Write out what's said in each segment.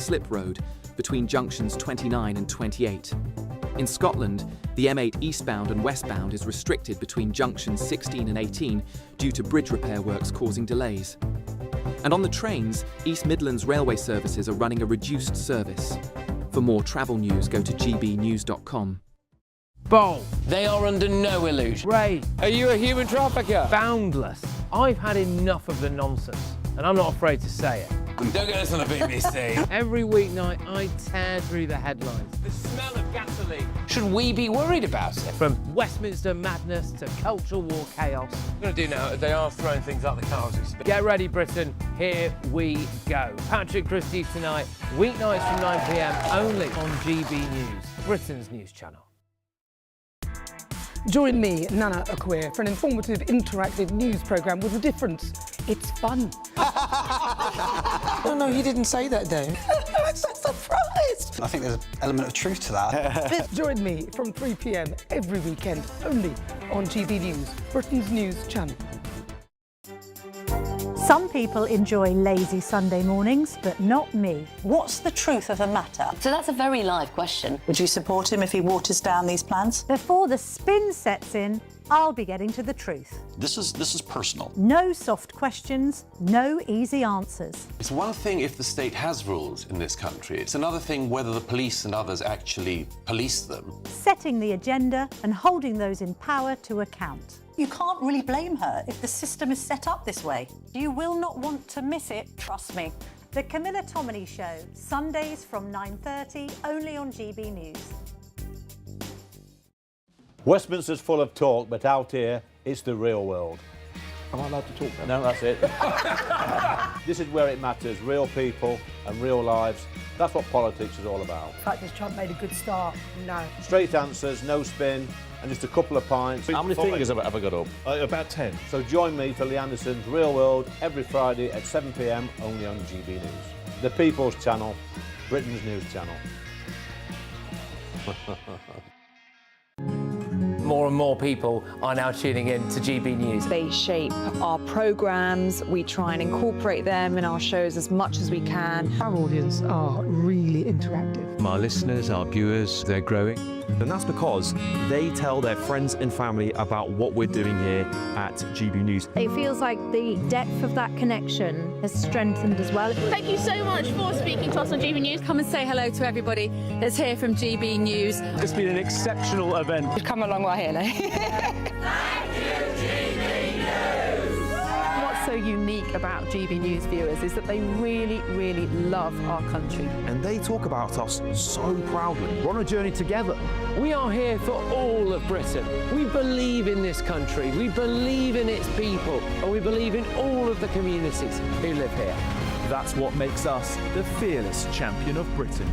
slip road between junctions 29 and 28. In Scotland, the M8 eastbound and westbound is restricted between junctions 16 and 18 due to bridge repair works causing delays. And on the trains, East Midlands railway services are running a reduced service. For more travel news, go to gbnews.com. Bold. They are under no illusion. Brave. Are you a human trafficker? Boundless. I've had enough of the nonsense, and I'm not afraid to say it. Don't get us on the BBC. Every weeknight, I tear through the headlines. The smell of gasoline. Should we be worried about it? From Westminster madness to cultural war chaos. What I'm going to do now, they are throwing things out the car as we speak. Get ready, Britain. Here we go. Patrick Christie's tonight, weeknights from 9 p.m, only on GB News, Britain's news channel. Join me, Nana Akweer, for an informative, interactive news programme with a difference. It's fun. No, you didn't say that, Dave. I'm so surprised. I think there's an element of truth to that. Join me from 3 p.m. every weekend, only on GB News, Britain's news channel. Some people enjoy lazy Sunday mornings, but not me. What's the truth of the matter? So that's a very live question. Would you support him if he waters down these plans? Before the spin sets in, I'll be getting to the truth. This is personal. No soft questions, no easy answers. It's one thing if the state has rules in this country. It's another thing whether the police and others actually police them. Setting the agenda and holding those in power to account. You can't really blame her if the system is set up this way. You will not want to miss it, trust me. The Camilla Tominey Show, Sundays from 9:30, only on GB News. Westminster's full of talk, but out here, it's the real world. Am I allowed to talk now? No, that's it. This is where it matters, real people and real lives. That's what politics is all about. In fact, has Trump made a good start? No. Straight answers, no spin, and just a couple of pints. How many fingers have I got up? About 10. So join me for Lee Anderson's Real World every Friday at 7 p.m, only on GB News. The People's Channel, Britain's news channel. More and more people are now tuning in to GB News. They shape our programmes, we try and incorporate them in our shows as much as we can. Our audience are really interactive. Our listeners, our viewers, they're growing. And that's because they tell their friends and family about what we're doing here at GB News. It feels like the depth of that connection has strengthened as well. Thank you so much for speaking to us on GB News. Come and say hello to everybody that's here from GB News. It's been an exceptional event. We've come a long way here now. Thank you, GB News! What's so unique about GB News viewers is that they really, really love our country. And they talk about us so proudly. We're on a journey together. We are here for all of Britain. We believe in this country, we believe in its people, and we believe in all of the communities who live here. That's what makes us the fearless champion of Britain.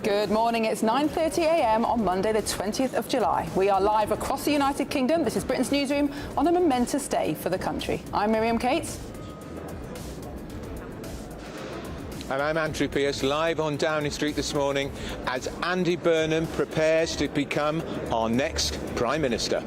Good morning, it's 9:30 a.m. on Monday the 20th of July. We are live across the United Kingdom. This is Britain's Newsroom on a momentous day for the country. I'm Miriam Cates. And I'm Andrew Pearce, live on Downing Street this morning as Andy Burnham prepares to become our next Prime Minister.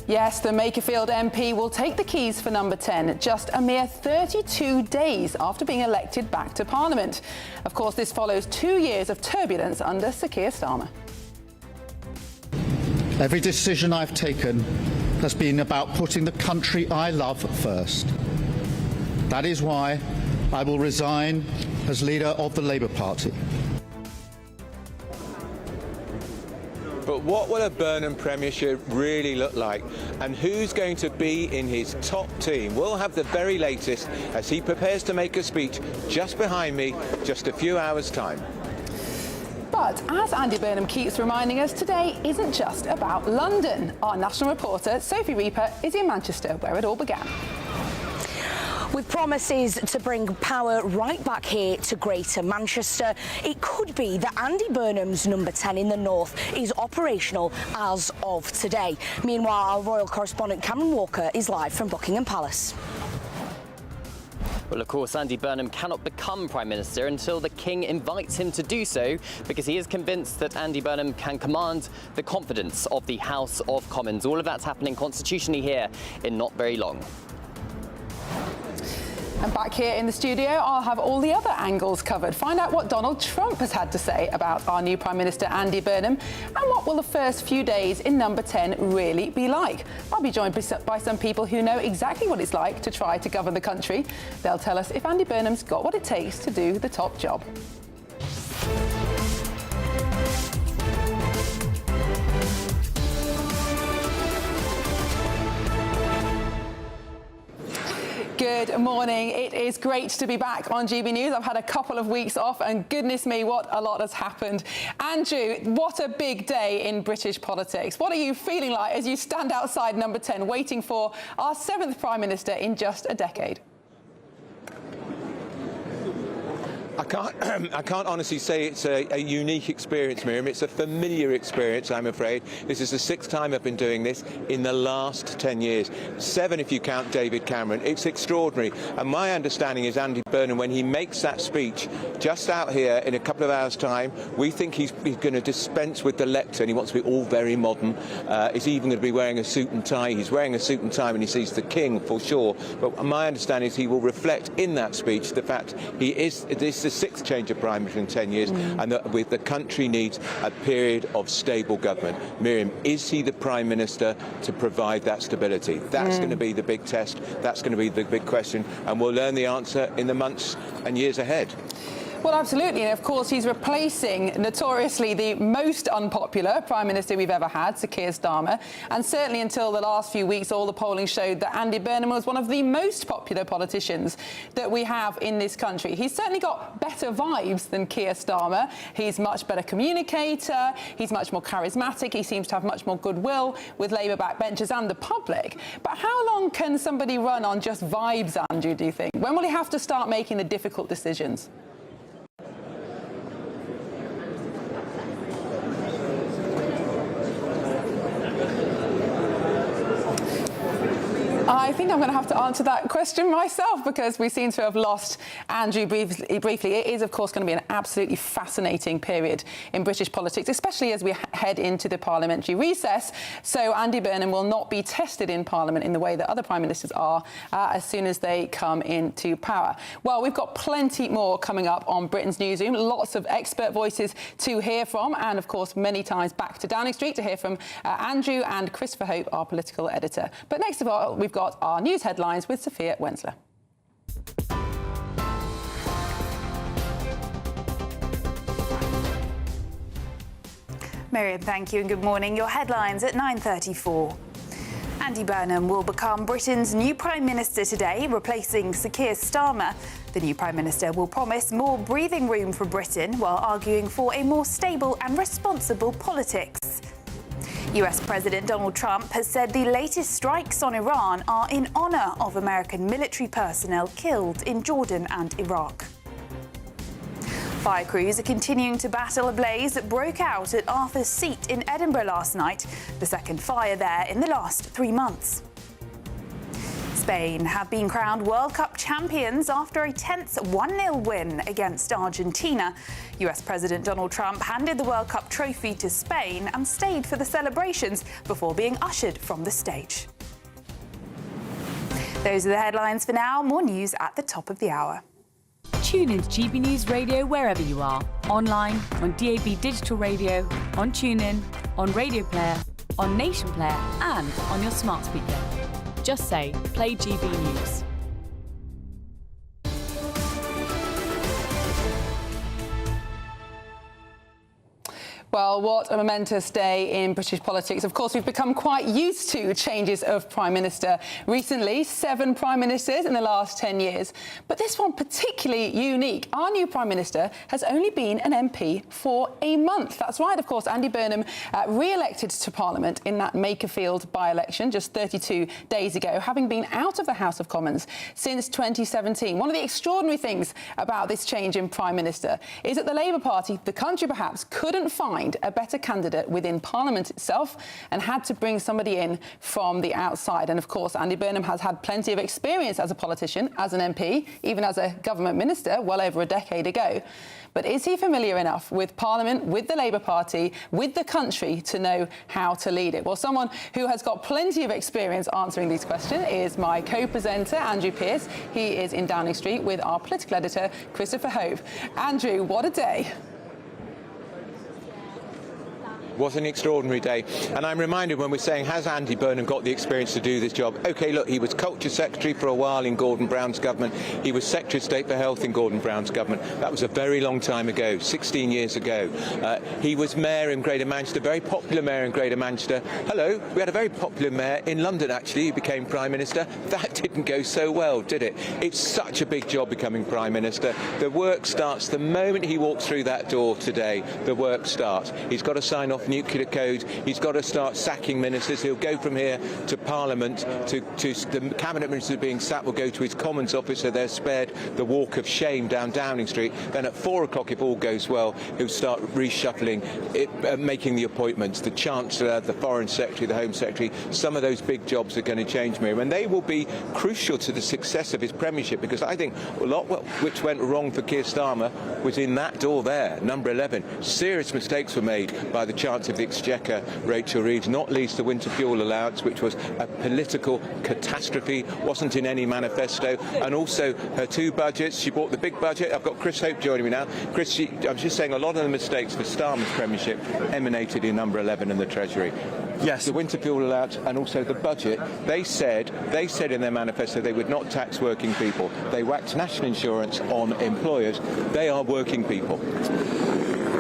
Yes, the Makerfield MP will take the keys for number 10 just a mere 32 days after being elected back to Parliament. Of course, this follows 2 years of turbulence under Sir Keir Starmer. Every decision I've taken has been about putting the country I love first. That is why I will resign as leader of the Labour Party. But what will a Burnham premiership really look like? And who's going to be in his top team? We'll have the very latest as he prepares to make a speech just behind me, just a few hours' time. But as Andy Burnham keeps reminding us, today isn't just about London. Our national reporter, Sophie Reaper, is in Manchester, where it all began. With promises to bring power right back here to Greater Manchester, it could be that Andy Burnham's number 10 in the north is operational as of today. Meanwhile, our royal correspondent Cameron Walker is live from Buckingham Palace. Well, of course, Andy Burnham cannot become Prime Minister until the King invites him to do so, because he is convinced that Andy Burnham can command the confidence of the House of Commons. All of that's happening constitutionally here in not very long. And back here in the studio, I'll have all the other angles covered. Find out what Donald Trump has had to say about our new Prime Minister, Andy Burnham, and what will the first few days in number 10 really be like. I'll be joined by some people who know exactly what it's like to try to govern the country. They'll tell us if Andy Burnham's got what it takes to do the top job. Good morning. It is great to be back on GB News. I've had a couple of weeks off and goodness me, what a lot has happened. Andrew, what a big day in British politics. What are you feeling like as you stand outside number 10 waiting for our 7th Prime Minister in just a decade? I can't honestly say it's a unique experience, Miriam. It's a familiar experience, I'm afraid. This is the 6th time I've been doing this in the last 10 years. 7 if you count David Cameron. It's extraordinary. And my understanding is Andy Burnham, when he makes that speech just out here in a couple of hours' time, we think he's going to dispense with the lectern. He wants to be all very modern. He's even going to be wearing a suit and tie. He's wearing a suit and tie when he sees the King, for sure. But my understanding is he will reflect in that speech the fact this is the 6th change of Prime Minister in 10 years, and that the country needs a period of stable government. Miriam, is he the Prime Minister to provide that stability? That's going to be the big test. That's going to be the big question, and we'll learn the answer in the months and years ahead. Well, absolutely. And of course, he's replacing notoriously the most unpopular Prime Minister we've ever had, Sir Keir Starmer. And certainly until the last few weeks, all the polling showed that Andy Burnham was one of the most popular politicians that we have in this country. He's certainly got better vibes than Keir Starmer. He's much better communicator. He's much more charismatic. He seems to have much more goodwill with Labour backbenchers and the public. But how long can somebody run on just vibes, Andrew, do you think? When will he have to start making the difficult decisions? I think I'm going to have to answer that question myself, because we seem to have lost Andrew briefly. It is, of course, going to be an absolutely fascinating period in British politics, especially as we head into the parliamentary recess. So Andy Burnham will not be tested in Parliament in the way that other Prime Ministers are as soon as they come into power. Well, we've got plenty more coming up on Britain's Newsroom. Lots of expert voices to hear from, and, of course, many times back to Downing Street to hear from Andrew and Christopher Hope, our political editor. But next of all, we've got our news headlines with Sophia Wensler. Miriam, thank you and good morning. Your headlines at 9:34. Andy Burnham will become Britain's new Prime Minister today, replacing Sir Keir Starmer. The new Prime Minister will promise more breathing room for Britain while arguing for a more stable and responsible politics. US President Donald Trump has said the latest strikes on Iran are in honour of American military personnel killed in Jordan and Iraq. Fire crews are continuing to battle a blaze that broke out at Arthur's Seat in Edinburgh last night, the second fire there in the last 3 months. Spain have been crowned World Cup champions after a tense 1-0 win against Argentina. US President Donald Trump handed the World Cup trophy to Spain and stayed for the celebrations before being ushered from the stage. Those are the headlines for now. More news at the top of the hour. Tune in to GB News Radio wherever you are. Online, on DAB digital radio, on TuneIn, on Radio Player, on Nation Player and on your smart speaker. Just say, play GB News. Well, what a momentous day in British politics. Of course, we've become quite used to changes of Prime Minister recently, 7 Prime Ministers in the last 10 years. But this one particularly unique. Our new Prime Minister has only been an MP for a month. That's right, of course, Andy Burnham re-elected to Parliament in that Makerfield by-election just 32 days ago, having been out of the House of Commons since 2017. One of the extraordinary things about this change in Prime Minister is that the Labour Party, the country perhaps, couldn't find find a better candidate within Parliament itself and had to bring somebody in from the outside. And of course, Andy Burnham has had plenty of experience as a politician, as an MP, even as a government minister well over a decade ago. But is he familiar enough with Parliament, with the Labour Party, with the country to know how to lead it? Well, someone who has got plenty of experience answering these questions is my co-presenter, Andrew Pearce. He is in Downing Street with our political editor, Christopher Hope. Andrew, what a day. Was an extraordinary day, and I'm reminded when we're saying, has Andy Burnham got the experience to do this job? OK, look, he was Culture Secretary for a while in Gordon Brown's government. He was Secretary of State for Health in Gordon Brown's government. That was a very long time ago, 16 years ago. He was Mayor in Greater Manchester, very popular Mayor in Greater Manchester. Hello, we had a very popular Mayor in London, actually, who became Prime Minister. That didn't go so well, did it? It's such a big job becoming Prime Minister. The work starts the moment he walks through that door today. The work starts. He's got to sign off nuclear code. He's got to start sacking ministers. He'll go from here to Parliament, to the cabinet ministers being sacked will go to his Commons office, so they're spared the walk of shame down Downing Street. Then at 4 o'clock, if all goes well, he'll start reshuffling it, making the appointments. The Chancellor, the Foreign Secretary, the Home Secretary, some of those big jobs are going to change, Miriam, and they will be crucial to the success of his premiership, because I think a lot which went wrong for Keir Starmer was in that door there, number 11. Serious mistakes were made by the Chancellor of the Exchequer, Rachel Reeves, not least the winter fuel allowance, which was a political catastrophe, wasn't in any manifesto, and also her 2 budgets. She bought the big budget. I've got Chris Hope joining me now. Chris, I was just saying a lot of the mistakes for Starmer's premiership emanated in number 11 in the Treasury. Yes, the winter fuel allowance and also the budget. They said in their manifesto they would not tax working people. They whacked national insurance on employers. They are working people.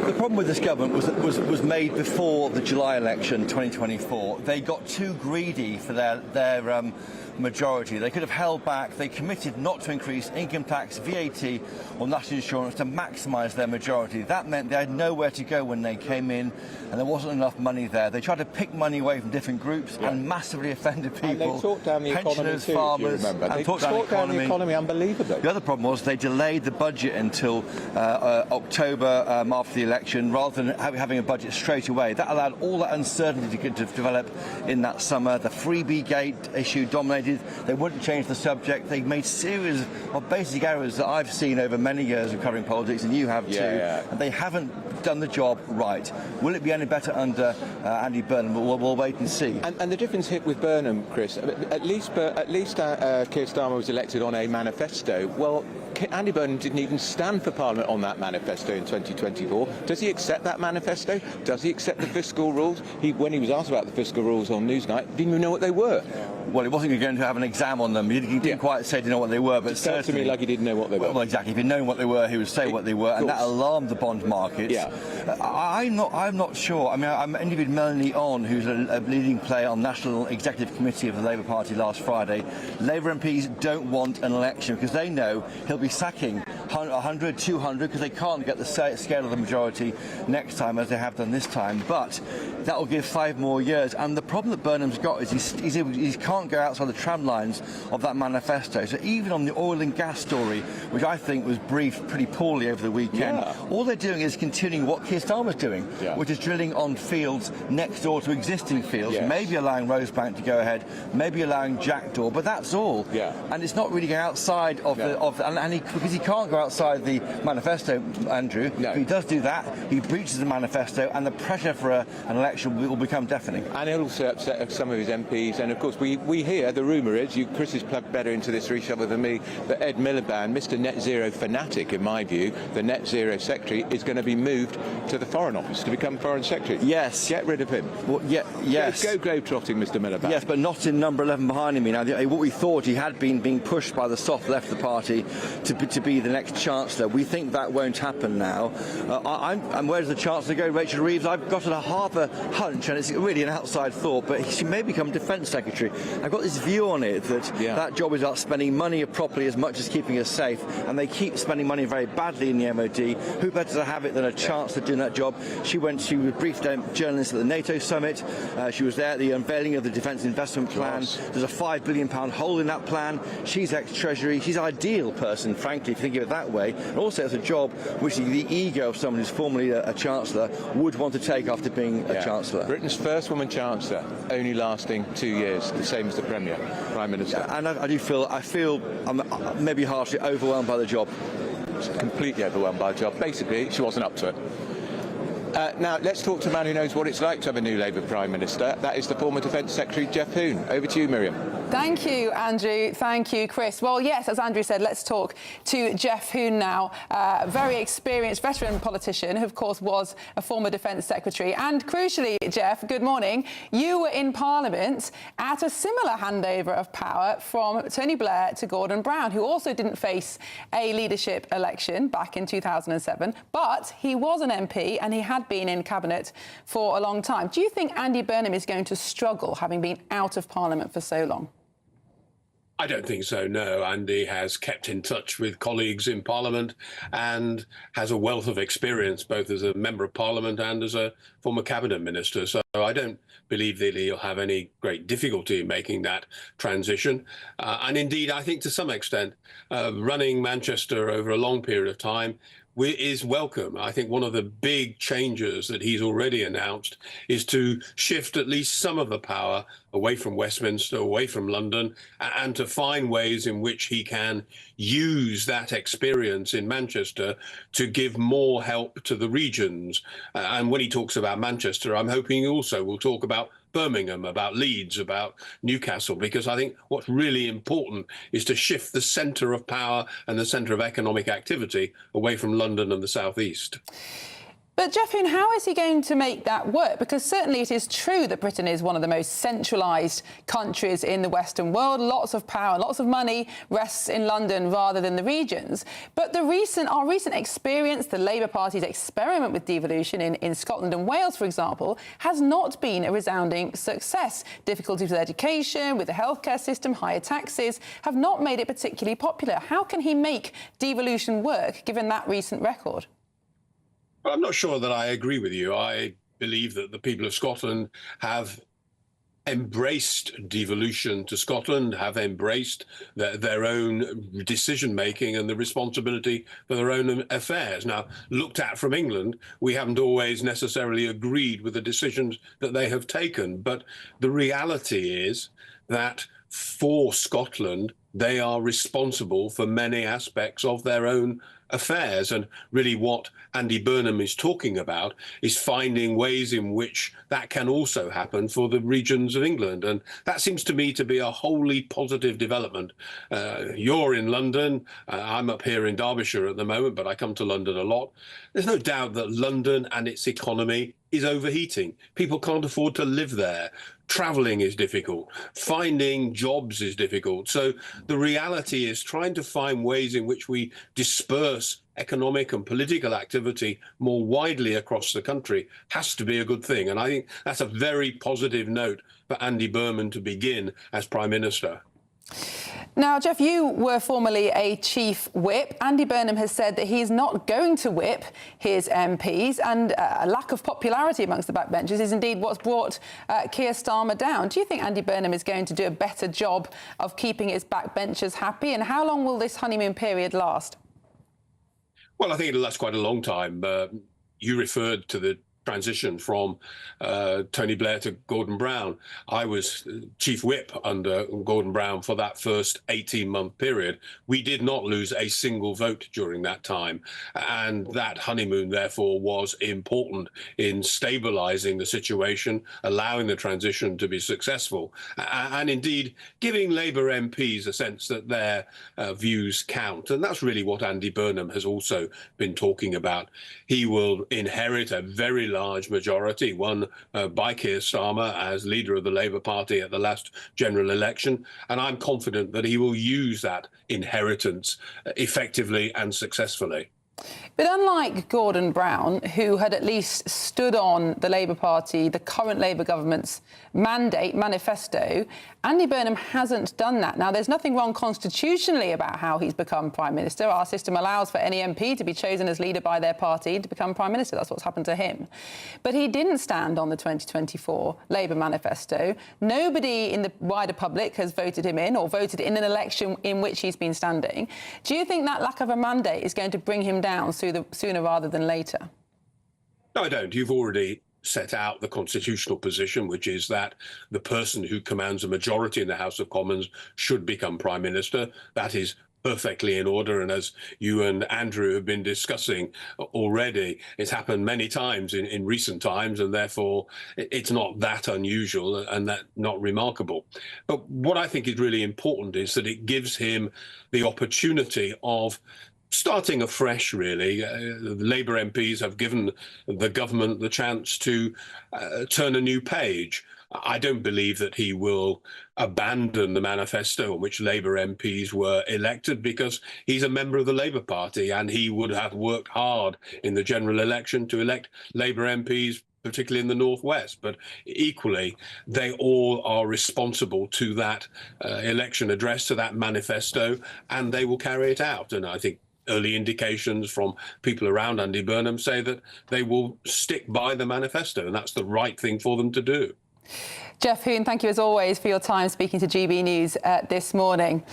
The problem with this government was made before the July election 2024. They got too greedy for their majority. They could have held back. They committed not to increase income tax, VAT or national insurance to maximise their majority. That meant they had nowhere to go when they came in, and there wasn't enough money there. They tried to pick money away from different groups and massively offended people. And they talked down the economy too, farmers, do you remember? and They talked down the economy unbelievably. The other problem was they delayed the budget until October after the election, rather than having a budget straight away. That allowed all that uncertainty to develop in that summer. The freebie gate issue dominated. They wouldn't change the subject. They made series of basic errors that I've seen over many years of covering politics, and you have too. And they haven't done the job right. Will it be any better under Andy Burnham? We'll wait and see. And the difference here with Burnham, Chris, at least Keir Starmer was elected on a manifesto. Well, Andy Burnham didn't even stand for Parliament on that manifesto in 2024. Does he accept that manifesto? Does he accept the fiscal rules? When he was asked about the fiscal rules on Newsnight, didn't even know what they were. Well, he wasn't going to have an exam on them. He didn't quite say he didn't know what they were, but it sounds to me like he didn't know what they were. Well, exactly. If he'd known what they were, he would say what they were, and that alarmed the bond markets. Yeah. I'm not sure. I mean, I interviewed Melanie On, who's a leading player on National Executive Committee of the Labour Party last Friday. Labour MPs don't want an election because they know he'll be sacking 100, 200 because they can't get the scale of the majority next time as they have done this time. But that will give 5 more years. And the problem that Burnham's got is he can't go outside the tram lines of that manifesto. So even on the oil and gas story, which I think was briefed pretty poorly over the weekend, all they're doing is continuing what Keir Starmer's doing, which is drilling on fields next door to existing fields, maybe allowing Rosebank to go ahead, maybe allowing Jackdaw, but that's all. And it's not really going outside of because he can't go outside the manifesto, Andrew. If he does do that, he breaches the manifesto, and the pressure for an election will become deafening. And he'll also upset some of his MPs. And of course, we hear, the rumour is, Chris is plugged better into this reshuffle than me, that Ed Miliband, Mr. Net Zero fanatic, in my view, the Net Zero Secretary, is going to be moved to the Foreign Office to become Foreign Secretary. Yes. Get rid of him. Well, yes. Go globe-trotting, Mr. Miliband. Yes, but not in number 11 behind him. Now, what we thought, he had been being pushed by the soft left of the party to be the next Chancellor. We think that won't happen now. And where does the Chancellor go? Rachel Reeves, I've got a half a hunch, and it's really an outside thought, but she may become Defence Secretary. I've got this view on it that that job is about spending money properly as much as keeping us safe, and they keep spending money very badly in the MOD. Who better to have it than a Chancellor doing that job? She was briefed journalists at the NATO summit. She was there at the unveiling of the Defence Investment Plan. There's a £5 billion hole in that plan. She's ex-Treasury. She's an ideal person, frankly, if you think of it that way. And also it's a job which the ego of someone who's formerly a Chancellor would want to take after being a Chancellor. Britain's first woman Chancellor, only lasting 2 years, the same as the Premier, Prime Minister. And I feel I'm maybe harshly overwhelmed by the job. Completely overwhelmed by the job. Basically, she wasn't up to it. Now, let's talk to a man who knows what it's like to have a new Labour Prime Minister. That is the former Defence Secretary, Jeff Hoon. Over to you, Miriam. Thank you, Andrew. Thank you, Chris. Well, yes, as Andrew said, let's talk to Jeff Hoon now. Very experienced veteran politician who, of course, was a former Defence Secretary. And crucially, Jeff, good morning. You were in Parliament at a similar handover of power from Tony Blair to Gordon Brown, who also didn't face a leadership election back in 2007, but he was an MP and he had been in Cabinet for a long time. Do you think Andy Burnham is going to struggle having been out of Parliament for so long? I don't think so, no. Andy has kept in touch with colleagues in Parliament and has a wealth of experience, both as a Member of Parliament and as a former Cabinet Minister. So I don't believe that he'll have any great difficulty in making that transition. And indeed, I think to some extent, running Manchester over a long period of time is welcome. I think one of the big changes that he's already announced is to shift at least some of the power away from Westminster, away from London, and to find ways in which he can use that experience in Manchester to give more help to the regions. And when he talks about Manchester, I'm hoping he also will talk about Birmingham, about Leeds, about Newcastle, because I think what's really important is to shift the centre of power and the centre of economic activity away from London and the South East. But Jeff Hoon, how is he going to make that work? Because certainly it is true that Britain is one of the most centralised countries in the Western world. Lots of power, lots of money rests in London rather than the regions. But our recent experience, the Labour Party's experiment with devolution in Scotland and Wales, for example, has not been a resounding success. Difficulties with education, with the healthcare system, higher taxes have not made it particularly popular. How can he make devolution work, given that recent record? Well, I'm not sure that I agree with you. I believe that the people of Scotland have embraced devolution to Scotland, have embraced their own decision-making and the responsibility for their own affairs. Now, looked at from England, we haven't always necessarily agreed with the decisions that they have taken. But the reality is that for Scotland, they are responsible for many aspects of their own affairs. And really what Andy Burnham is talking about is finding ways in which that can also happen for the regions of England. And that seems to me to be a wholly positive development. You're in London. I'm up here in Derbyshire at the moment, but I come to London a lot. There's no doubt that London and its economy is overheating. People can't afford to live there. Travelling is difficult. Finding jobs is difficult. So the reality is trying to find ways in which we disperse economic and political activity more widely across the country has to be a good thing. And I think that's a very positive note for Andy Burnham to begin as Prime Minister. Now, Jeff, you were formerly a chief whip. Andy Burnham has said that he is not going to whip his MPs, and a lack of popularity amongst the backbenchers is indeed what's brought Keir Starmer down. Do you think Andy Burnham is going to do a better job of keeping his backbenchers happy, and how long will this honeymoon period last? Well, I think it'll last quite a long time. You referred to the transition from Tony Blair to Gordon Brown. I was chief whip under Gordon Brown for that first 18-month period. We did not lose a single vote during that time. And that honeymoon, therefore, was important in stabilising the situation, allowing the transition to be successful, and indeed giving Labour MPs a sense that their views count. And that's really what Andy Burnham has also been talking about. He will inherit a very large majority, won by Keir Starmer as leader of the Labour Party at the last general election. And I'm confident that he will use that inheritance effectively and successfully. But unlike Gordon Brown, who had at least stood on the Labour Party, the current Labour government's manifesto, Andy Burnham hasn't done that. Now, there's nothing wrong constitutionally about how he's become Prime Minister. Our system allows for any MP to be chosen as leader by their party to become Prime Minister. That's what's happened to him. But he didn't stand on the 2024 Labour manifesto. Nobody in the wider public has voted him in or voted in an election in which he's been standing. Do you think that lack of a mandate is going to bring him down sooner rather than later? No, I don't. You've already set out the constitutional position, which is that the person who commands a majority in the House of Commons should become Prime Minister. That is perfectly in order. And as you and Andrew have been discussing already, it's happened many times in recent times, and therefore it's not that unusual and that not remarkable. But what I think is really important is that it gives him the opportunity of starting afresh, really. The Labour MPs have given the government the chance to turn a new page. I don't believe that he will abandon the manifesto on which Labour MPs were elected, because he's a member of the Labour Party and he would have worked hard in the general election to elect Labour MPs, particularly in the Northwest. But equally, they all are responsible to that election address, to that manifesto, and they will carry it out. And I think early indications from people around Andy Burnham say that they will stick by the manifesto, and that's the right thing for them to do. Jeff Hoon, thank you as always for your time speaking to GB News this morning.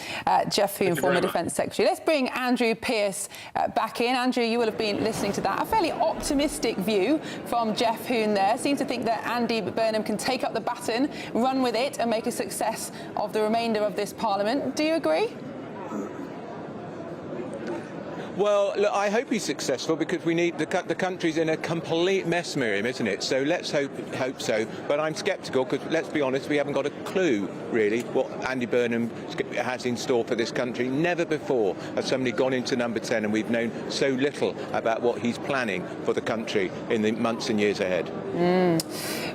Jeff Hoon, former Defence Secretary. Let's bring Andrew Pearce back in. Andrew, you will have been listening to that. A fairly optimistic view from Jeff Hoon there. Seems to think that Andy Burnham can take up the baton, run with it and make a success of the remainder of this Parliament. Do you agree? Well, look, I hope he's successful, because we need the country's in a complete mess, Miriam, isn't it? So let's hope so. But I'm sceptical, because let's be honest, we haven't got a clue really what Andy Burnham has in store for this country. Never before has somebody gone into number 10 and we've known so little about what he's planning for the country in the months and years ahead.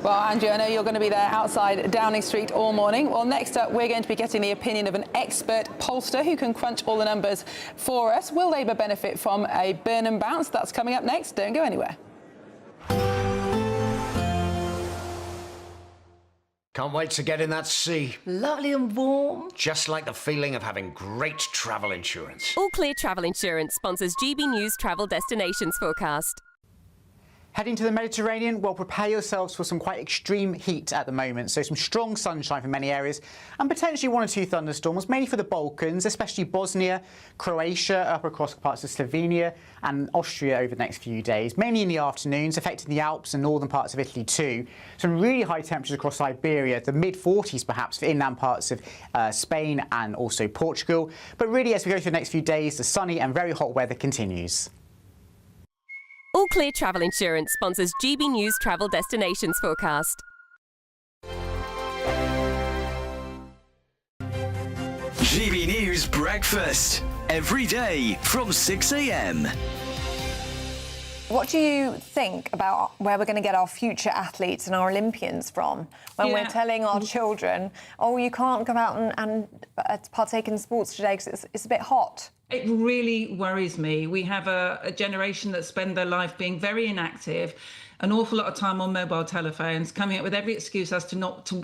Well, Andrew, I know you're going to be there outside Downing Street all morning. Well, next up, we're going to be getting the opinion of an expert pollster who can crunch all the numbers for us. Will Labour benefit from a Burnham bounce? That's coming up next. Don't go anywhere. Can't wait to get in that sea. Lovely and warm. Just like the feeling of having great travel insurance. All Clear Travel Insurance sponsors GB News Travel Destinations Forecast. Heading to the Mediterranean, well, prepare yourselves for some quite extreme heat at the moment. So some strong sunshine for many areas and potentially 1 or 2 thunderstorms, mainly for the Balkans, especially Bosnia, Croatia, up across parts of Slovenia and Austria over the next few days, mainly in the afternoons, affecting the Alps and northern parts of Italy too. Some really high temperatures across Iberia, the mid-40s perhaps for inland parts of Spain and also Portugal. But really, as we go through the next few days, the sunny and very hot weather continues. All Clear Travel Insurance sponsors GB News Travel Destinations Forecast. GB News Breakfast, every day from 6 a.m. What do you think about where we're going to get our future athletes and our Olympians from when we're telling our children, oh, you can't go out and partake in sports today because it's a bit hot? It really worries me. We have a generation that spend their life being very inactive, an awful lot of time on mobile telephones, coming up with every excuse as to not to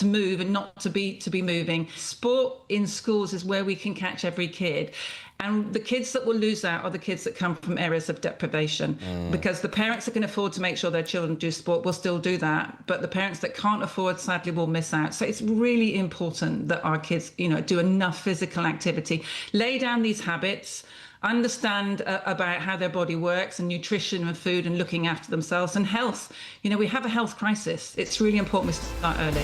move and not to be moving. Sport in schools is where we can catch every kid. And the kids that will lose out are the kids that come from areas of deprivation, because the parents that can afford to make sure their children do sport will still do that. But the parents that can't afford, sadly, will miss out. So it's really important that our kids, do enough physical activity, lay down these habits, understand about how their body works and nutrition and food and looking after themselves and health. We have a health crisis. It's really important we start early.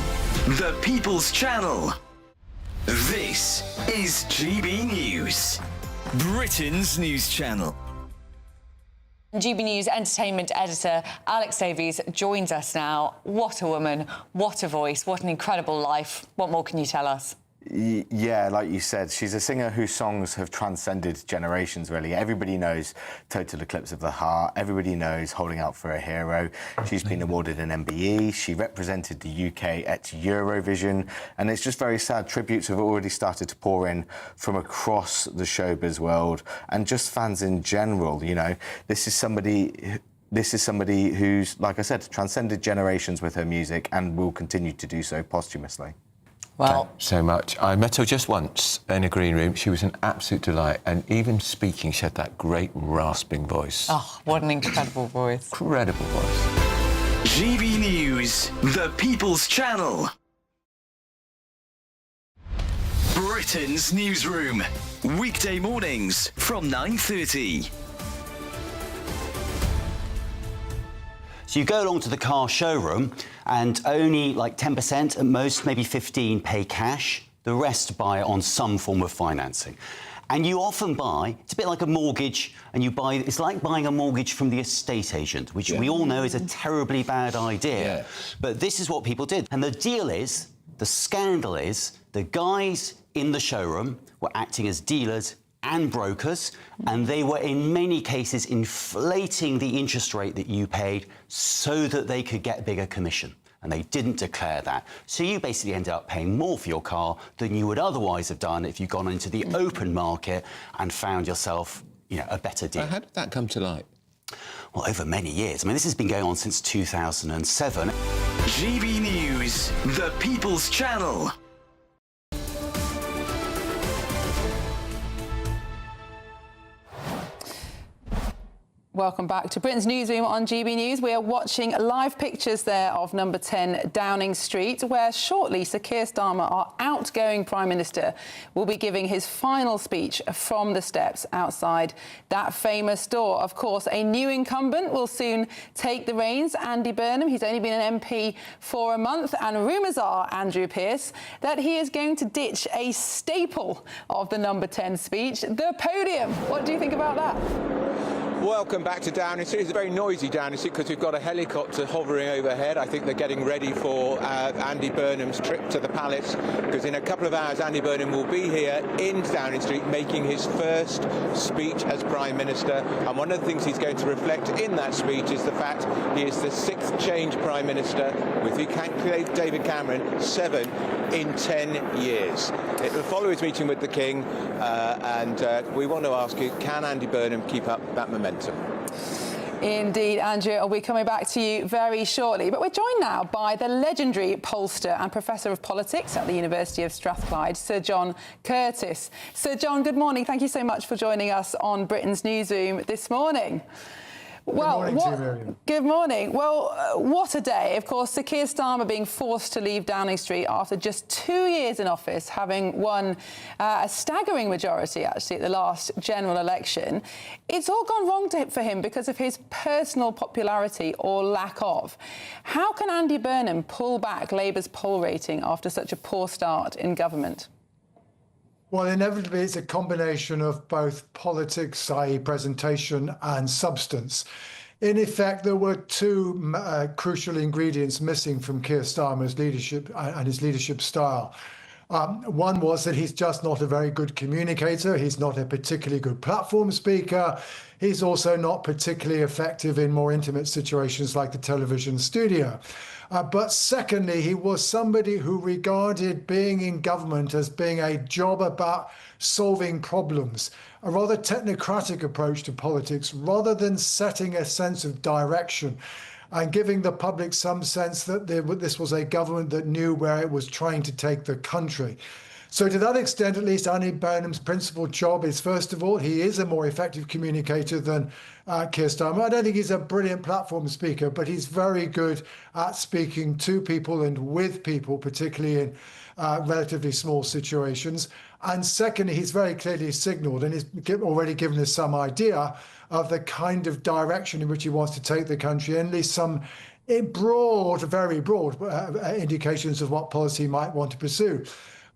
The People's Channel. This is GB News, Britain's news channel. GB News entertainment editor Alex Davies joins us now. What a woman, what a voice, what an incredible life. What more can you tell us? Yeah, like you said, she's a singer whose songs have transcended generations, really. Everybody knows Total Eclipse of the Heart. Everybody knows Holding Out for a Hero. She's been awarded an MBE. She represented the UK at Eurovision. And it's just very sad. Tributes have already started to pour in from across the showbiz world and just fans in general, you know. This is somebody who's, like I said, transcended generations with her music and will continue to do so posthumously. Well, thanks so much. I met her just once in a green room. She was an absolute delight, and even speaking, she had that great rasping voice. Oh, what an incredible voice. Incredible voice. GB News, the People's Channel. Britain's Newsroom, weekday mornings from 9:30. So you go along to the car showroom and only like 10%, at most maybe 15%, pay cash. The rest buy on some form of financing. And you often buy, it's a bit like a mortgage, and you buy, it's like buying a mortgage from the estate agent, which we all know is a terribly bad idea. But this is what people did. And the deal is, the scandal is, the guys in the showroom were acting as dealers and brokers, and they were in many cases inflating the interest rate that you paid so that they could get a bigger commission. And they didn't declare that. So you basically ended up paying more for your car than you would otherwise have done if you'd gone into the open market and found yourself, you know, a better deal. How did that come to light? Well, over many years. I mean, this has been going on since 2007. GB News, the People's Channel. Welcome back to Britain's Newsroom on GB News. We are watching live pictures there of number 10 Downing Street, where shortly Sir Keir Starmer, our outgoing Prime Minister, will be giving his final speech from the steps outside that famous door. Of course, a new incumbent will soon take the reins, Andy Burnham. He's only been an MP for a month, and rumours are, Andrew Pearce, that he is going to ditch a staple of the number 10 speech, the podium. What do you think about that? Welcome back to Downing Street. It's a very noisy Downing Street because we've got a helicopter hovering overhead. I think they're getting ready for Andy Burnham's trip to the palace, because in a couple of hours Andy Burnham will be here in Downing Street making his first speech as Prime Minister. And one of the things he's going to reflect in that speech is the fact he is the 6th change Prime Minister, with, if you calculate David Cameron, 7 in 10 years. It will follow his meeting with the King, and we want to ask you, can Andy Burnham keep up that momentum? Indeed, Andrew. I'll be coming back to you very shortly. But we're joined now by the legendary pollster and Professor of Politics at the University of Strathclyde, Sir John Curtis. Sir John, good morning. Thank you so much for joining us on Britain's Newsroom this morning. Good morning. Well, what a day. Of course, Sir Keir Starmer being forced to leave Downing Street after just 2 years in office, having won a staggering majority, actually, at the last general election. It's all gone wrong for him because of his personal popularity or lack of. How can Andy Burnham pull back Labour's poll rating after such a poor start in government? Well, inevitably, it's a combination of both politics, i.e. presentation, and substance. In effect, there were two crucial ingredients missing from Keir Starmer's leadership and his leadership style. One was that he's just not a very good communicator. He's not a particularly good platform speaker. He's also not particularly effective in more intimate situations like the television studio. But secondly, he was somebody who regarded being in government as being a job about solving problems, a rather technocratic approach to politics, rather than setting a sense of direction and giving the public some sense that this was a government that knew where it was trying to take the country. So to that extent, at least, Andy Burnham's principal job is, first of all, he is a more effective communicator than Keir Starmer. I don't think he's a brilliant platform speaker, but he's very good at speaking to people and with people, particularly in relatively small situations. And secondly, he's very clearly signalled, and he's already given us some idea of the kind of direction in which he wants to take the country, and at least some broad, very broad indications of what policy he might want to pursue.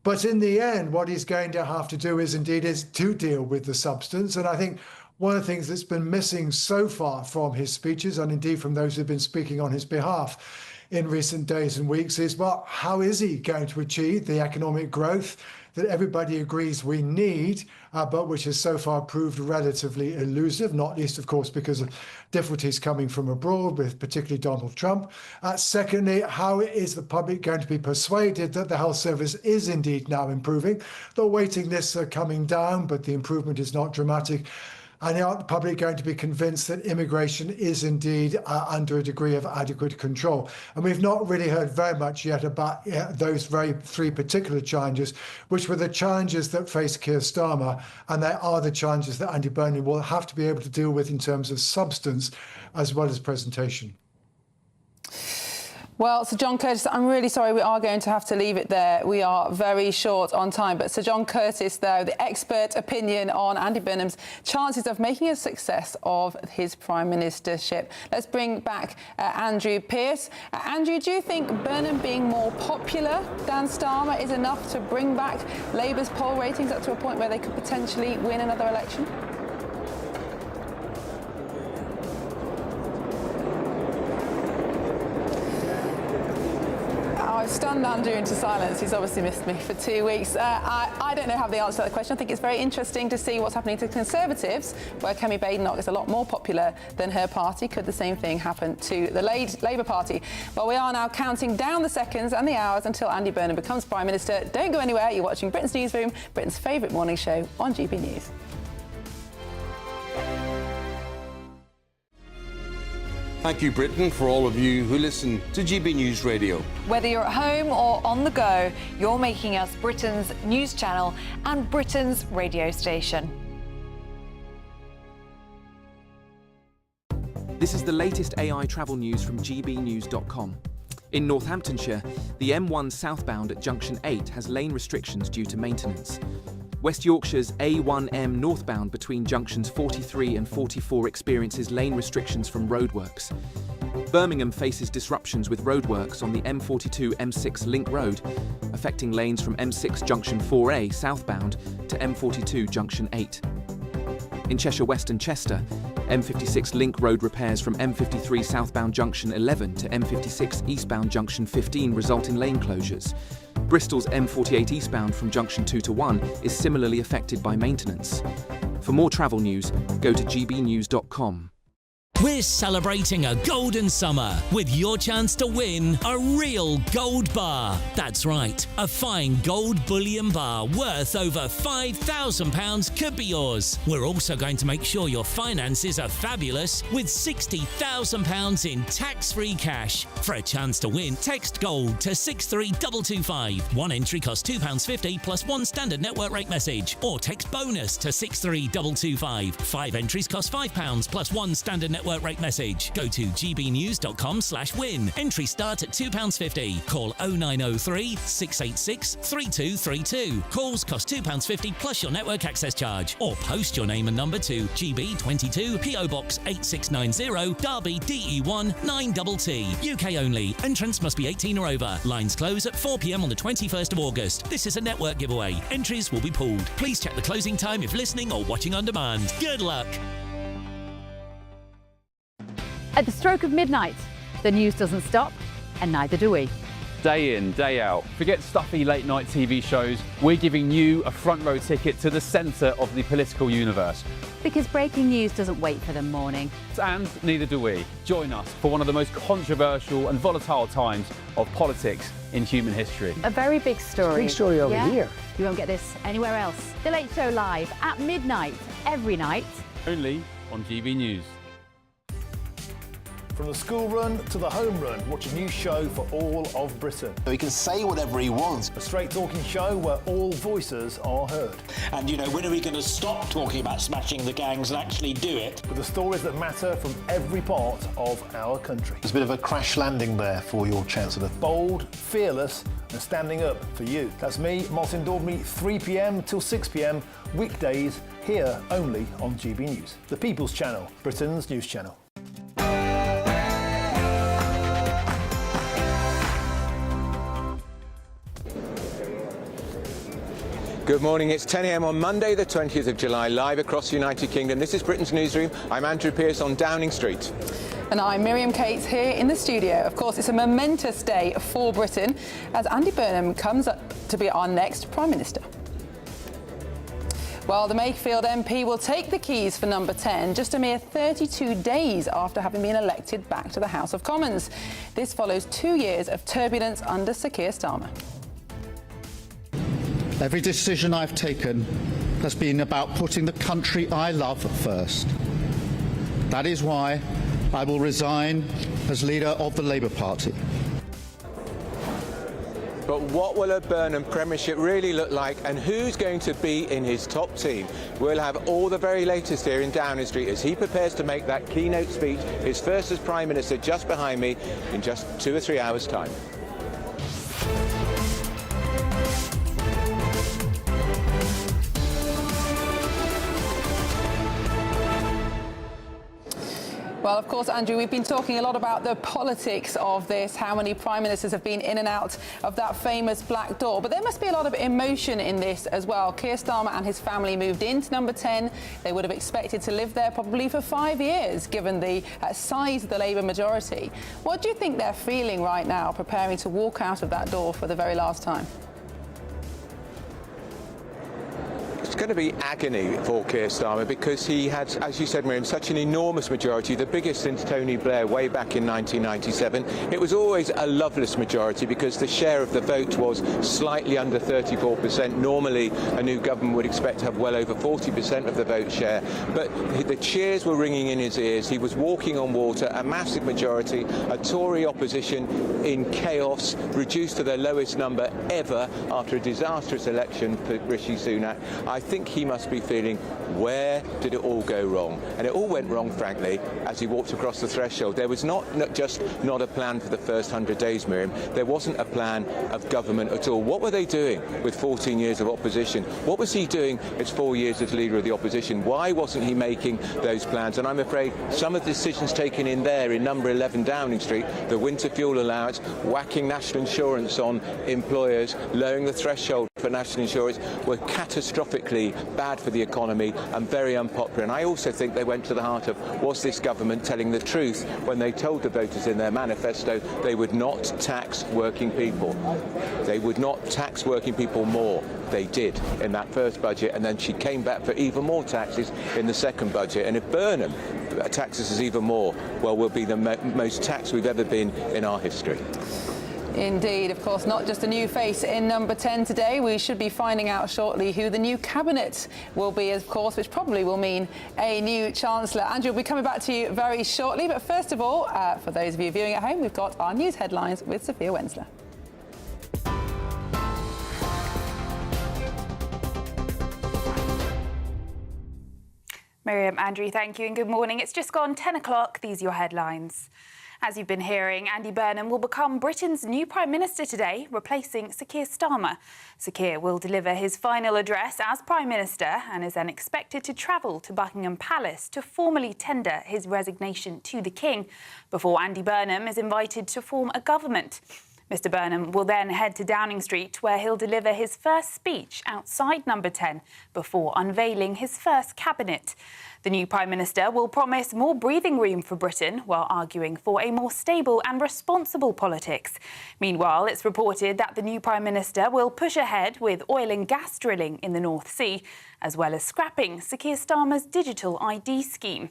But in the end, what he's going to have to do is to deal with the substance. And I think one of the things that's been missing so far from his speeches, and indeed from those who've been speaking on his behalf, in recent days and weeks is, well, how is he going to achieve the economic growth that everybody agrees we need, but which has so far proved relatively elusive, not least, of course, because of difficulties coming from abroad, with particularly Donald Trump. Secondly, how is the public going to be persuaded that the health service is indeed now improving? The waiting lists are coming down, but the improvement is not dramatic. And are the public going to be convinced that immigration is indeed under a degree of adequate control? And we've not really heard very much yet about those three particular challenges, which were the challenges that faced Keir Starmer, and they are the challenges that Andy Burnham will have to be able to deal with in terms of substance as well as presentation. Well, Sir John Curtis, I'm really sorry, we are going to have to leave it there. We are very short on time. But Sir John Curtis, though, the expert opinion on Andy Burnham's chances of making a success of his prime ministership. Let's bring back Andrew Pearce. Andrew, do you think Burnham being more popular than Starmer is enough to bring back Labour's poll ratings up to a point where they could potentially win another election? I've stunned Andrew into silence. He's obviously missed me for 2 weeks. I don't know how the answer to that question. I think it's very interesting to see what's happening to Conservatives, where Kemi Badenoch is a lot more popular than her party. Could the same thing happen to the Labour Party? Well, we are now counting down the seconds and the hours until Andy Burnham becomes Prime Minister. Don't go anywhere. You're watching Britain's Newsroom, Britain's favourite morning show on GB News. Thank you, Britain, for all of you who listen to GB News Radio. Whether you're at home or on the go, you're making us Britain's news channel and Britain's radio station. This is the latest AI travel news from gbnews.com. In Northamptonshire, the M1 southbound at Junction 8 has lane restrictions due to maintenance. West Yorkshire's A1M northbound between junctions 43 and 44 experiences lane restrictions from roadworks. Birmingham faces disruptions with roadworks on the M42 M6 Link Road, affecting lanes from M6 junction 4A southbound to M42 junction 8. In Cheshire West and Chester, M56 Link Road repairs from M53 southbound junction 11 to M56 eastbound junction 15 result in lane closures. Bristol's M48 eastbound from junction 2 to 1 is similarly affected by maintenance. For more travel news, go to gbnews.com. We're celebrating a golden summer with your chance to win a real gold bar. That's right, a fine gold bullion bar worth over £5,000 could be yours. We're also going to make sure your finances are fabulous with £60,000 in tax-free cash. For a chance to win, text GOLD to 63225. One entry costs £2.50 plus one standard network rate message. Or text BONUS to 63225. 5 entries cost £5 plus one standard network rate message. Go to gbnews.com/win. Entries start at £2.50. Call 0903 686 3232. Calls cost £2.50 plus your network access charge. Or post your name and number to GB22 PO Box 8690 Derby DE1 9TT. UK only. Entrance must be 18 or over. Lines close at 4 p.m. on the 21st of August. This is a network giveaway. Entries will be pooled. Please check the closing time if listening or watching on demand. Good luck. At the stroke of midnight, the news doesn't stop, and neither do we. Day in, day out. Forget stuffy late night TV shows. We're giving you a front row ticket to the centre of the political universe. Because breaking news doesn't wait for the morning. And neither do we. Join us for one of the most controversial and volatile times of politics in human history. A very big story. Big story over here. You won't get this anywhere else. The Late Show live at midnight, every night. Only on GB News. From the school run to the home run, watch a new show for all of Britain. He can say whatever he wants. A straight talking show where all voices are heard. And, you know, when are we going to stop talking about smashing the gangs and actually do it? With the stories that matter from every part of our country. There's a bit of a crash landing there for your Chancellor. Bold, fearless and standing up for you. That's me, Martin Daubney, 3 p.m. till 6 p.m, weekdays, here only on GB News. The People's Channel, Britain's news channel. Good morning, it's 10 a.m. on Monday the 20th of July, live across the United Kingdom. This is Britain's Newsroom. I'm Andrew Pearce on Downing Street. And I'm Miriam Cates here in the studio. Of course, it's a momentous day for Britain as Andy Burnham comes up to be our next Prime Minister. Well, the Mayfield MP will take the keys for number 10 just a mere 32 days after having been elected back to the House of Commons. This follows 2 years of turbulence under Sir Keir Starmer. Every decision I've taken has been about putting the country I love first. That is why I will resign as leader of the Labour Party. But what will a Burnham premiership really look like, and who's going to be in his top team? We'll have all the very latest here in Downing Street as he prepares to make that keynote speech, his first as Prime Minister, just behind me in just 2 or 3 hours' time. Well, of course, Andrew, we've been talking a lot about the politics of this, how many prime ministers have been in and out of that famous black door. But there must be a lot of emotion in this as well. Keir Starmer and his family moved into number 10. They would have expected to live there probably for 5 years, given the size of the Labour majority. What do you think they're feeling right now, preparing to walk out of that door for the very last time? It's going to be agony for Keir Starmer because he had, as you said, Miriam, such an enormous majority, the biggest since Tony Blair way back in 1997. It was always a loveless majority because the share of the vote was slightly under 34%. Normally, a new government would expect to have well over 40% of the vote share. But the cheers were ringing in his ears. He was walking on water, a massive majority, a Tory opposition in chaos, reduced to their lowest number ever after a disastrous election for Rishi Sunak. I think he must be feeling, where did it all go wrong? And it all went wrong, frankly, as he walked across the threshold. There was not a plan for the first 100 days, Miriam. There wasn't a plan of government at all. What were they doing with 14 years of opposition? What was he doing as 4 years as leader of the opposition? Why wasn't he making those plans? And I'm afraid some of the decisions taken in there in number 11 Downing Street, the winter fuel allowance, whacking national insurance on employers, lowering the threshold for national insurance, were catastrophically bad for the economy and very unpopular. And I also think they went to the heart of, was this government telling the truth when they told the voters in their manifesto they would not tax working people? They would not tax working people more. They did in that first budget, and then she came back for even more taxes in the second budget. And if Burnham taxes us even more, well, we'll be the most taxed we've ever been in our history. Indeed, of course, not just a new face in number 10 today. We should be finding out shortly who the new cabinet will be, of course, which probably will mean a new Chancellor. Andrew, we'll be coming back to you very shortly. But first of all, for those of you viewing at home, we've got our news headlines with Sophia Wensler. Miriam, Andrew, thank you and good morning. It's just gone 10 o'clock. These are your headlines. As you've been hearing, Andy Burnham will become Britain's new Prime Minister today, replacing Sir Keir Starmer. Sir Keir will deliver his final address as Prime Minister and is then expected to travel to Buckingham Palace to formally tender his resignation to the King before Andy Burnham is invited to form a government. Mr Burnham will then head to Downing Street, where he'll deliver his first speech outside number 10 before unveiling his first cabinet. The new Prime Minister will promise more breathing room for Britain while arguing for a more stable and responsible politics. Meanwhile, it's reported that the new Prime Minister will push ahead with oil and gas drilling in the North Sea, as well as scrapping Sir Keir Starmer's digital ID scheme.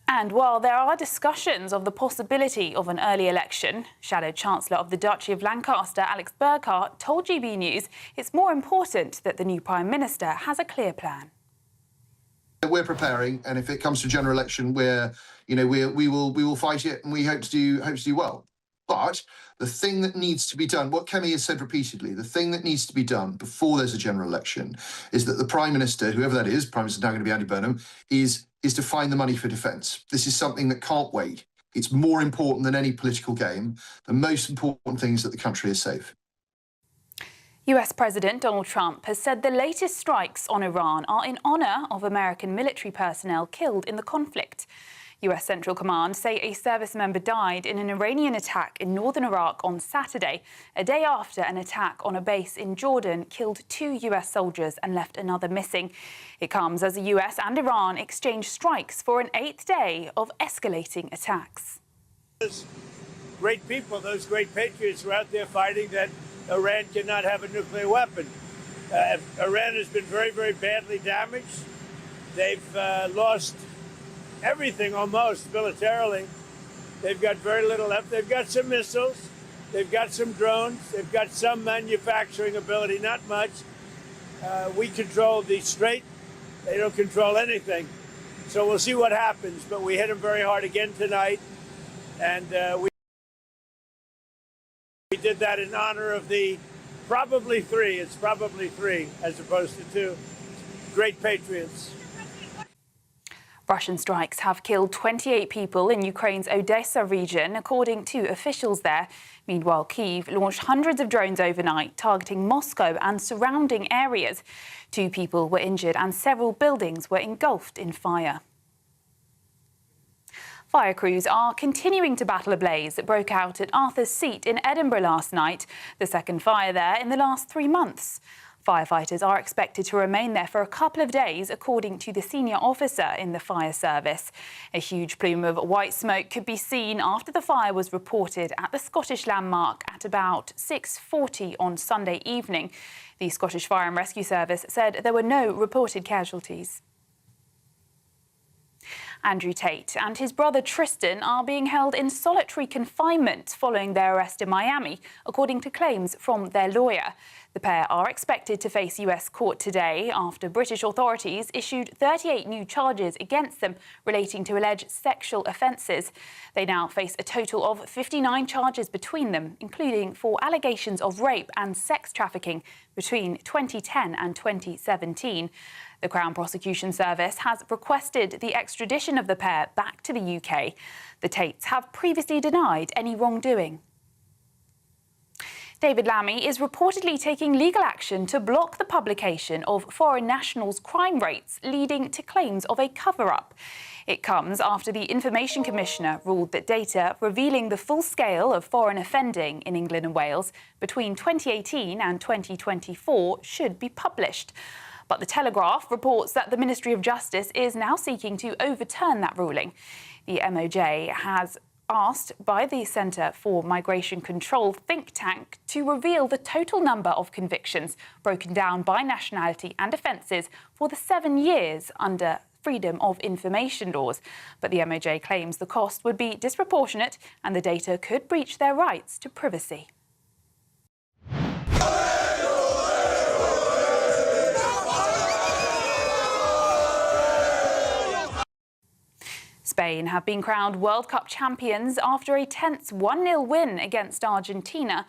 And while there are discussions of the possibility of an early election, Shadow Chancellor of the Duchy of Lancaster, Alex Burkhardt, told GB News it's more important that the new Prime Minister has a clear plan. We're preparing, and if it comes to general election, we will fight it, and we hope to do well. But the thing that needs to be done, what Kemi has said repeatedly, the thing that needs to be done before there's a general election is that the Prime Minister, whoever that is, Prime Minister now going to be Andy Burnham, is to find the money for defence. This is something that can't wait. It's more important than any political game. The most important thing is that the country is safe. US President Donald Trump has said the latest strikes on Iran are in honour of American military personnel killed in the conflict. US Central Command say a service member died in an Iranian attack in northern Iraq on Saturday, a day after an attack on a base in Jordan killed 2 US soldiers and left another missing. It comes as the US and Iran exchange strikes for an 8th day of escalating attacks. Those great people, those great patriots were out there fighting that Iran cannot have a nuclear weapon. Iran has been very, very badly damaged. They've lost everything almost militarily. They've got very little left. They've got some missiles. They've got some drones. They've got some manufacturing ability, not much. We control the Strait. They don't control anything. So we'll see what happens. But we hit them very hard again tonight. And we did that in honor of the probably 3. It's probably 3 as opposed to 2 great patriots. Russian strikes have killed 28 people in Ukraine's Odessa region, according to officials there. Meanwhile, Kyiv launched hundreds of drones overnight, targeting Moscow and surrounding areas. 2 people were injured and several buildings were engulfed in fire. Fire crews are continuing to battle a blaze that broke out at Arthur's Seat in Edinburgh last night, the second fire there in the last 3 months. Firefighters are expected to remain there for a couple of days, according to the senior officer in the fire service. A huge plume of white smoke could be seen after the fire was reported at the Scottish landmark at about 6:40 on Sunday evening. The Scottish Fire and Rescue Service said there were no reported casualties. Andrew Tate and his brother Tristan are being held in solitary confinement following their arrest in Miami, according to claims from their lawyer. The pair are expected to face US court today after British authorities issued 38 new charges against them relating to alleged sexual offences. They now face a total of 59 charges between them, including for allegations of rape and sex trafficking between 2010 and 2017. The Crown Prosecution Service has requested the extradition of the pair back to the UK. The Tates have previously denied any wrongdoing. David Lammy is reportedly taking legal action to block the publication of foreign nationals' crime rates, leading to claims of a cover-up. It comes after the Information Commissioner ruled that data revealing the full scale of foreign offending in England and Wales between 2018 and 2024 should be published. But The Telegraph reports that the Ministry of Justice is now seeking to overturn that ruling. The MOJ has asked by the Centre for Migration Control think tank to reveal the total number of convictions broken down by nationality and offences for the 7 years under Freedom of Information laws. But the MOJ claims the cost would be disproportionate and the data could breach their rights to privacy. Spain have been crowned World Cup champions after a tense 1-0 win against Argentina.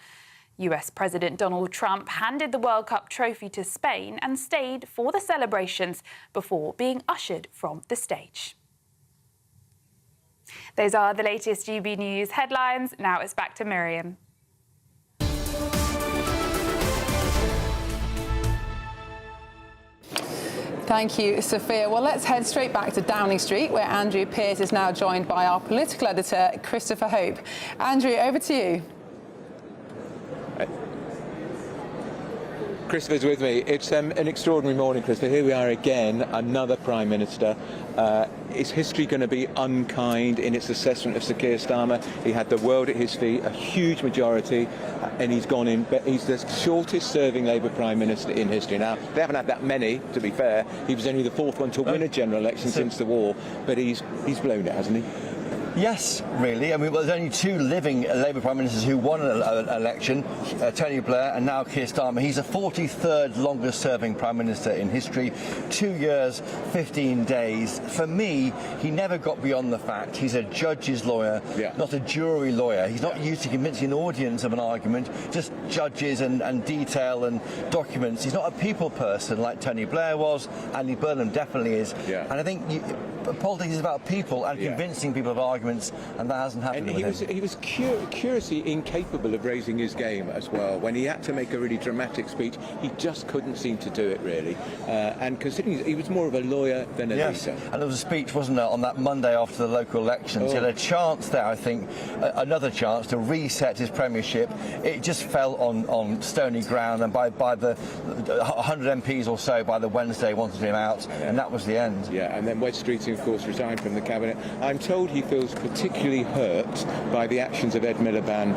US President Donald Trump handed the World Cup trophy to Spain and stayed for the celebrations before being ushered from the stage. Those are the latest GB News headlines. Now it's back to Miriam. Thank you, Sophia. Well, let's head straight back to Downing Street, where Andrew Pearce is now joined by our political editor, Christopher Hope. Andrew, over to you. Christopher's with me. It's an extraordinary morning, Christopher. Here we are again, another Prime Minister. Is history going to be unkind in its assessment of Sir Keir Starmer? He had the world at his feet, a huge majority, and he's gone in. But he's the shortest-serving Labour Prime Minister in history. Now, they haven't had that many, to be fair. He was only the 4th one to win a general election since the war, but he's blown it, hasn't he? Yes, really. I mean, well, there's only 2 living Labour Prime Ministers who won an election, Tony Blair and now Keir Starmer. He's the 43rd longest-serving Prime Minister in history, 2 years, 15 days. For me, he never got beyond the fact he's a judge's lawyer, not a jury lawyer. He's not used to convincing an audience of an argument, just judges and detail and documents. He's not a people person like Tony Blair was, Andy Burnham definitely is. And I think politics is about people and convincing people of arguments. arguments, and that hasn't happened. And he was curiously incapable of raising his game as well. When he had to make a really dramatic speech, he just couldn't seem to do it really. And considering he was more of a lawyer than a leader. And there was a speech, wasn't there, on that Monday after the local elections. He had a chance there, I think, another chance to reset his premiership. It just fell on stony ground, and by the 100 MPs or so by the Wednesday wanted him out, and that was the end. Yeah, and then Wes Streeting, of course, resigned from the cabinet. I'm told he feels particularly hurt by the actions of Ed Miliband,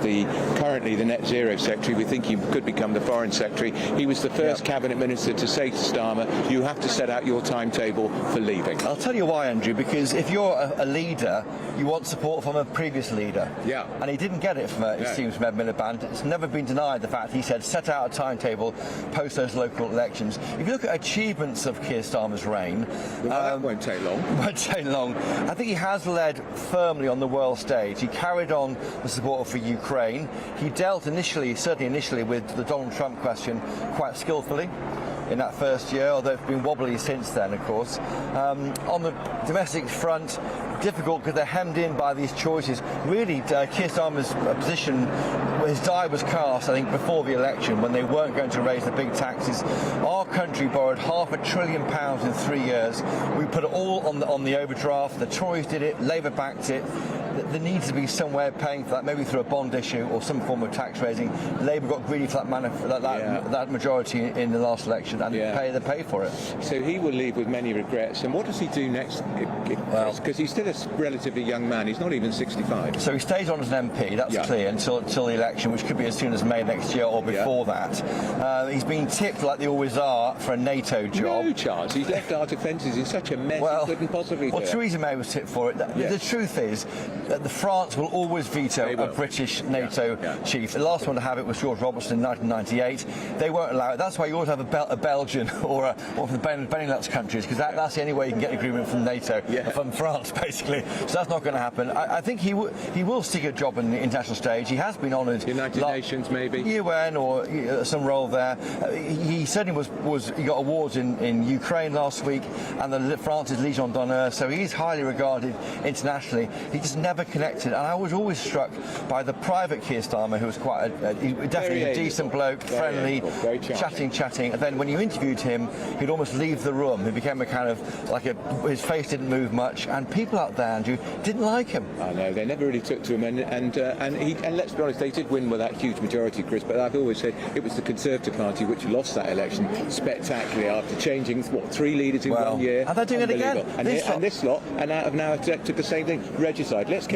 currently the Net Zero Secretary. We think he could become the Foreign Secretary. He was the first cabinet minister to say to Starmer, you have to set out your timetable for leaving. I'll tell you why, Andrew, because if you're a leader, you want support from a previous leader. Yeah. And he didn't get it from, it seems, from Ed Miliband. It's never been denied the fact he said set out a timetable post those local elections. If you look at achievements of Keir Starmer's reign... that won't take long. Won't take long. I think he has led firmly on the world stage. He carried on the support for Ukraine. He dealt certainly initially, with the Donald Trump question quite skillfully in that first year, although it's been wobbly since then, of course. On the domestic front, difficult because they're hemmed in by these choices. Really, Keir Starmer's position, his die was cast, I think, before the election when they weren't going to raise the big taxes. Our country borrowed £500 billion in 3 years. We put it all on the overdraft. The Tories did it, Labour backed it. There needs to be some way of paying for that, maybe through a bond issue or some form of tax raising. Labour got greedy for that majority in the last election, and they pay for it. So he will leave with many regrets. And what does he do next? Because he's still a relatively young man. He's not even 65. So he stays on as an MP, that's clear, until the election, which could be as soon as May next year or before that. He's been tipped, like they always are, for a NATO job. No chance. He's left our defences in such a mess he couldn't possibly do it. Theresa May was tipped for it. The truth is that France will always veto a British NATO chief. The last one to have it was George Robertson in 1998. They won't allow it. That's why you always have a Belgian or from the Benelux countries, because that's the only way you can get agreement from NATO, from France, basically. So that's not going to happen. I think he will seek a job in the international stage. He has been honoured. United Nations, maybe. UN or some role there. He certainly he got awards in Ukraine last week, and France's Legion d'Honneur. So he's highly regarded internationally. He just never connected, and I was always struck by the private Keir Starmer, who was definitely a decent bloke, friendly, chatting, and then when you interviewed him, he'd almost leave the room. He became a kind of his face didn't move much, and people out there, Andrew, didn't like him. I know, they never really took to him, and let's be honest, they did win with that huge majority, Chris, but I've always said it was the Conservative Party which lost that election spectacularly after changing 3 leaders in 1 year. And they're doing it again. And this lot, and out of now took the same thing, regicide. Let's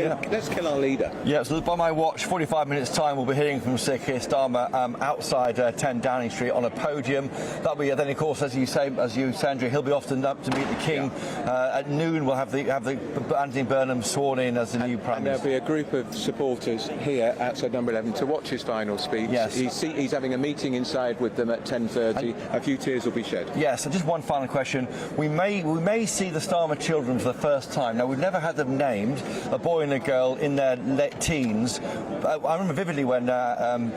kill our leader. Yeah, so by my watch, 45 minutes time, we'll be hearing from Sir Keir Starmer outside 10 Downing Street on a podium. That'll be then, of course, as you say, Andrew, he'll be off to meet the King. At noon, we'll have the Anthony Burnham sworn in as the new Prime Minister. There'll be a group of supporters here outside number 11 to watch his final speech. Yes. He's having a meeting inside with them at 10:30. A few tears will be shed. Yes, and just one final question. We may see the Starmer children for the first time. Now, we've never had them named, a boy and a girl in their late teens. I remember vividly when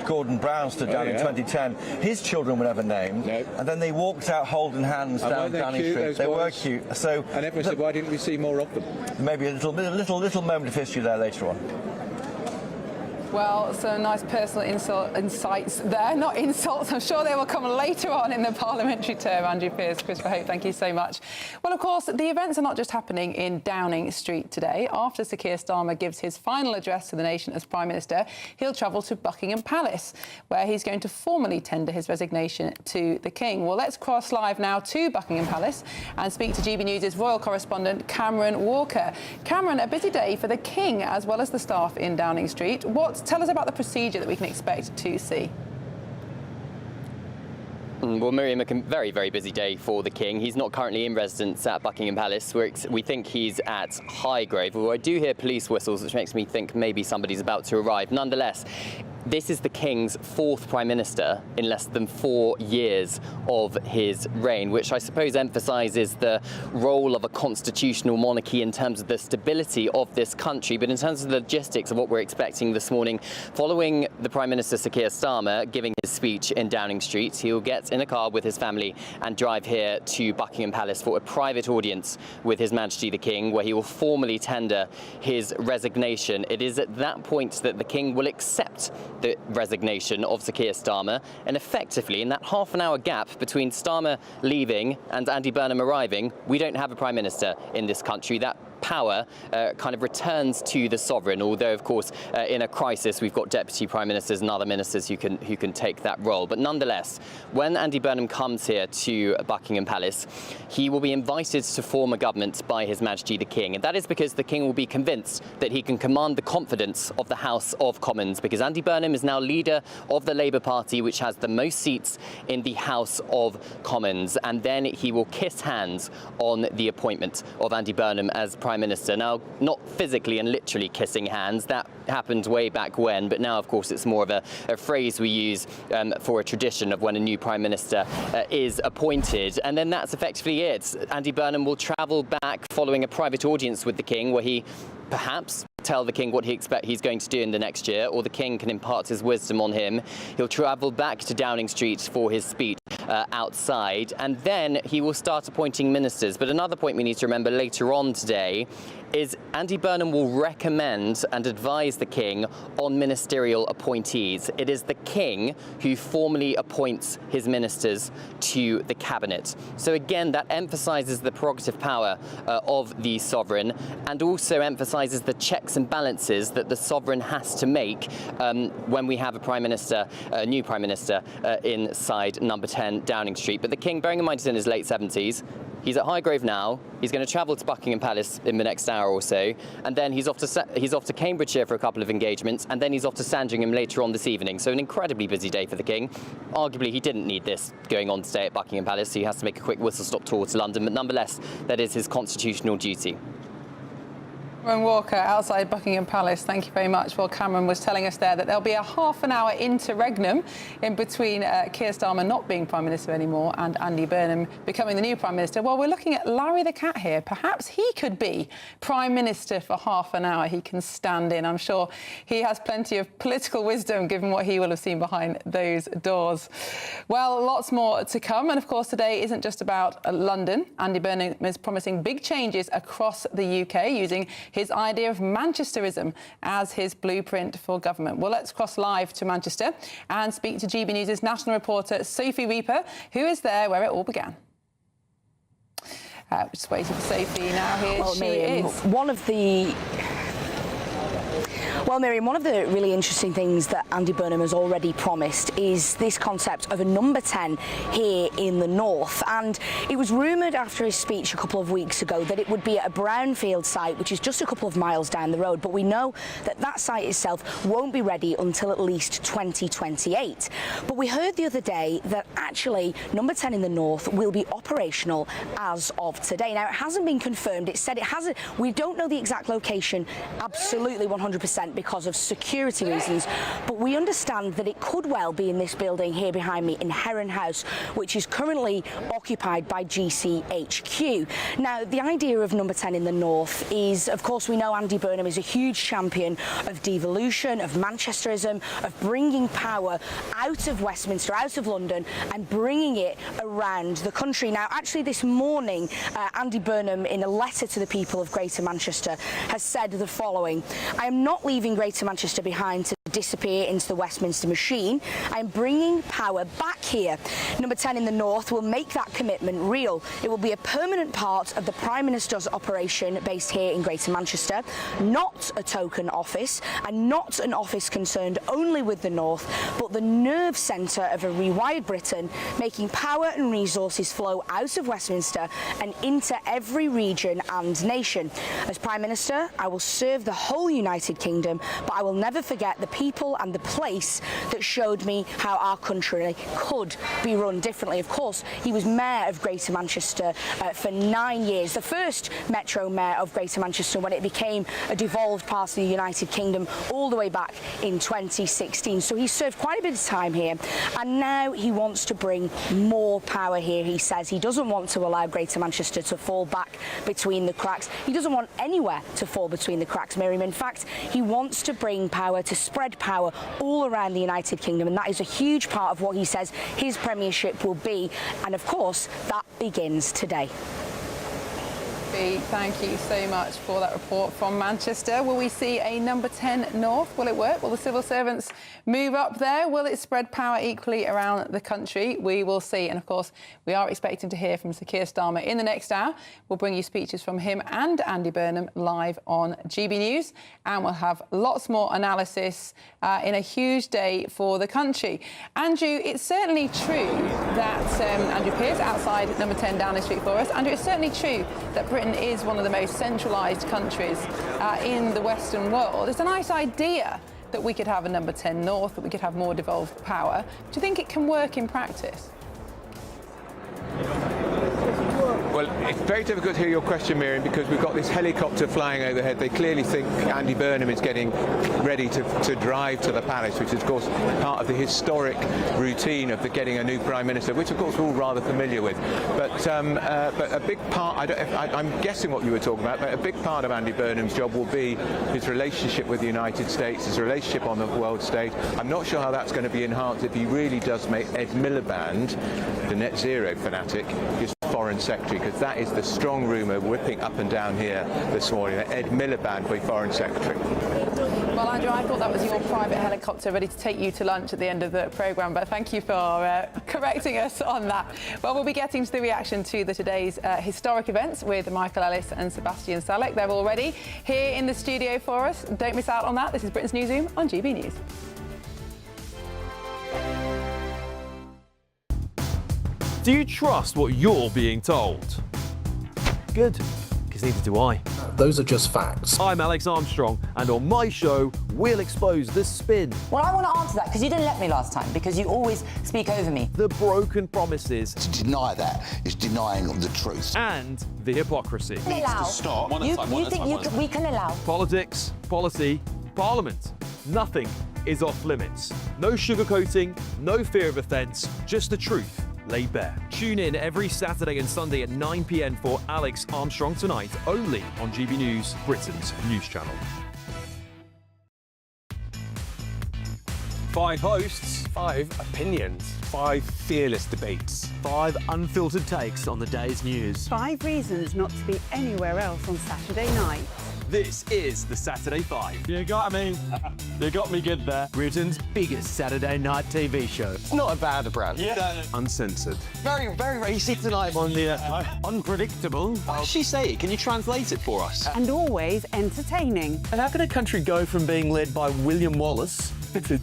Gordon Brown stood down in 2010. His children were never named, and then they walked out holding hands down Downing Street. They were cute. So, and everyone said, why didn't we see more of them? Maybe a little moment of history there later on. Well, some nice personal insights there, not insults. I'm sure they will come later on in the parliamentary term. Andrew Pearce, Chris Verhoeven, thank you so much. Well, of course, the events are not just happening in Downing Street today. After Sir Keir Starmer gives his final address to the nation as Prime Minister, he'll travel to Buckingham Palace, where he's going to formally tender his resignation to the King. Well, let's cross live now to Buckingham Palace and speak to GB News' royal correspondent, Cameron Walker. Cameron, a busy day for the King as well as the staff in Downing Street. Tell us about the procedure that we can expect to see. Well, Miriam, a very, very busy day for the King. He's not currently in residence at Buckingham Palace. We think he's at Highgrove, although I do hear police whistles, which makes me think maybe somebody's about to arrive. Nonetheless, this is the King's fourth Prime Minister in less than 4 years of his reign, which I suppose emphasises the role of a constitutional monarchy in terms of the stability of this country. But in terms of the logistics of what we're expecting this morning, following the Prime Minister Sir Keir Starmer giving his speech in Downing Street, he'll get in a car with his family and drive here to Buckingham Palace for a private audience with His Majesty the King, where he will formally tender his resignation. It is at that point that the King will accept the resignation of Sir Keir Starmer, and effectively in that half-an-hour gap between Starmer leaving and Andy Burnham arriving, we don't have a Prime Minister in this country. That power kind of returns to the sovereign, although of course in a crisis we've got deputy prime ministers and other ministers who can take that role. But nonetheless, when Andy Burnham comes here to Buckingham Palace, he will be invited to form a government by His Majesty the King, and that is because the King will be convinced that he can command the confidence of the House of Commons, because Andy Burnham is now leader of the Labour Party, which has the most seats in the House of Commons, and then he will kiss hands on the appointment of Andy Burnham as Prime Minister. Now, not physically and literally kissing hands, that happened way back when, but now of course it's more of a phrase we use for a tradition of when a new Prime Minister is appointed, and then that's effectively it. Andy Burnham will travel back following a private audience with the King, where he perhaps tell the King what he's going to do in the next year, or the King can impart his wisdom on him. He'll travel back to Downing Street for his speech outside, and then he will start appointing ministers. But another point we need to remember later on today is Andy Burnham will recommend and advise the King on ministerial appointees. It is the King who formally appoints his ministers to the cabinet. So again, that emphasises the prerogative power of the sovereign, and also emphasises the checks and balances that the sovereign has to make when we have a Prime Minister, a new Prime Minister inside number 10 Downing Street. But the King, bearing in mind he's in his late 70s, he's at Highgrove now. He's going to travel to Buckingham Palace in the next hour or so, and then he's off to Cambridgeshire for a couple of engagements, and then he's off to Sandringham later on this evening. So an incredibly busy day for the King. Arguably, he didn't need this going on today at Buckingham Palace, so he has to make a quick whistle-stop tour to London, but nonetheless, that is his constitutional duty. Cameron Walker outside Buckingham Palace, thank you very much. Well, Cameron was telling us there that there'll be a half-an-hour interregnum in between Keir Starmer not being Prime Minister anymore and Andy Burnham becoming the new Prime Minister. Well, we're looking at Larry the Cat here. Perhaps he could be Prime Minister for half an hour. He can stand in. I'm sure he has plenty of political wisdom, given what he will have seen behind those doors. Well, lots more to come. And, of course, today isn't just about London. Andy Burnham is promising big changes across the UK, using his idea of Manchesterism as his blueprint for government. Well, let's cross live to Manchester and speak to GB News' national reporter Sophie Reaper, who is there where it all began. Just waiting for Sophie now. Here she is. Well, Miriam, one of the really interesting things that Andy Burnham has already promised is this concept of a number 10 here in the north. And it was rumoured after his speech a couple of weeks ago that it would be at a brownfield site, which is just a couple of miles down the road. But we know that that site itself won't be ready until at least 2028. But we heard the other day that actually number 10 in the north will be operational as of today. Now, it hasn't been confirmed. It said it hasn't. We don't know the exact location, absolutely 100%. Because of security reasons, but we understand that it could well be in this building here behind me in Heron House, which is currently occupied by GCHQ. Now, the idea of number 10 in the north is, of course, we know Andy Burnham is a huge champion of devolution, of Manchesterism, of bringing power out of Westminster, out of London, and bringing it around the country. Now, actually, this morning, Andy Burnham, in a letter to the people of Greater Manchester, has said the following: "I am not leaving Greater Manchester behind to disappear into the Westminster machine. I'm bringing power back here. Number 10 in the north will make that commitment real. It will be a permanent part of the Prime Minister's operation based here in Greater Manchester, not a token office, and not an office concerned only with the north, but the nerve centre of a rewired Britain, making power and resources flow out of Westminster and into every region and nation. As Prime Minister, I will serve the whole United Kingdom Kingdom, but I will never forget the people and the place that showed me how our country could be run differently. Of course, he was Mayor of Greater Manchester for 9 years, the first Metro Mayor of Greater Manchester when it became a devolved part of the United Kingdom all the way back in 2016. So he served quite a bit of time here, and now he wants to bring more power here. He says he doesn't want to allow Greater Manchester to fall back between the cracks. He doesn't want anywhere to fall between the cracks, Miriam. In fact, he wants to bring power, to spread power all around the United Kingdom, and that is a huge part of what he says his premiership will be. And of course, that begins today. Thank you so much for that report from Manchester. Will we see a number 10 North? Will it work? Will the civil servants move up there? Will it spread power equally around the country? We will see. And of course, we are expecting to hear from Sir Keir Starmer in the next hour. We'll bring you speeches from him and Andy Burnham live on GB News. And we'll have lots more analysis in a huge day for the country. Andrew, it's certainly true that Andrew Pearce outside number 10 Downing Street for us. Andrew, it's certainly true that Britain is one of the most centralised countries in the Western world. It's a nice idea that we could have a number 10 North, that we could have more devolved power. Do you think it can work in practice? Well, it's very difficult to hear your question, Miriam, because we've got this helicopter flying overhead. They clearly think Andy Burnham is getting ready to drive to the palace, which is, of course, part of the historic routine of getting a new Prime Minister, which, of course, we're all rather familiar with. But a big part, I'm guessing what you were talking about, but a big part of Andy Burnham's job will be his relationship with the United States, his relationship on the world stage. I'm not sure how that's going to be enhanced if he really does make Ed Miliband, the net zero fanatic, his Foreign Secretary, because that is the strong rumour whipping up and down here this morning, that Ed Miliband will be Foreign Secretary. Well, Andrew, I thought that was your private helicopter ready to take you to lunch at the end of the programme, but thank you for correcting us on that. Well, we'll be getting to the reaction to today's historic events with Michael Ellis and Sebastian Salek. They're already here in the studio for us. Don't miss out on that. This is Britain's Newsroom on GB News. Do you trust what you're being told? Good, because neither do I. Those are just facts. I'm Alex Armstrong, and on my show, we'll expose the spin. Well, I want to answer that, because you didn't let me last time, because you always speak over me. The broken promises. To deny that is denying the truth. And the hypocrisy. Needs to stop. You think we can allow? Politics, policy, parliament. Nothing is off limits. No sugarcoating, no fear of offence, just the truth laid bare. Tune in every Saturday and Sunday at 9 p.m. for Alex Armstrong Tonight, only on GB News, Britain's news channel. 5 hosts, 5 opinions, 5 fearless debates, 5 unfiltered takes on the day's news. 5 reasons not to be anywhere else on Saturday night. This is the Saturday 5. You got me. You got me good there. Britain's biggest Saturday night TV show. It's not a bad brand. Yeah. Uncensored. Very, very racy tonight on the unpredictable. What does she say? Can you translate it for us? And always entertaining. And how can a country go from being led by William Wallace to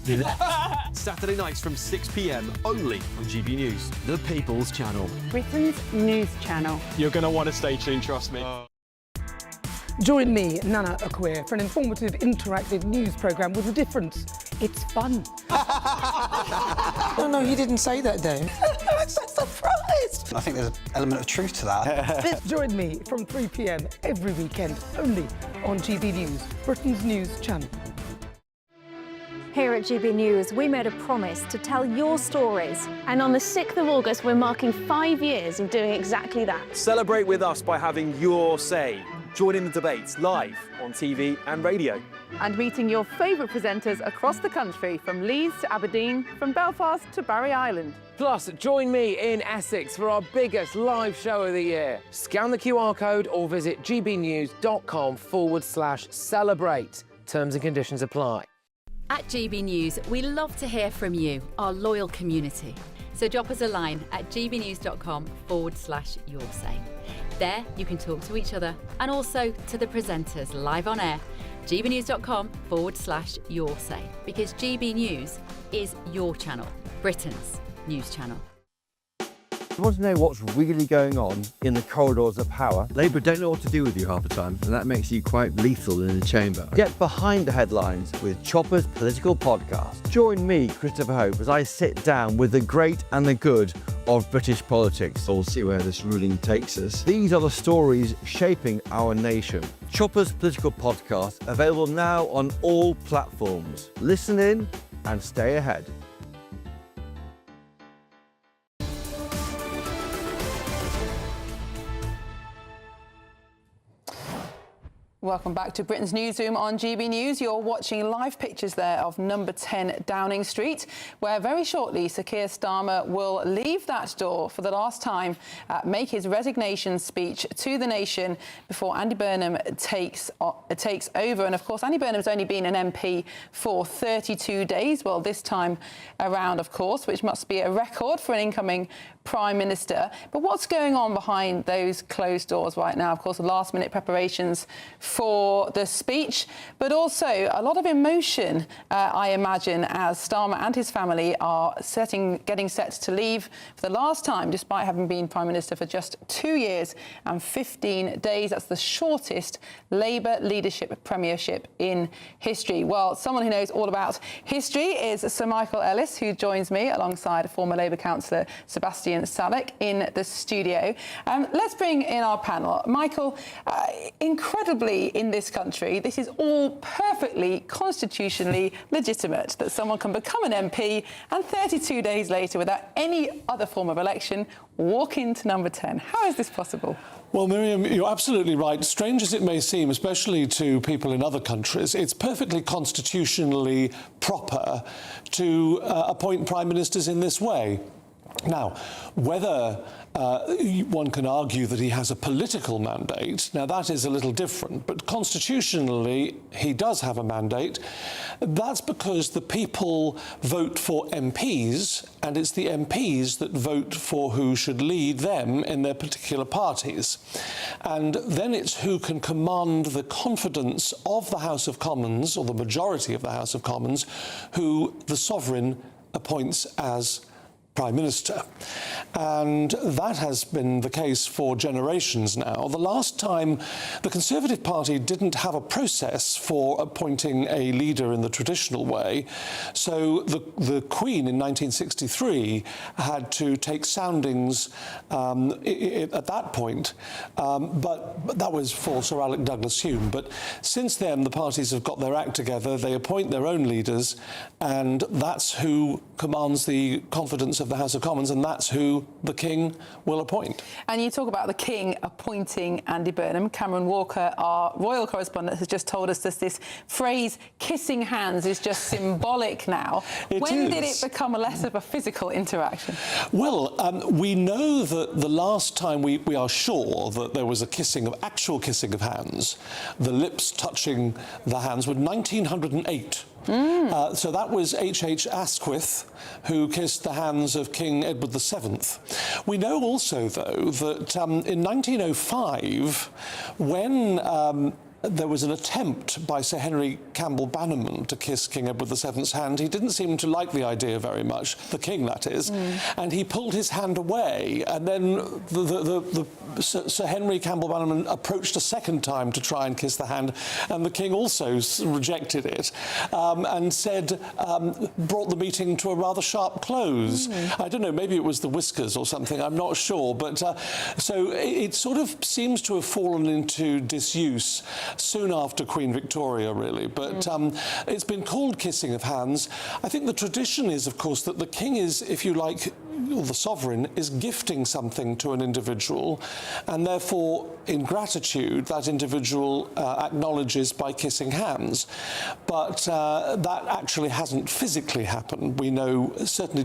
Saturday nights from 6 p.m. only on GB News, the People's Channel. Britain's news channel. You're going to want to stay tuned, trust me. Join me, Nana Akweer, for an informative, interactive news programme with a difference. It's fun. No, you didn't say that, Dave. I'm so surprised. I think there's an element of truth to that. Join me from 3 p.m. every weekend, only on GB News, Britain's news channel. Here at GB News, we made a promise to tell your stories. And on the 6th of August, we're marking 5 years of doing exactly that. Celebrate with us by having your say. Join in the debates live on TV and radio. And meeting your favourite presenters across the country, from Leeds to Aberdeen, from Belfast to Barry Island. Plus, join me in Essex for our biggest live show of the year. Scan the QR code or visit gbnews.com/celebrate. Terms and conditions apply. At GB News, we love to hear from you, our loyal community. So drop us a line at gbnews.com/yoursay. There you can talk to each other and also to the presenters live on air. gbnews.com/yoursay, because GB News is your channel, Britain's news channel. You want to know what's really going on in the corridors of power? Labour don't know what to do with you half the time, and that makes you quite lethal in the chamber. Get behind the headlines with Chopper's Political Podcast. Join me, Christopher Hope, as I sit down with the great and the good of British politics. We'll see where this ruling takes us. These are the stories shaping our nation. Chopper's Political Podcast, available now on all platforms. Listen in and stay ahead. Welcome back to Britain's Newsroom on GB News. You're watching live pictures there of number 10 Downing Street, where very shortly Sir Keir Starmer will leave that door for the last time, make his resignation speech to the nation before Andy Burnham takes over. And of course, Andy Burnham's only been an MP for 32 days. Well, this time around, of course, which must be a record for an incoming Prime Minister. But what's going on behind those closed doors right now? Of course, the last-minute preparations for the speech, but also a lot of emotion, I imagine, as Starmer and his family are getting set to leave for the last time, despite having been Prime Minister for just 2 years and 15 days. That's the shortest Labour leadership premiership in history. Well, someone who knows all about history is Sir Michael Ellis, who joins me alongside former Labour councillor Sebastian Salek in the studio. Let's bring in our panel. Michael, incredibly in this country, this is all perfectly constitutionally legitimate, that someone can become an MP and 32 days later, without any other form of election, walk into number 10. How is this possible? Well, Miriam, you're absolutely right. Strange as it may seem, especially to people in other countries, it's perfectly constitutionally proper to appoint prime ministers in this way. Now, whether one can argue that he has a political mandate, now that is a little different, but constitutionally he does have a mandate. That's because the people vote for MPs, and it's the MPs that vote for who should lead them in their particular parties. And then it's who can command the confidence of the House of Commons, or the majority of the House of Commons, who the sovereign appoints as Prime Minister. And that has been the case for generations now. The last time the Conservative Party didn't have a process for appointing a leader in the traditional way, so the Queen in 1963 had to take soundings at that point, but that was for Sir Alec Douglas-Home. But since then, the parties have got their act together, they appoint their own leaders, and that's who commands the confidence of the House of Commons, and that's who the King will appoint. And you talk about the King appointing Andy Burnham. Cameron Walker, our royal correspondent, has just told us that this phrase "kissing hands" is just symbolic now. When did it become less of a physical interaction? Well, we know that the last time we are sure that there was a actual kissing of hands, the lips touching the hands, was 1908. So that was H.H. Asquith, who kissed the hands of King Edward VII. We know also, though, that in 1905, when there was an attempt by Sir Henry Campbell Bannerman to kiss King Edward VII's hand. He didn't seem to like the idea very much, the King, that is, and he pulled his hand away, and then Sir Henry Campbell Bannerman approached a second time to try and kiss the hand, and the King also rejected it, and said, brought the meeting to a rather sharp close. I don't know, maybe it was the whiskers or something, I'm not sure, but so it sort of seems to have fallen into disuse soon after Queen Victoria, really. But it's been called kissing of hands. I think the tradition is, of course, that the King is, if you like, or the sovereign, is gifting something to an individual, and therefore, in gratitude, that individual acknowledges by kissing hands. But that actually hasn't physically happened. We know certainly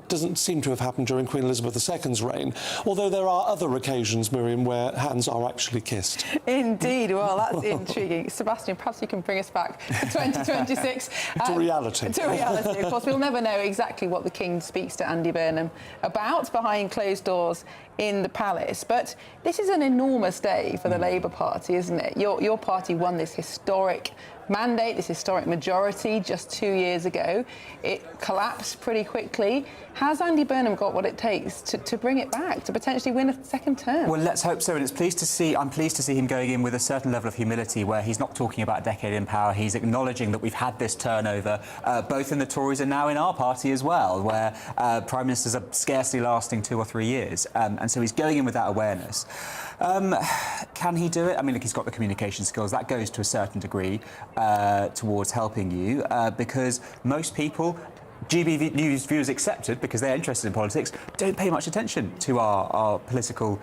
doesn't seem to have happened during Queen Elizabeth II's reign, although there are other occasions, Miriam, where hands are actually kissed. Indeed. Well, that's intriguing. Sebastian, perhaps you can bring us back to 2026. To reality. To reality. Of course, we'll never know exactly what the King speaks to Andy Burnham about behind closed doors in the palace. But this is an enormous day for the Labour Party, isn't it? Your party won this historic mandate, this historic majority just 2 years ago. It collapsed pretty quickly. Has Andy Burnham got what it takes to bring it back, to potentially win a second term? Well, let's hope so, and I'm pleased to see him going in with a certain level of humility, where he's not talking about a decade in power. He's acknowledging that we've had this turnover, both in the Tories and now in our party as well, where prime ministers are scarcely lasting 2 or 3 years, and so he's going in with that awareness. Can he do it? I mean, look, he's got the communication skills. That goes to a certain degree towards helping you, because most people, GBNews viewers accepted, because they're interested in politics, don't pay much attention to our political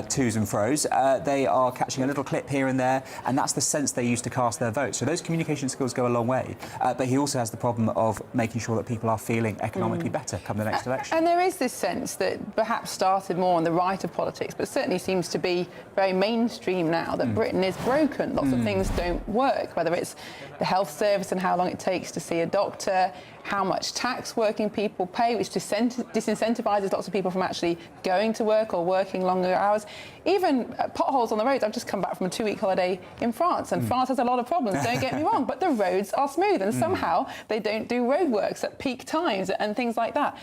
to's and fro's. They are catching a little clip here and there, and that's the sense they use to cast their vote. So those communication skills go a long way. But he also has the problem of making sure that people are feeling economically better come the next election. And there is this sense that perhaps started more on the right of politics, but certainly seems to be very mainstream now, that Britain is broken. Lots of things don't work, whether it's the health service and how long it takes to see a doctor, how much tax working people pay, which disincentivises lots of people from actually going to work or working longer hours. Even potholes on the roads. I've just come back from a 2-week holiday in France, and France has a lot of problems, don't get me wrong, but the roads are smooth, and somehow they don't do roadworks at peak times and things like that.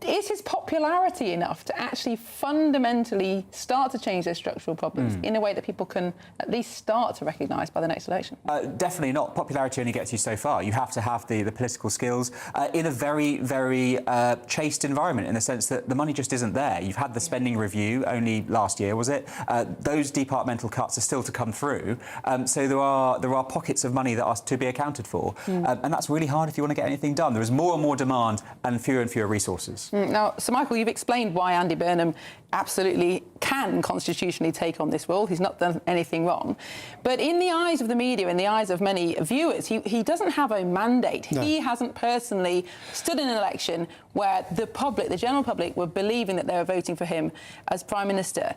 Is his popularity enough to actually fundamentally start to change those structural problems in a way that people can at least start to recognise by the next election? Definitely not. Popularity only gets you so far. You have to have the political skills in a very, very chaste environment, in the sense that the money just isn't there. You've had the spending review only last year, was it? Those departmental cuts are still to come through. So there are pockets of money that are to be accounted for. And that's really hard if you want to get anything done. There is more and more demand and fewer resources. Now, Sir Michael, you've explained why Andy Burnham absolutely can constitutionally take on this role. He's not done anything wrong. But in the eyes of the media, in the eyes of many viewers, he doesn't have a mandate. No. He hasn't personally stood in an election where the public, the general public, were believing that they were voting for him as Prime Minister.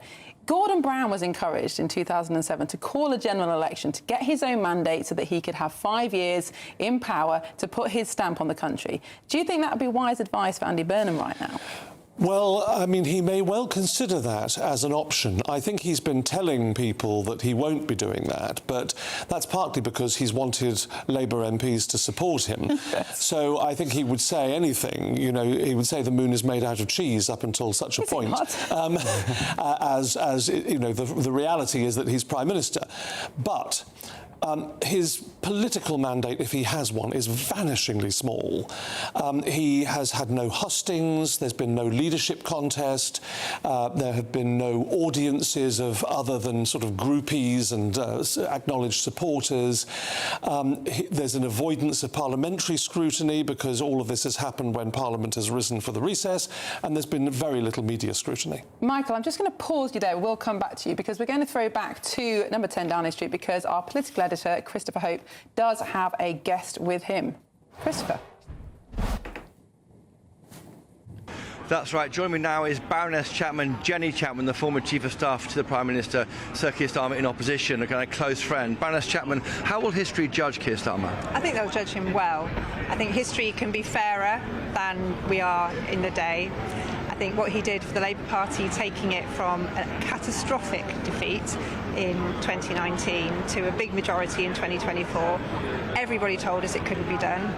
Gordon Brown was encouraged in 2007 to call a general election to get his own mandate so that he could have 5 years in power to put his stamp on the country. Do you think that would be wise advice for Andy Burnham right now? Well, I mean, he may well consider that as an option. I think he's been telling people that he won't be doing that, but that's partly because he's wanted Labour MPs to support him. So I think he would say anything. You know, he would say the moon is made out of cheese up until such a point. As you know, the reality is that he's Prime Minister. But his political mandate, if he has one, is vanishingly small. He has had no hustings, there's been no leadership contest, there have been no audiences of other than sort of groupies and acknowledged supporters. There's an avoidance of parliamentary scrutiny because all of this has happened when Parliament has risen for the recess, and there's been very little media scrutiny. Michael, I'm just going to pause you there. We'll come back to you because we're going to throw back to number 10 Downing Street because our political editor, Christopher Hope, does have a guest with him. Christopher. That's right. Joining me now is Baroness Chapman, Jenny Chapman, the former Chief of Staff to the Prime Minister, Sir Keir Starmer, in opposition, a kind of close friend. Baroness Chapman, how will history judge Keir Starmer? I think they'll judge him well. I think history can be fairer than we are in the day. I think what he did for the Labour Party, taking it from a catastrophic defeat in 2019 to a big majority in 2024, everybody told us it couldn't be done.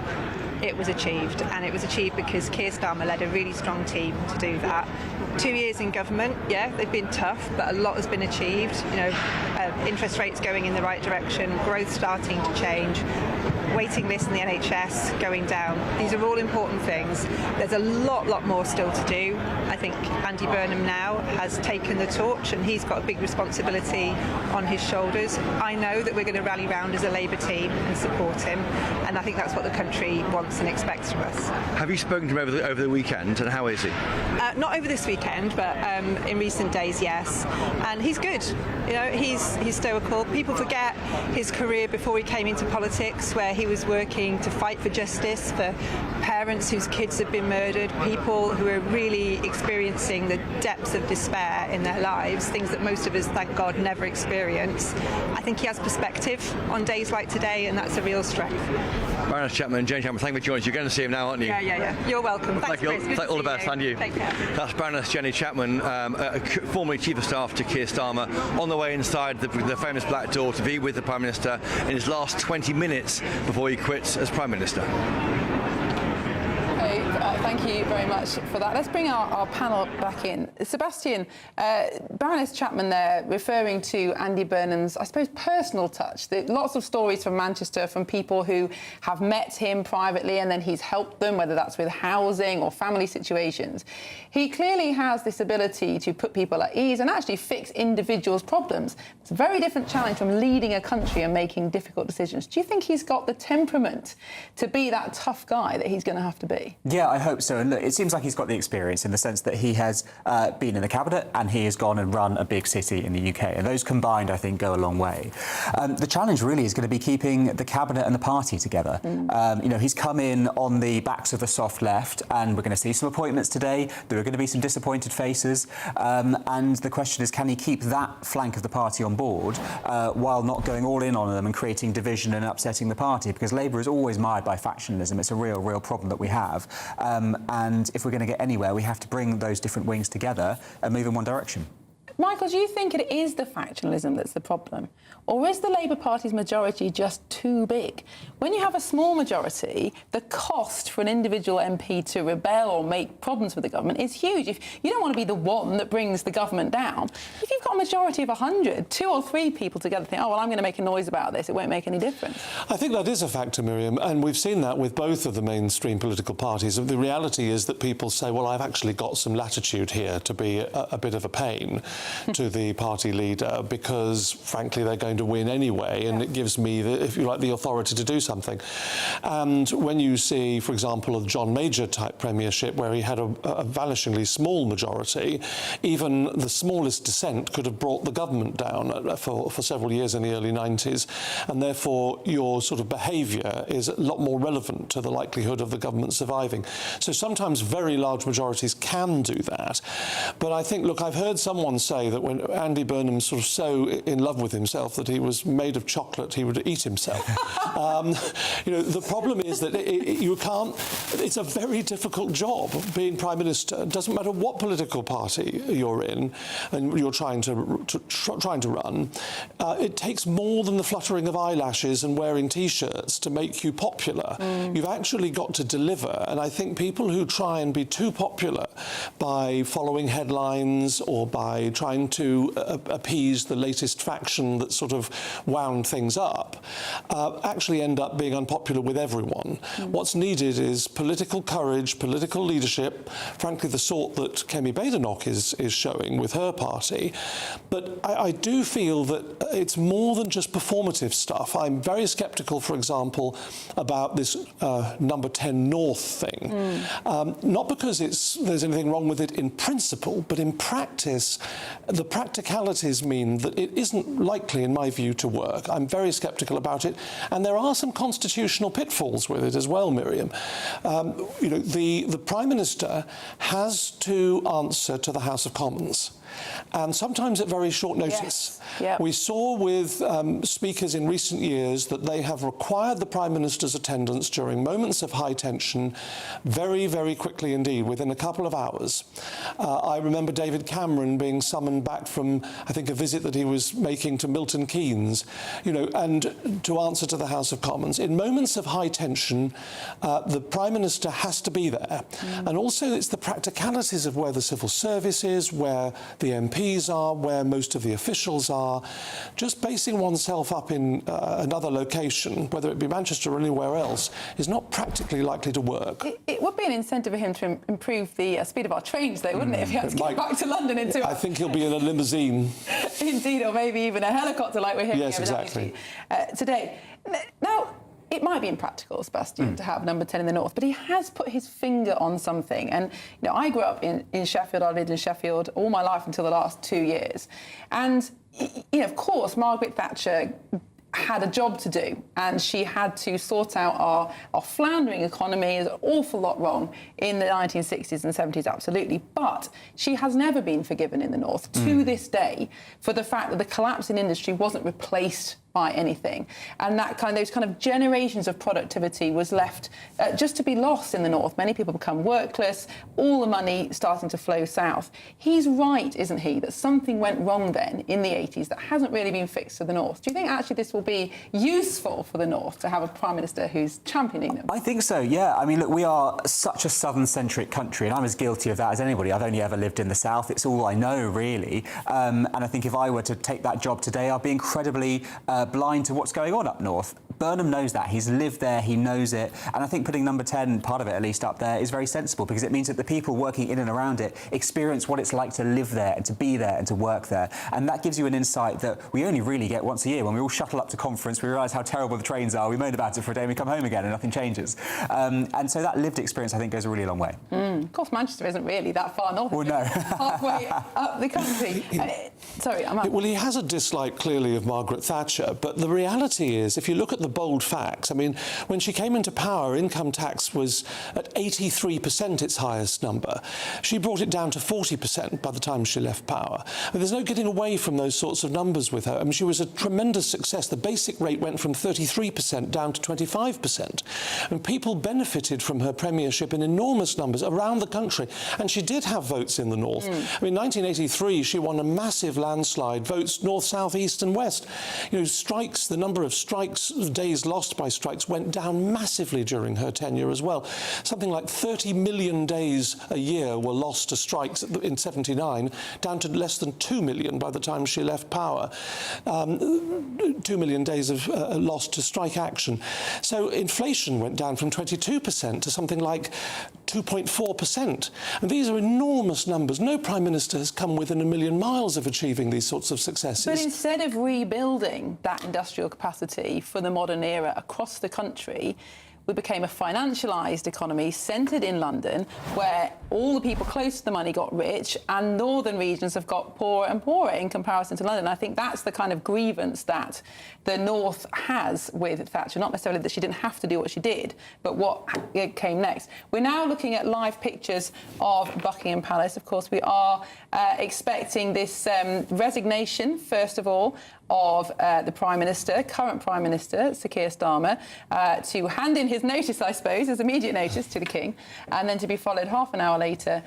It was achieved, and it was achieved because Keir Starmer led a really strong team to do that. 2 years in government, yeah, they've been tough, but a lot has been achieved. You know, interest rates going in the right direction, growth starting to change, waiting lists in the NHS going down. These are all important things. There's a lot more still to do. I think Andy Burnham now has taken the torch and he's got a big responsibility on his shoulders. I know that we're going to rally round as a Labour team and support him, and I think that's what the country wants and expects from us. Have you spoken to him over the weekend, and how is he? Not over this weekend, but in recent days, yes. And he's good. You know, he's stoical. People forget his career before he came into politics, where he was working to fight for justice for parents whose kids have been murdered, people who are really experiencing the depths of despair in their lives, things that most of us, thank God, never experience. I think he has perspective on days like today, and that's a real strength. Baroness Chapman, Jane Chapman, thank you for joining us. You're going to see him now, aren't you? Yeah. You're welcome. Thanks, Chris. Good to All the see best, you. and you. Take care. That's Baroness Jenny Chapman, formerly Chief of Staff to Keir Starmer, on the way inside the famous Black Door to be with the Prime Minister in his last 20 minutes before he quits as Prime Minister. Thank you very much for that. Let's bring our panel back in. Sebastian, Baroness Chapman there referring to Andy Burnham's, I suppose, personal touch. Lots of stories from Manchester from people who have met him privately and then he's helped them, whether that's with housing or family situations. He clearly has this ability to put people at ease and actually fix individuals' problems. It's a very different challenge from leading a country and making difficult decisions. Do you think he's got the temperament to be that tough guy that he's going to have to be? Yeah, I hope so. And look, it seems like he's got the experience in the sense that he has been in the cabinet and he has gone and run a big city in the UK. And those combined, I think, go a long way. The challenge really is going to be keeping the cabinet and the party together. You know, he's come in on the backs of the soft left, and we're going to see some appointments today. There are going to be some disappointed faces. And the question is, can he keep that flank of the party on board while not going all in on them and creating division and upsetting the party? Because Labour is always mired by factionalism. It's a real problem that we have. And if we're going to get anywhere, we have to bring those different wings together and move in one direction. Michael, do you think it is the factionalism that's the problem? Or is the Labour Party's majority just too big? When you have a small majority, the cost for an individual MP to rebel or make problems with the government is huge. If you don't want to be the one that brings the government down, if you've got a majority of 100, 2 or 3 people together think, oh, well, I'm going to make a noise about this, it won't make any difference. I think that is a factor, Miriam, and we've seen that with both of the mainstream political parties. The reality is that people say, well, I've actually got some latitude here to be a bit of a pain to the party leader because, frankly, they're going to win anyway, and it gives me, if you like, the authority to do something. And when you see, for example, a John Major-type premiership where he had a vanishingly small majority, even the smallest dissent could have brought the government down for several years in the early 90s, and therefore your sort of behaviour is a lot more relevant to the likelihood of the government surviving. So sometimes very large majorities can do that. But I think, look, I've heard someone say that when Andy Burnham's sort of so in love with himself that he was made of chocolate, he would eat himself. You know, the problem is that you can't. It's a very difficult job being Prime Minister. It doesn't matter what political party you're in and you're trying to run. It takes more than the fluttering of eyelashes and wearing T-shirts to make you popular. You've actually got to deliver. And I think people who try and be too popular by following headlines or by trying to appease the latest faction that sort of wound things up, actually end up being unpopular with everyone. What's needed is political courage, political leadership, frankly the sort that Kemi Badenoch is showing with her party. But I do feel that it's more than just performative stuff. I'm very sceptical, for example, about this number 10 North thing. Not because there's anything wrong with it in principle, but in practice, the practicalities mean that it isn't likely, in my view, to work. I'm very sceptical about it, and there are some constitutional pitfalls with it as well, Miriam. You know, the Prime Minister has to answer to the House of Commons, and sometimes at very short notice. We saw with speakers in recent years that they have required the Prime Minister's attendance during moments of high tension very, very quickly indeed, within a couple of hours. I remember David Cameron being summoned back from, I think, a visit that he was making to Milton Keynes, you know, and to answer to the House of Commons. In moments of high tension, the Prime Minister has to be there. And also it's the practicalities of where the civil service is, where the MPs are, where most of the officials are. Just basing oneself up in another location, whether it be Manchester or anywhere else, is not practically likely to work. It would be an incentive for him to improve the speed of our trains, though, wouldn't it, if he had to get back to London in 2 hours? I think he'll be in a limousine. Indeed, or maybe even a helicopter like we're hearing today. Now, it might be impractical, Sebastian, to have number 10 in the North, but he has put his finger on something. And, you know, I grew up in Sheffield. I lived in Sheffield all my life until the last 2 years. And, you know, of course, Margaret Thatcher had a job to do, and she had to sort out our floundering economy. There's an awful lot wrong in the 1960s and 70s, absolutely. But she has never been forgiven in the North to this day for the fact that the collapse in industry wasn't replaced by anything. And those kind of generations of productivity was left just to be lost in the north. Many people become workless, all the money starting to flow south. He's right, isn't he, that something went wrong then in the 80s that hasn't really been fixed to the north. Do you think actually this will be useful for the north to have a Prime Minister who's championing them? I think so, yeah. I mean, look, we are such a southern-centric country, and I'm as guilty of that as anybody. I've only ever lived in the south. It's all I know, really. And I think if I were to take that job today, I'd be incredibly blind to what's going on up north. Burnham knows that. He's lived there, he knows it. And I think putting number 10, part of it at least, up there is very sensible, because it means that the people working in and around it experience what it's like to live there and to be there and to work there. And that gives you an insight that we only really get once a year. When we all shuttle up to conference, we realise how terrible the trains are, we moan about it for a day and we come home again and nothing changes. And so that lived experience, I think, goes a really long way. Of course, Manchester isn't really that far north. Well, no. Halfway up the country. Sorry, I'm up. Well, he has a dislike, clearly, of Margaret Thatcher, but the reality is, if you look at the bold facts, I mean, when she came into power, income tax was at 83%, its highest number. She brought it down to 40% by the time she left power. And there's no getting away from those sorts of numbers with her. I mean, she was a tremendous success. The basic rate went from 33% down to 25%. And people benefited from her premiership in enormous numbers around the country. And she did have votes in the north. I mean, 1983, she won a massive landslide, votes north, south, east and west. You know, strikes, the number of strikes, days lost by strikes, went down massively during her tenure as well. Something like 30 million days a year were lost to strikes in 79, down to less than 2 million by the time she left power. 2 million days of lost to strike action. So inflation went down from 22% to something like 2.4%. And these are enormous numbers. No Prime Minister has come within a million miles of achieving these sorts of successes. But instead of rebuilding that industrial capacity for the modern era across the country, we became a financialised economy centred in London, where all the people close to the money got rich and northern regions have got poorer and poorer in comparison to London. I think that's the kind of grievance that the north has with Thatcher, not necessarily that she didn't have to do what she did, but what came next. We're now looking at live pictures of Buckingham Palace. Of course, we are expecting this resignation, first of all, of the Prime Minister, current Prime Minister, Sir Keir Starmer, to hand in his notice, I suppose, his immediate notice to the King, and then to be followed half an hour later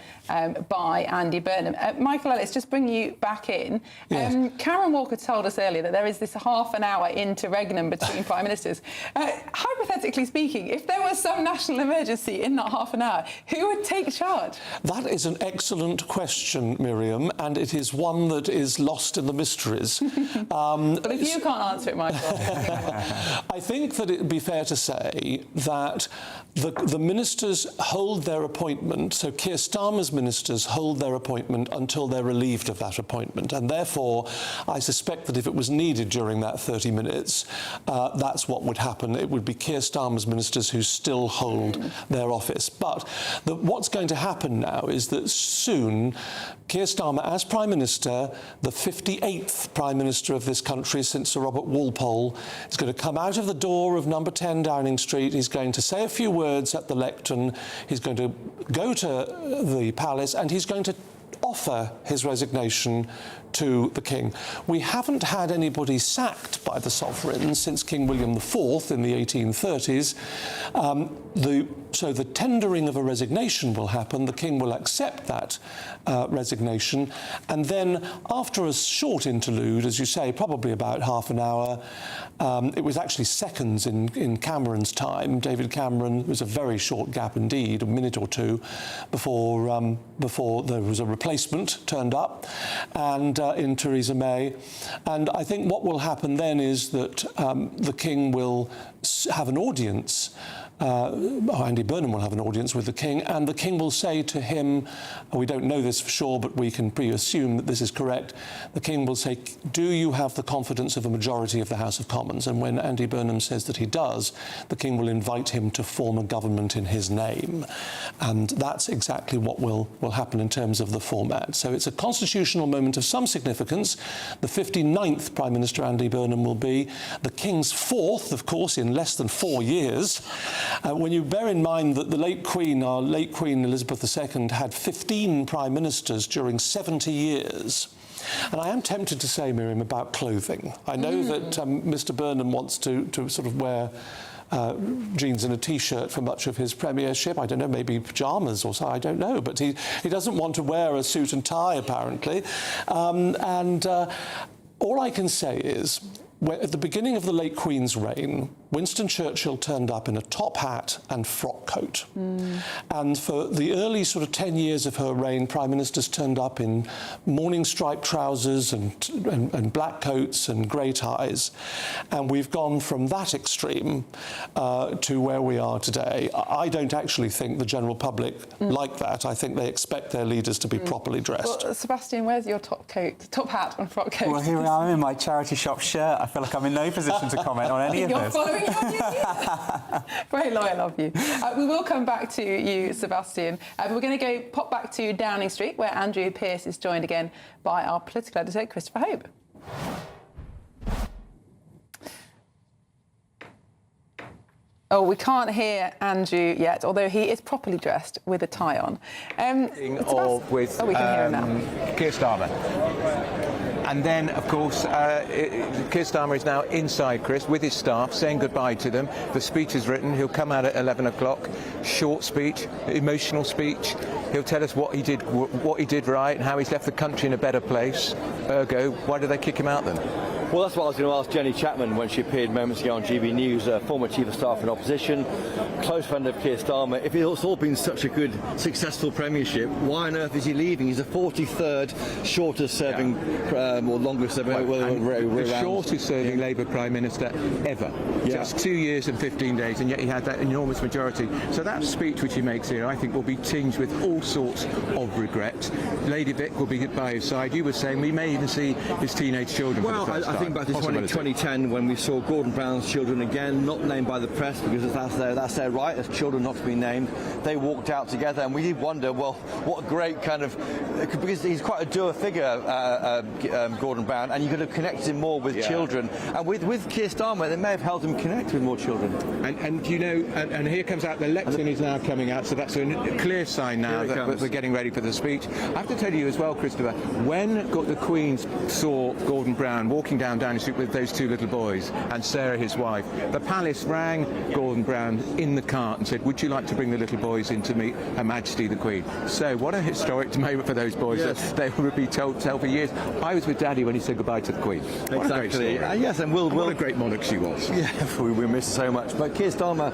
by Andy Burnham. Michael Ellis, just bring you back in. Yes. Karen Walker told us earlier that there is this half an hour interregnum between Prime Ministers. Hypothetically speaking, if there was some national emergency in that half an hour, who would take charge? That is an excellent question, Miriam, and it is one that is lost in the mysteries. But if you can't answer it, Michael. I think that it would be fair to say that the ministers hold their appointment, so Keir Starmer's ministers hold their appointment until they're relieved of that appointment. And therefore, I suspect that if it was needed during that 30 minutes, that's what would happen. It would be Keir Starmer's ministers who still hold their office. But what's going to happen now is that soon Keir Starmer, as Prime Minister, the 58th Prime Minister of this country since Sir Robert Walpole, is going to come out of the door of number 10 Downing Street. He's going to say a few words at the lectern. He's going to go to the palace and he's going to offer his resignation to the King. We haven't had anybody sacked by the sovereign since King William IV in the 1830s. So the tendering of a resignation will happen. The King will accept that resignation. And then after a short interlude, as you say, probably about half an hour, it was actually seconds in Cameron's time. David Cameron, was a very short gap indeed, a minute or two, before there was a replacement turned up, and in Theresa May. And I think what will happen then is that the King will have an audience. Andy Burnham will have an audience with the King, and the King will say to him, we don't know this for sure, but we can pre-assume that this is correct, the King will say, do you have the confidence of a majority of the House of Commons? And when Andy Burnham says that he does, the King will invite him to form a government in his name. And that's exactly what will happen in terms of the format. So it's a constitutional moment of some significance. The 59th Prime Minister, Andy Burnham, will be the King's fourth, of course, in less than 4 years. When you bear in mind that the late Queen, our late Queen Elizabeth II, had 15 Prime Ministers during 70 years. And I am tempted to say, Miriam, about clothing. I know that Mr. Burnham wants to sort of wear jeans and a T-shirt for much of his premiership. I don't know, maybe pyjamas or so, I don't know. But he doesn't want to wear a suit and tie, apparently. All I can say is, at the beginning of the late Queen's reign, Winston Churchill turned up in a top hat and frock coat. And for the early sort of 10 years of her reign, Prime Ministers turned up in morning striped trousers and black coats and grey ties. And we've gone from that extreme to where we are today. I don't actually think the general public like that. I think they expect their leaders to be properly dressed. Well, Sebastian, where's your top hat and frock coat? Well, here I am in my charity shop shirt. I feel like I'm in no position to comment on any of this. Very loyal of you. We will come back to you, Sebastian. We're going to pop back to Downing Street, where Andrew Pearce is joined again by our political editor, Christopher Hope. Oh, we can't hear Andrew yet, although he is properly dressed with a tie on. We can hear him now. Keir Starmer. And then, of course, Keir Starmer is now inside, Chris, with his staff, saying goodbye to them. The speech is written. He'll come out at 11 o'clock. Short speech, emotional speech. He'll tell us what he did right and how he's left the country in a better place. Ergo, why did they kick him out then? Well, that's what I was going to ask Jenny Chapman when she appeared moments ago on GBNews, former Chief of Staff in opposition, close friend of Keir Starmer. If it's all been such a good, successful premiership, why on earth is he leaving? He's the 43rd shortest-serving or longest-serving... the shortest-serving Labour Prime Minister ever. Just 2 years and 15 days, and yet he had that enormous majority. So that speech which he makes here, I think, will be tinged with all sorts of regret. Lady Vic will be by his side. You were saying we may even see his teenage children for the first time. I think back to 2010 when we saw Gordon Brown's children again, not named by the press because that's their right as children not to be named. They walked out together, and we did wonder, well, what great kind of... Because he's quite a dour figure, Gordon Brown, and you could have connected him more with children. And with Keir Starmer, they may have helped him connect with more children. And you know, and here comes out, the lectern is now coming out, so that's a clear sign now that we're getting ready for the speech. I have to tell you as well, Christopher, when the Queen saw Gordon Brown walking down Downing Street with those two little boys and Sarah, his wife, the palace rang Gordon Brown in the cart and said, would you like to bring the little boys in to meet Her Majesty the Queen? So what a historic moment for those boys that they will be told for years. I was with Daddy when he said goodbye to the Queen. Exactly. Yes, and what a great monarch she was. Yeah, we miss her so much. But Keir Starmer,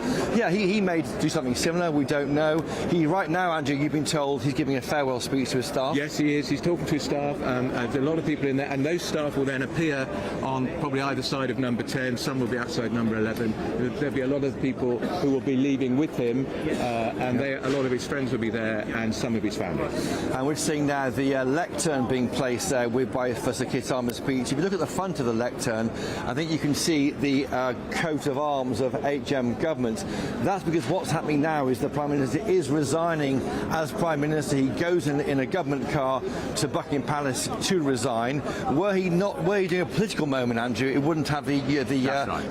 he may do something similar. We don't know. Right now, Andrew, you've been told he's giving a farewell speech to his staff. Yes, he is. He's talking to his staff. There's a lot of people in there, and those staff will then appear on probably either side of number 10. Some will be outside number 11. There'll be a lot of people who will be leaving with him, and a lot of his friends will be there, and some of his family. And we're seeing now the lectern being placed there for Sir Keir Starmer's speech. If you look at the front of the lectern, I think you can see the coat of arms of HM government. That's because what's happening now is the Prime Minister is resigning as Prime Minister. He goes in a government car to Buckingham Palace to resign. Were he doing a political moment, Andrew, it wouldn't have the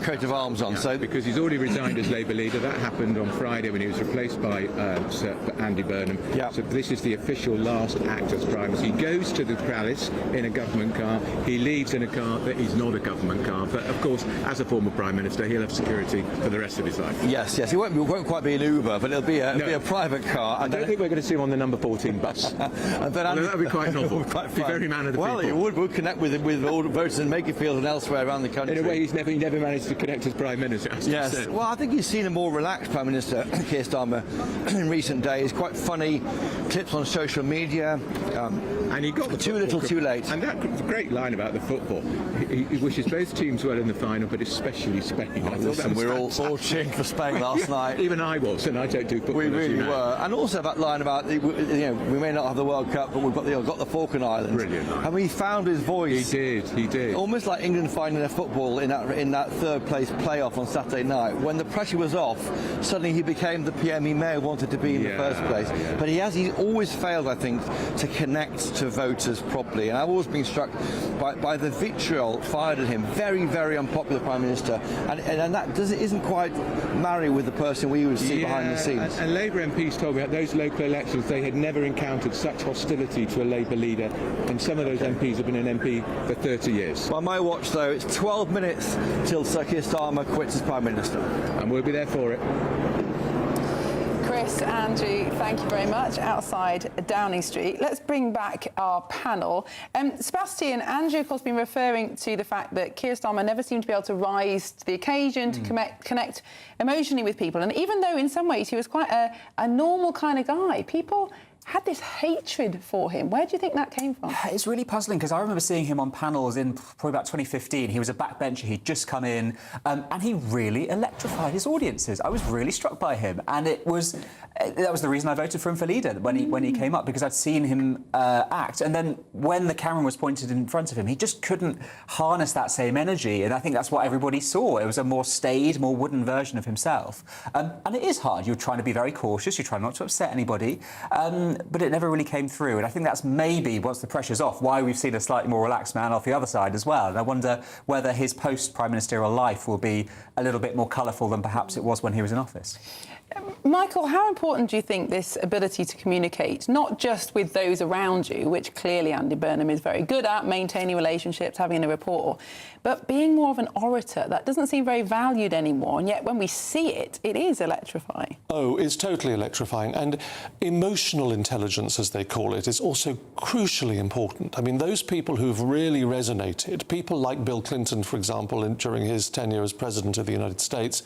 coat of arms on. So because he's already resigned as Labour leader. That happened on Friday when he was replaced by Sir Andy Burnham. So this is the official last act as Prime Minister. He goes to the palace in a government car. He leaves in a car that is not a government car. But of course, as a former Prime Minister, he'll have security for the rest of his life. Yes. It won't quite be an Uber, but it'll be a private car. I don't think we're going to see him on the number 14 bus. That would be quite novel. Be very man of the people. Well, it would connect with all the voters in Makerfield and elsewhere around the country. In a way, he never managed to connect as Prime Minister. Yes. Well, I think you've seen a more relaxed Prime Minister, Keir Starmer, in recent days. Quite funny clips on social media. And he got the too little, too late. And that great line about the football. He wishes both teams well in the final, but especially Spain. And we're all cheering for Spain last night. Even I was, and I don't do football. We really were. And also that line about we may not have the World Cup, but we've got the Falkland Islands. Brilliant line. And he found his voice. He did. Almost almost like England finding their football in that third place playoff on Saturday night. When the pressure was off, suddenly he became the PM he may have wanted to be in the first place. But he's always failed, I think, to connect to voters properly. And I've always been struck by the vitriol fired at him. Very, very unpopular Prime Minister. And that isn't quite marry with the person we would see behind the scenes. And Labour MPs told me at those local elections they had never encountered such hostility to a Labour leader, and some of those MPs have been an MP for 30 years. By my watch, though, it's 12 minutes till Sir Keir Starmer quits as Prime Minister. And we'll be there for it. Chris, Andrew, thank you very much. Outside Downing Street. Let's bring back our panel. Sebastian, Andrew, of course, been referring to the fact that Keir Starmer never seemed to be able to rise to the occasion, to connect emotionally with people. And even though in some ways he was quite a normal kind of guy, people had this hatred for him. Where do you think that came from? It's really puzzling, because I remember seeing him on panels in probably about 2015. He was a backbencher, he'd just come in, and he really electrified his audiences. I was really struck by him, and that was the reason I voted for him for leader when he came up, because I'd seen him act. And then when the camera was pointed in front of him, he just couldn't harness that same energy, and I think that's what everybody saw. It was a more staid, more wooden version of himself. And it is hard. You're trying to be very cautious, you're trying not to upset anybody. But it never really came through, and I think that's maybe, once the pressure's off, why we've seen a slightly more relaxed man off the other side as well. And I wonder whether his post-prime ministerial life will be a little bit more colourful than perhaps it was when he was in office. Michael, how important do you think this ability to communicate, not just with those around you, which clearly Andy Burnham is very good at, maintaining relationships, having a rapport, but being more of an orator? That doesn't seem very valued anymore, and yet when we see it, it is electrifying. Oh, it's totally electrifying. And emotional intelligence, as they call it, is also crucially important. I mean, those people who've really resonated, people like Bill Clinton, for example, during his tenure as President of the United States,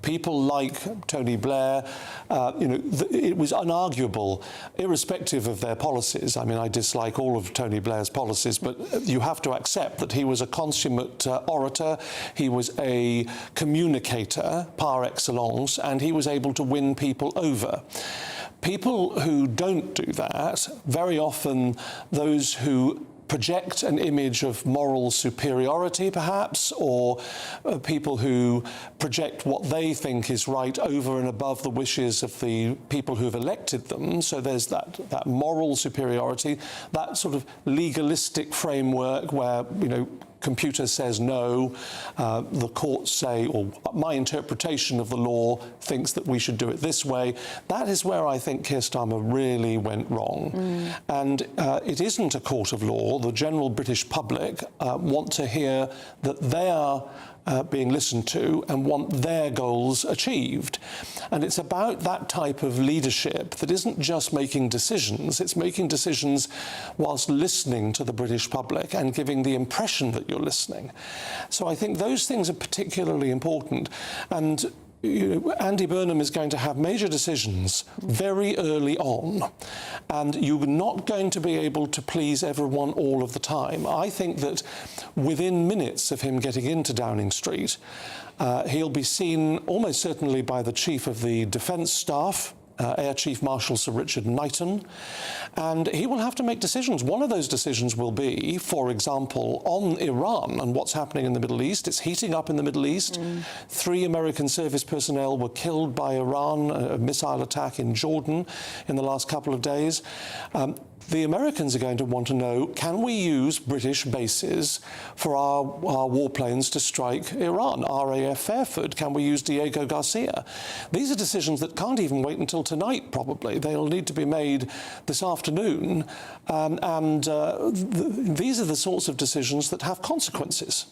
people like Tony Blair, it was unarguable, irrespective of their policies. I mean, I dislike all of Tony Blair's policies, but you have to accept that he was a consummate orator, he was a communicator par excellence, and he was able to win people over. People who don't do that, very often those who project an image of moral superiority, perhaps, or people who project what they think is right over and above the wishes of the people who've elected them. So there's that moral superiority, that sort of legalistic framework where, computer says no, the courts say, or my interpretation of the law thinks that we should do it this way. That is where I think Keir Starmer really went wrong. And it isn't a court of law. The general British public want to hear that they are being listened to and want their goals achieved. And it's about that type of leadership that isn't just making decisions, it's making decisions whilst listening to the British public and giving the impression that you're listening. So I think those things are particularly important. And Andy Burnham is going to have major decisions very early on, and you're not going to be able to please everyone all of the time. I think that within minutes of him getting into Downing Street, he'll be seen almost certainly by the Chief of the Defence Staff, Air Chief Marshal Sir Richard Knighton, and he will have to make decisions. One of those decisions will be, for example, on Iran and what's happening in the Middle East. It's heating up in the Middle East. 3 American service personnel were killed by Iran, a missile attack in Jordan in the last couple of days. The Americans are going to want to know, can we use British bases for our warplanes to strike Iran? RAF Fairford, can we use Diego Garcia? These are decisions that can't even wait until tonight, probably. They'll need to be made this afternoon. These are the sorts of decisions that have consequences.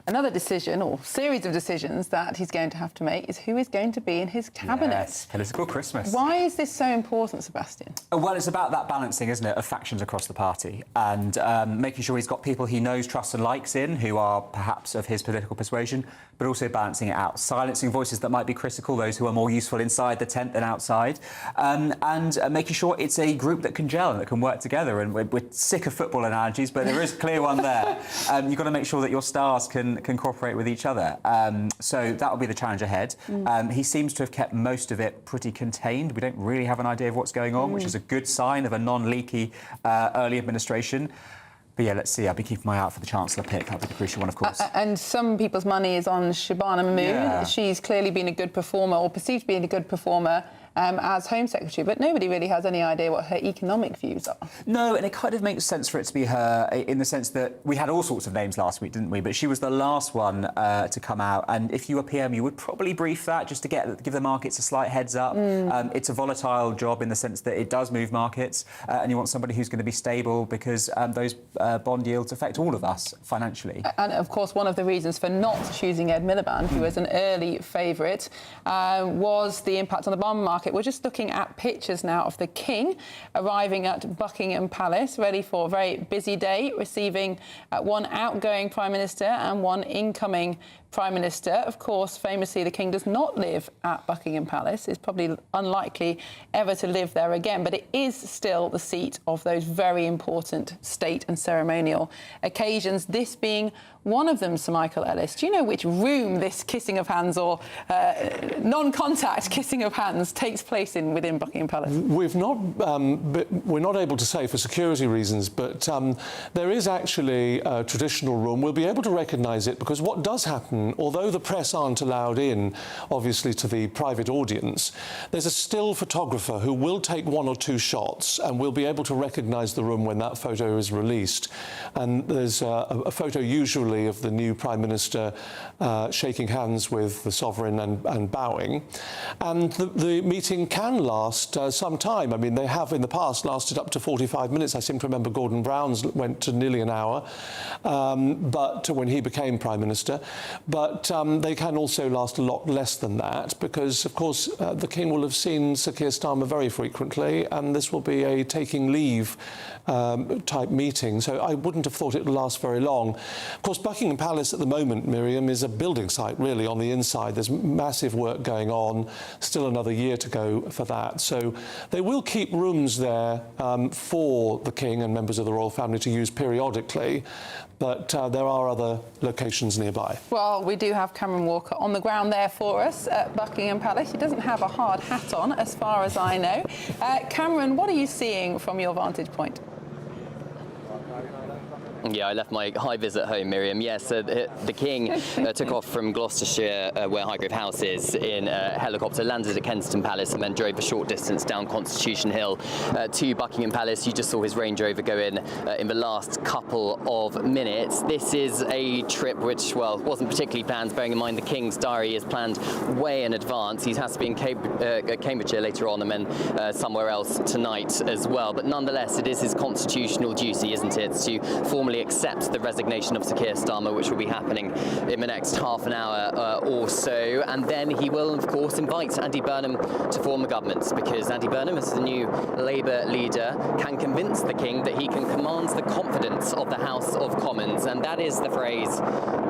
Another decision, or series of decisions, that he's going to have to make is who is going to be in his cabinet. Yes, political Christmas. Why is this so important, Sebastian? Well, it's about that balancing, isn't it, of factions across the party, and making sure he's got people he knows, trusts and likes in, who are perhaps of his political persuasion, but also balancing it out, silencing voices that might be critical, those who are more useful inside the tent than outside, and making sure it's a group that can gel and that can work together. And we're sick of football analogies, but there is a clear one there. You've got to make sure that your stars can cooperate with each other. So that will be the challenge ahead. He seems to have kept most of it pretty contained. We don't really have an idea of what's going on, which is a good sign of a non-leaky early administration. But yeah, let's see. I'll be keeping my eye out for the Chancellor pick. That'll be the crucial one, of course. And some people's money is on Shabana Mahmood. Yeah. She's clearly been a good performer, or perceived to be a good performer, as Home Secretary, but nobody really has any idea what her economic views are. No, and it kind of makes sense for it to be her in the sense that we had all sorts of names last week, didn't we? But she was the last one to come out, and if you were PM, you would probably brief that just to give the markets a slight heads up. It's a volatile job in the sense that it does move markets, and you want somebody who's going to be stable because those bond yields affect all of us financially. And of course, one of the reasons for not choosing Ed Miliband, who was an early favourite, was the impact on the bond market. We're just looking at pictures now of the King arriving at Buckingham Palace, ready for a very busy day, receiving one outgoing Prime Minister and one incoming Prime Minister. Of course, famously, the King does not live at Buckingham Palace. It's probably unlikely ever to live there again, but it is still the seat of those very important state and ceremonial occasions, this being one of them, Sir Michael Ellis. Do you know which room this kissing of hands or non-contact kissing of hands takes place in within Buckingham Palace? We're not able to say for security reasons, but there is actually a traditional room. We'll be able to recognise it because what does happen, although the press aren't allowed in, obviously, to the private audience, there's a still photographer who will take one or two shots, and we'll be able to recognise the room when that photo is released. And there's a photo usually of the new Prime Minister shaking hands with the Sovereign and bowing. And the meeting can last some time. I mean, they have in the past lasted up to 45 minutes. I seem to remember Gordon Brown's went to nearly an hour, but when he became Prime Minister. But they can also last a lot less than that because, of course, the King will have seen Sir Keir Starmer very frequently, and this will be a taking leave type meeting. So I wouldn't have thought it would last very long. Of course, Buckingham Palace at the moment, Miriam, is a building site, really, on the inside. There's massive work going on, still another year to go for that. So they will keep rooms there for the King and members of the royal family to use periodically, but there are other locations nearby. Well, we do have Cameron Walker on the ground there for us at Buckingham Palace. He doesn't have a hard hat on, as far as I know. Cameron, what are you seeing from your vantage point? Yeah, I left my high vis at home, Miriam. Yes, the King took off from Gloucestershire, where Highgrove House is, in a helicopter, landed at Kensington Palace and then drove a short distance down Constitution Hill to Buckingham Palace. You just saw his Range Rover go in the last couple of minutes. This is a trip which, well, wasn't particularly planned, bearing in mind the King's diary is planned way in advance. He has to be in Cambridgeshire later on and then somewhere else tonight as well. But nonetheless, it is his constitutional duty, isn't it, to formally accept the resignation of Sir Keir Starmer, which will be happening in the next half an hour or so. And then he will, of course, invite Andy Burnham to form a government, because Andy Burnham, as the new Labour leader, can convince the King that he can command the confidence of the House of Commons. And that is the phrase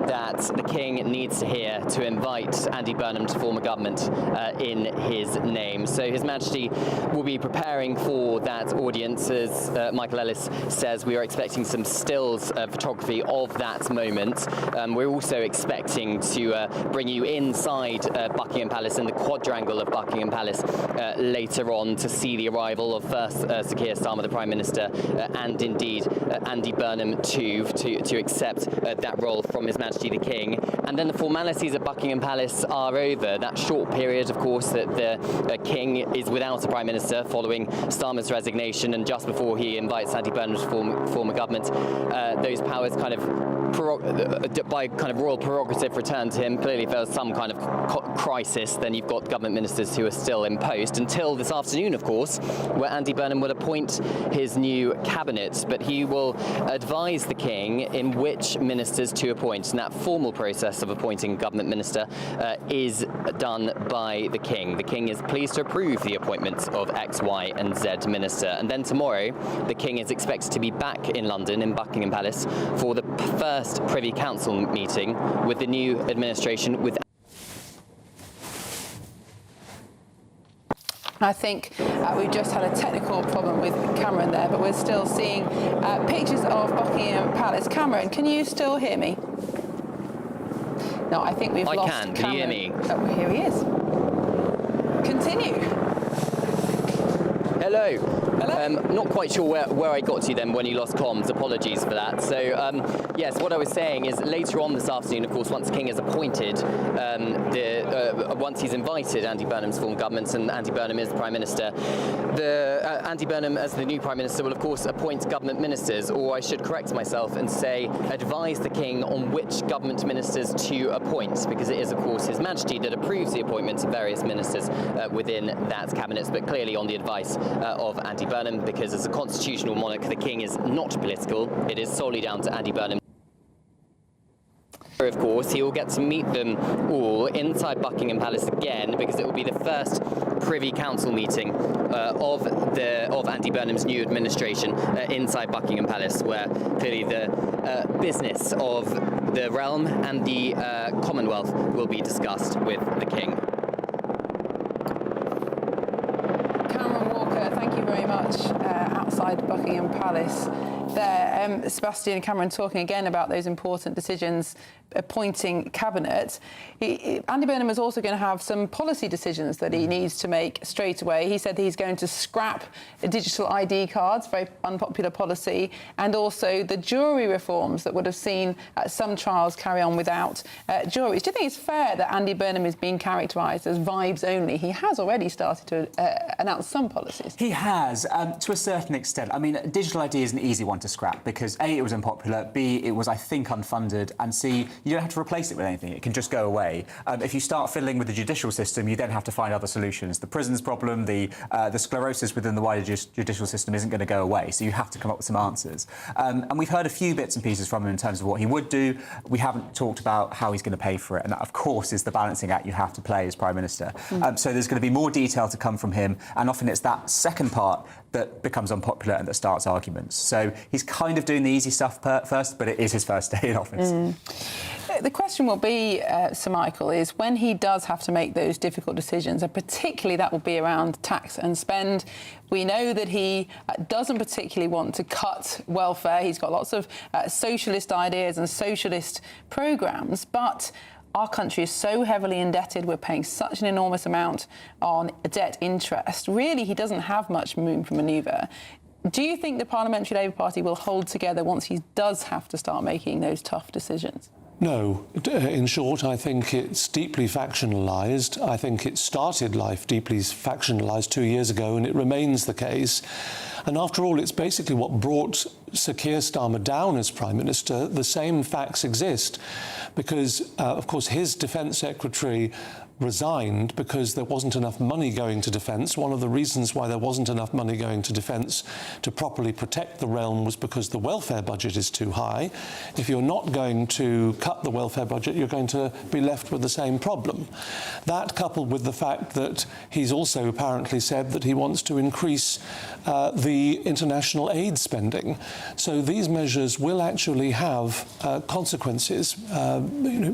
that the King needs to hear to invite Andy Burnham to form a government in his name. So His Majesty will be preparing for that audience. As Michael Ellis says, we are expecting some stills photography of that moment. We're also expecting to bring you inside Buckingham Palace and the quadrangle of Buckingham Palace later on to see the arrival of first Sir Keir Starmer, the Prime Minister, and indeed Andy Burnham too, to accept that role from His Majesty the King. And then the formalities at Buckingham Palace are over. That short period, of course, that the King is without a Prime Minister following Starmer's resignation, and just before he invites Andy Burnham to form a government, those powers kind of by kind of royal prerogative return to him. Clearly, if there's some kind of crisis, then you've got government ministers who are still in post until this afternoon, of course, where Andy Burnham will appoint his new cabinet. But he will advise the King in which ministers to appoint, and that formal process of appointing government minister is done by the King. The King is pleased to approve the appointment of X, Y, and Z minister. And then tomorrow, the King is expected to be back in London, in Buckingham Palace, for the first Privy Council meeting with the new administration. I think we've just had a technical problem with Cameron there, but we're still seeing pictures of Buckingham Palace. Cameron, can you still hear me? No, I think we've lost Cameron. Can you hear me? Oh, here he is. Continue. Hello. Not quite sure where I got to then when you lost comms. Apologies for that. So, yes, what I was saying is later on this afternoon, of course, once the King is appointed, once he's invited Andy Burnham's form government, and Andy Burnham is the Prime Minister, Andy Burnham, as the new Prime Minister, will, of course, appoint government ministers, or I should correct myself and say advise the King on which government ministers to appoint, because it is, of course, His Majesty that approves the appointments of various ministers within that cabinet, but clearly on the advice of Andy Burnham, because as a constitutional monarch, the King is not political. It is solely down to Andy Burnham. Of course, he will get to meet them all inside Buckingham Palace again, because it will be the first Privy Council meeting of Andy Burnham's new administration inside Buckingham Palace, where clearly the business of the realm and the Commonwealth will be discussed with the King. Thank you very much. Outside Buckingham Palace there, Sebastian and Cameron talking again about those important decisions appointing cabinet. Andy Burnham is also going to have some policy decisions that he needs to make straight away. He said he's going to scrap digital ID cards, very unpopular policy, and also the jury reforms that would have seen some trials carry on without juries. Do you think it's fair that Andy Burnham is being characterised as vibes only? He has already started to announce some policies. He has, to a certain extent. I mean, digital ID is an easy one to scrap because A, it was unpopular, B, it was, I think, unfunded, and C, you don't have to replace it with anything. It can just go away. If you start fiddling with the judicial system, you then have to find other solutions. The prisons problem, the sclerosis within the wider judicial system isn't going to go away, so you have to come up with some answers. And we've heard a few bits and pieces from him in terms of what he would do. We haven't talked about how he's going to pay for it, and that, of course, is the balancing act you have to play as Prime Minister. So there's going to be more detail to come from him, and often it's that second part that becomes unpopular and that starts arguments. So he's kind of doing the easy stuff first, but it is his first day in office. The question will be, Sir Michael, is when he does have to make those difficult decisions, and particularly that will be around tax and spend. We know that he doesn't particularly want to cut welfare. He's got lots of socialist ideas and socialist programmes, but our country is so heavily indebted. We're paying such an enormous amount on debt interest. Really, he doesn't have much room for manoeuvre. Do you think the Parliamentary Labour Party will hold together once he does have to start making those tough decisions? No. In short, I think it's deeply factionalised. I think it started life deeply factionalised 2 years ago, and it remains the case. And after all, it's basically what brought Sir Keir Starmer down as Prime Minister. The same facts exist because, of course, his Defence Secretary resigned because there wasn't enough money going to defence. One of the reasons why there wasn't enough money going to defence to properly protect the realm was because the welfare budget is too high. If you're not going to cut the welfare budget, you're going to be left with the same problem. That, coupled with the fact that he's also apparently said that he wants to increase the international aid spending. So these measures will actually have consequences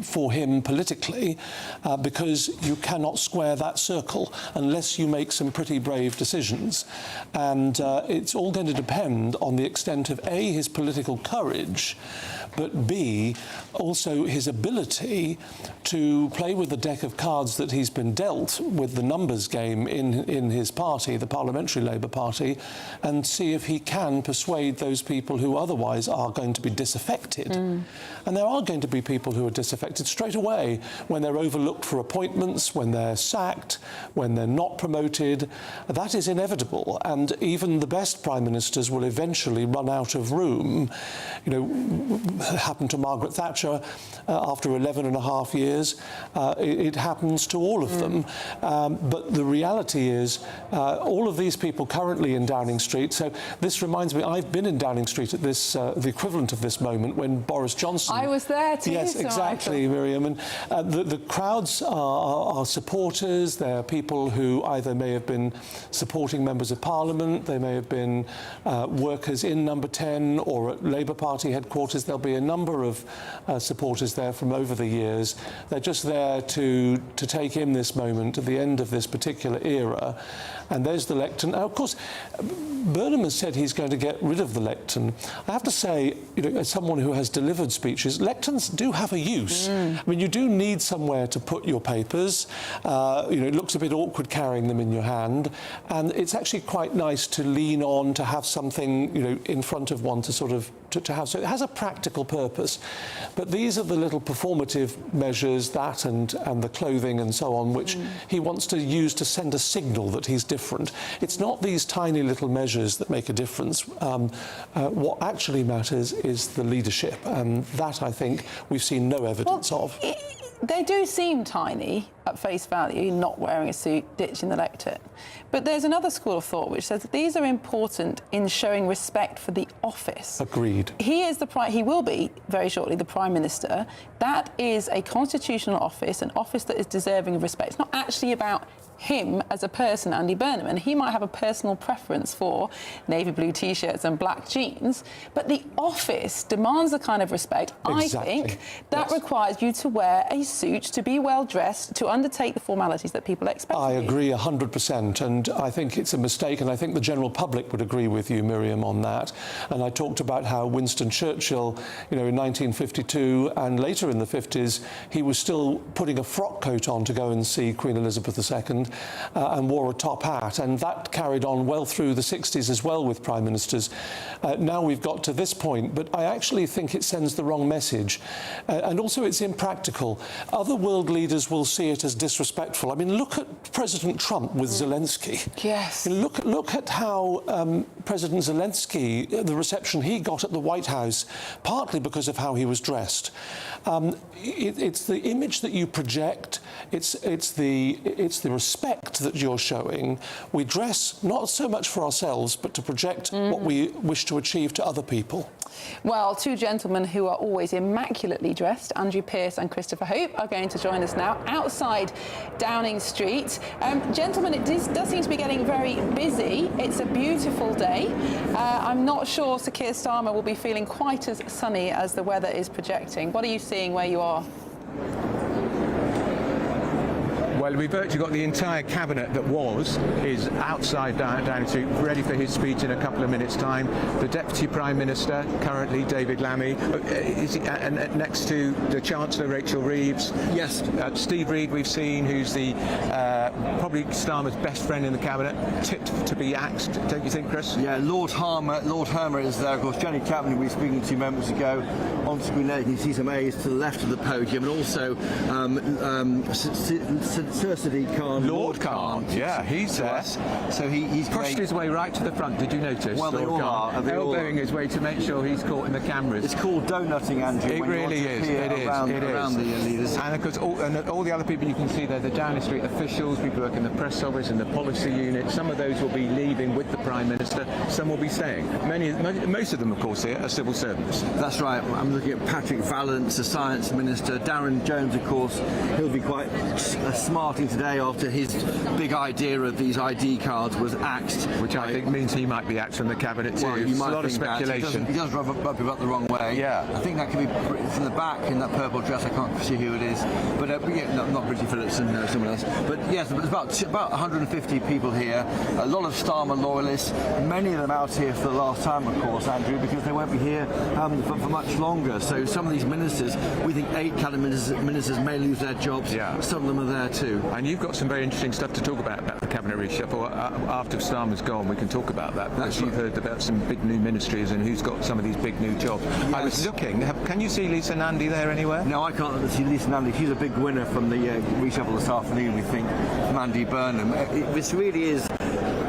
for him politically because you cannot square that circle unless you make some pretty brave decisions. And it's all going to depend on the extent of A, his political courage, but B, also his ability to play with the deck of cards that he's been dealt with the numbers game in his party, the Parliamentary Labour Party, and see if he can persuade those people who otherwise are going to be disaffected. And there are going to be people who are disaffected straight away when they're overlooked for appointments, when they're sacked, when they're not promoted. That is inevitable, and even the best prime ministers will eventually run out of room. You know, it happened to Margaret Thatcher after 11 and a half years. It happens to all of them. But the reality is all of these people currently in Downing Street, so this reminds me, I've been in Downing Street at this, the equivalent of this moment when Boris Johnson... I was there too. Yes, exactly, Miriam. And the crowds are supporters. They're people who either may have been supporting members of Parliament, they may have been workers in Number 10 or at Labour Party headquarters. There'll be a number of supporters there from over the years. They're just there to take in this moment at the end of this particular era. And there's the lectern. Now, of course, Burnham has said he's going to get rid of the lectern. I have to say, you know, as someone who has delivered speeches, lecterns do have a use. I mean, you do need somewhere to put your papers. scissors. It looks a bit awkward carrying them in your hand, and it's actually quite nice to lean on, to have something, in front of one to sort of to have. So it has a practical purpose. But these are the little performative measures, that and the clothing and so on, which he wants to use to send a signal that he's different. It's not these tiny little measures that make a difference. What actually matters is the leadership, and that, I think, we've seen no evidence of. They do seem tiny at face value, not wearing a suit, ditching the lectern. But there's another school of thought which says that these are important in showing respect for the office. Agreed. He will be very shortly the Prime Minister. That is a constitutional office, an office that is deserving of respect. It's not actually about him as a person, Andy Burnham, and he might have a personal preference for navy blue t-shirts and black jeans, but the office demands the kind of respect. Exactly. I think that requires you to wear a suit, to be well dressed, to undertake the formalities that people expect. I agree 100%, and I think it's a mistake, and I think the general public would agree with you, Miriam, on that. And I talked about how Winston Churchill, in 1952 and later in the 50s, he was still putting a frock coat on to go and see Queen Elizabeth II. And wore a top hat, and that carried on well through the 60s as well with prime ministers. Now we've got to this point, but I actually think it sends the wrong message, and also it's impractical. Other world leaders will see it as disrespectful. I mean, look at President Trump with Zelensky. Yes. Look at how President Zelensky, the reception he got at the White House, partly because of how he was dressed. It's the image that you project. It's the respect that you're showing. We dress not so much for ourselves, but to project what we wish to achieve to other people. Well, two gentlemen who are always immaculately dressed, Andrew Pearce and Christopher Hope, are going to join us now outside Downing Street. Gentlemen, it does seem to be getting very busy. It's a beautiful day. I'm not sure Sir Keir Starmer will be feeling quite as sunny as the weather is projecting. What are you seeing where you are? Well, we've virtually got the entire cabinet that is outside Downing Street, ready for his speech in a couple of minutes' time. The Deputy Prime Minister, currently David Lammy, and next to the Chancellor, Rachel Reeves. Yes. Steve Reid, we've seen, who's the probably Starmer's best friend in the cabinet, tipped to be axed, don't you think, Chris? Yeah, Lord Hermer is there, of course. Jenny Chapman, who we were speaking to moments ago, on screen there. You can see some A's to the left of the podium, and also Sir Sadiq Khan, Lord Khan, yeah, he's there. So he's pushed his way right to the front. Did you notice? Well, they all are. Elbowing his way to make sure he's caught in the cameras. It's called donutting, Andrew. It really is. It is. Around the leaders. And of course, all the other people you can see there, the Downing Street officials, people work in the press office and the policy unit. Some of those will be leaving with the Prime Minister. Some will be staying. Most of them, of course, here are civil servants. That's right. I'm looking at Patrick Vallance, the Science Minister. Darren Jones, of course, he'll be quite smarting today after his big idea of these ID cards was axed. Which I think means he might be axed from the cabinet too. Well, you might a lot of speculation. He does rub about the wrong way. Yeah. I think that could be from the back in that purple dress. I can't see who it is. But not Bridget Phillipson, no, someone else. But yes, there's about 150 people here. A lot of Starmer loyalists. Many of them out here for the last time, of course, Andrew, because they won't be here for much longer. So some of these ministers, we think 8 cabinet ministers may lose their jobs. Yeah. Some of them are there too. And you've got some very interesting stuff to talk about the cabinet reshuffle. After Starmer's gone, we can talk about that. Because you've heard about some big new ministries and who's got some of these big new jobs. Yes. I was looking. Can you see Lisa Nandy there anywhere? No, I can't see Lisa Nandy. She's a big winner from the reshuffle this afternoon, we think, from Andy Burnham. This really is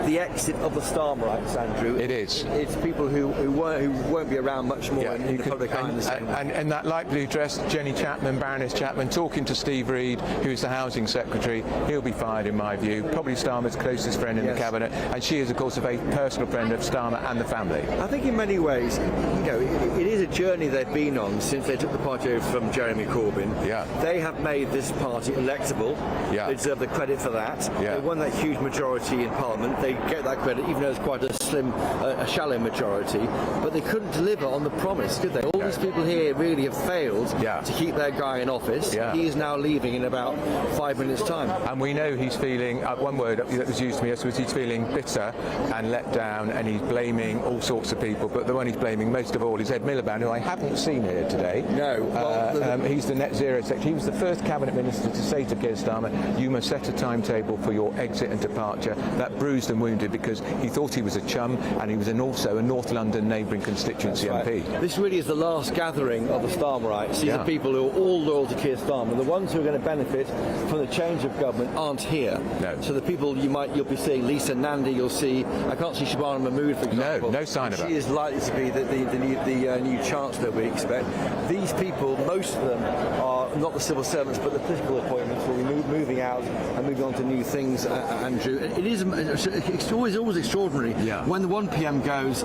the exit of the Starmerites, Andrew. It is. It's people who won't be around much more in the public eye. And that light blue dress, Jenny Chapman, Baroness Chapman, talking to Steve Reid, who's the Housing Secretary. He'll be fired, in my view. Probably Starmer's closest friend in the cabinet, and she is, of course, a very personal friend of Starmer and the family. I think in many ways, it is a journey they've been on since they took the party over from Jeremy Corbyn. Yeah. They have made this party electable. Yeah. They deserve the credit for that. Yeah. They won that huge majority in Parliament. They get that credit, even though it's quite a slim, a shallow majority. But they couldn't deliver on the promise, could they? All these people here really have failed to keep their guy in office. He is now leaving in about 5 minutes' time. And we know he's feeling, one word that was used to me was he's feeling bitter and let down, and he's blaming all sorts of people, but the one he's blaming most of all is Ed Miliband, who I haven't seen here today. No. He's the net zero secretary. He was the first cabinet minister to say to Keir Starmer, you must set a timetable for your exit and departure. That bruised and wounded because he thought he was a chum, and he was also a North London neighbouring constituency MP. This really is the last gathering of the Starmerites. These are people who are all loyal to Keir Starmer. The ones who are going to benefit from the change of government aren't here. No. So the people you'll be seeing, Lisa Nandy, you'll see. I can't see Shabana Mahmood, for example. No sign of her. She is likely to be the new chancellor we expect. These people, most of them, are not the civil servants, but the political appointments will be moving out and moving on to new things. Andrew, it's always extraordinary when the 1 PM goes.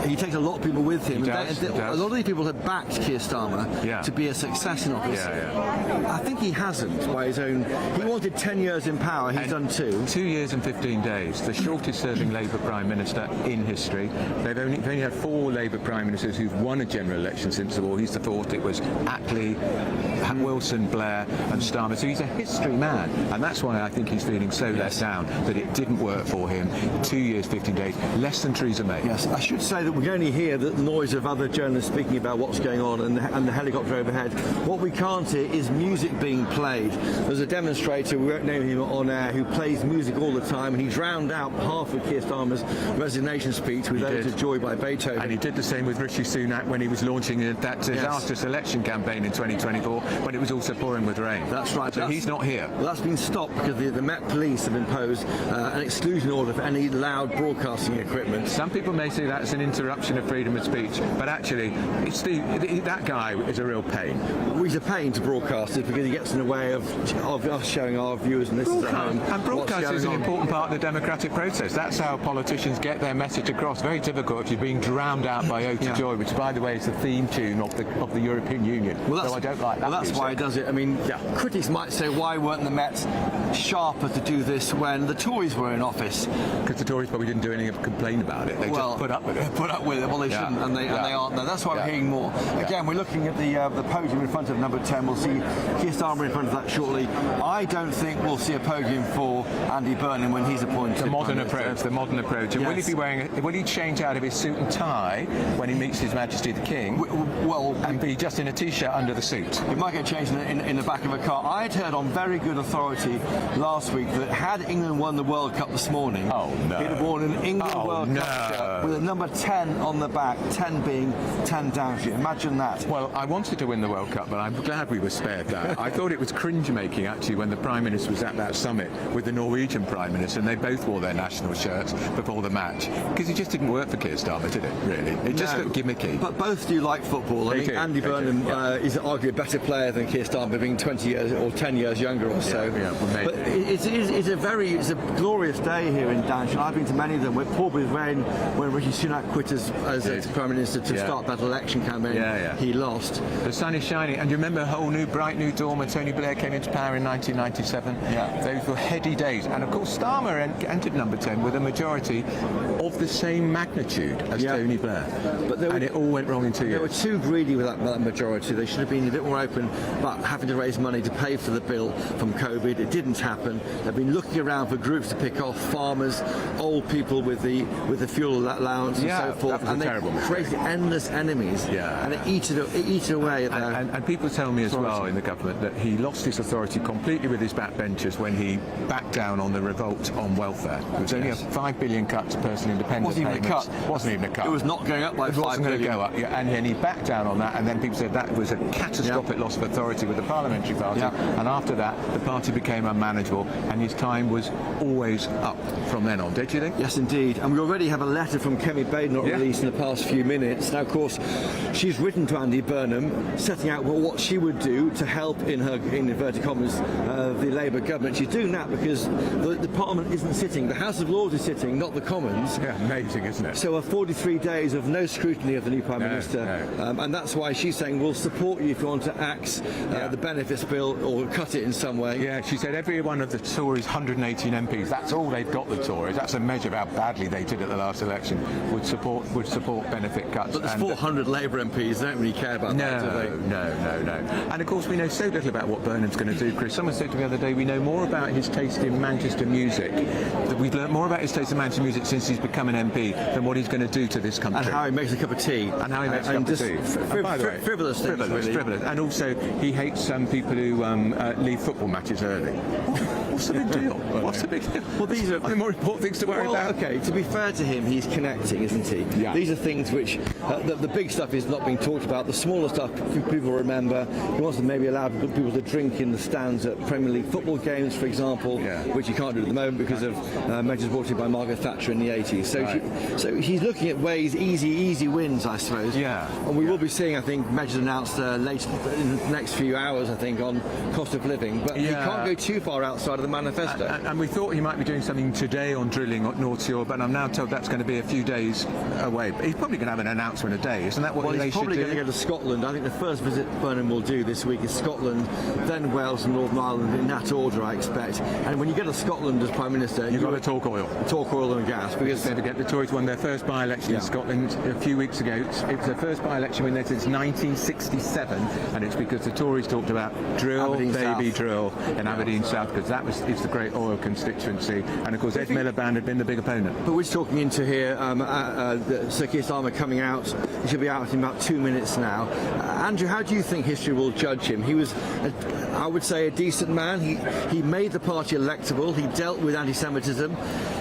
He takes a lot of people with him. He does. A lot of these people have backed Keir Starmer to be a success in office. I think he hasn't by his own. He wanted 10 years in power. He's done 2. 2 years and 15 days. The shortest-serving Labour Prime Minister in history. They've only had 4 Labour Prime Ministers who've won a general election since the war. He's the 4th. It was Attlee, Wilson, Blair and Starmer. So he's a history man. And that's why I think he's feeling so let down that it didn't work for him. 2 years, 15 days. Less than Theresa May. Yes, I should say that we can only hear the noise of other journalists speaking about what's going on and the helicopter overhead. What we can't hear is music being played. There's a demonstrator, we won't name him on air, who plays music all the time, and he drowned out half of Keir Starmer's resignation speech with Ode to Joy by Beethoven. And he did the same with Rishi Sunak when he was launching that disastrous election campaign in 2024 when it was also pouring with rain. That's right. So he's not here. Well, that's been stopped because the Met Police have imposed an exclusion order for any loud broadcasting equipment. Some people may see that as an interruption of freedom of speech, but actually, it's that guy is a real pain. Well, he's a pain to broadcasters because he gets in the way of us showing our viewers and listeners at home. And broadcast is an important part of the democratic process. That's how politicians get their message across. Very difficult if you're being drowned out by Ode to Joy, which, by the way, is the theme tune of the European Union. Well, so I don't like that. Well, that's why he does it. I mean, critics might say, why weren't the Met sharper to do this when the Tories were in office? Because the Tories probably didn't do anything to complain about it. They just put up with it. Put up with it. Well, they shouldn't, and they aren't. Now, that's why we're hearing more. Again, we're looking at the podium in front of number 10. We'll see Keir Starmer in front of that shortly. I don't think we'll see a podium for Andy Burnham when he's appointed. The modern approach. And will he be will he change out of his suit and tie when he meets His Majesty the King? And be just in a t-shirt under the suit? It might get changed in the back of a car. I'd heard on very good authority last week that had England won the World Cup this morning, he'd have worn an England World Cup shirt with a number 10 on the back, 10 being 10 down. Imagine that. Well, I wanted to win the World Cup, but I'm glad we were spared that. I thought it was cringe-making, actually, when the Prime Minister was at that summit with the Norwegian Prime Minister, and they both wore their national shirts before the match, because it just didn't work for Keir Starmer, did it, really? It just looked gimmicky. But both do like football. I think Andy Burnham is arguably a better player than Keir Starmer, being 20 years or 10 years younger or so. But it's a glorious day here in Danshire. I've been to many of them. We're poured with rain when Rishi Sunak quit as Prime Minister to start that election campaign. He lost. The sun is shining, and you remember a whole bright new dawn when Tony Blair came into power in 1997? Those were heady days. And of course Starmer entered number 10 with a majority of the same magnitude as Tony Blair. And it all went wrong in 2 years. They were too greedy with that majority. They should have been a bit more open about having to raise money to pay for the bill from COVID. It didn't happen. They've been looking around for groups to pick off: farmers, old people with the fuel allowance and so forth. And they created endless enemies. And it eat away at their... And people tell me as well in the government that he lost his authority completely with his backbenchers when he backed down on the revolt on welfare. It was only a £5 billion cut to personal independent payments. Wasn't even a cut. It was not going up by 5 billion. It wasn't going to go up. And then he backed down on that, and then people said that was a catastrophic loss of authority with the parliamentary party. And after that, the party became unmanageable, and his time was always up from then on. Did you think? Yes, indeed. And we already have a letter from Kemi Badenoch released in the past few minutes. Now, of course, she's written to Andy Burnham, setting out what she would do to help, in inverted commas, the Labour government. She's doing that because the Parliament isn't sitting. The House of Lords is sitting, not the Commons. Yeah, amazing, isn't it? So 43 days of no scrutiny of the new Prime Minister. And that's why she's saying, we'll support you if you want to axe the benefits bill or cut it in some way. Yeah, she said every one of the Tories' 118 MPs, that's all they've got, the Tories. That's a measure of how badly they did at the last election, would support benefit cuts. But there's 400 Labour MPs, they don't really care about that, do they? No. And of course, we know so little about what Burnham's going to do, Chris. Someone said to me the other day, we know more about his taste in Manchester music. That we've learnt more about his taste in Manchester music since he's become an MP than what he's going to do to this country. And how he makes a cup of tea. And how he makes a cup of tea. By the way, frivolous things, really. Frivolous. And also, he hates people who leave football matches early. What's the big deal? What's the big deal? Well, these are the more important things to worry about. Okay, to be fair to him, he's connecting, isn't he? Yeah. These are things which the big stuff is not being talked about. The smaller stuff people remember. He wants to maybe allow people to drink in the stands at Premier League football games, for example, which he can't do at the moment because of measures brought in by Margaret Thatcher in the 80s. So he's looking at ways, easy wins, I suppose. Yeah. And we will be seeing, I think, measures announced later in the next few hours, I think, on cost of living. But he can't go too far outside of the manifesto. And we thought he might be doing something today on drilling at North Shore, but I'm now told that's going to be a few days away. But he's probably going to have an announcement a day, isn't that what they should do? He's probably going to go to Scotland. I think the first visit Burnham will do this week is Scotland, then Wales and Northern Ireland, in that order, I expect. And when you go to Scotland as Prime Minister, you've got to talk oil. Talk oil and gas. Because don't forget, the Tories won their first by-election in Scotland a few weeks ago. It was their first by-election win there since 1967, and it's because the Tories talked about drill, Aberdeen baby, South. Drill in Aberdeen South, because it's the great oil constituency. And of course, Ed Miliband had been the big opponent. But we're talking into here, Sir Keir Starmer coming out. He should be out in about 2 minutes now. Andrew, how do you think history will judge him? He was, I would say, a decent man. He made the party electable. He dealt with anti-Semitism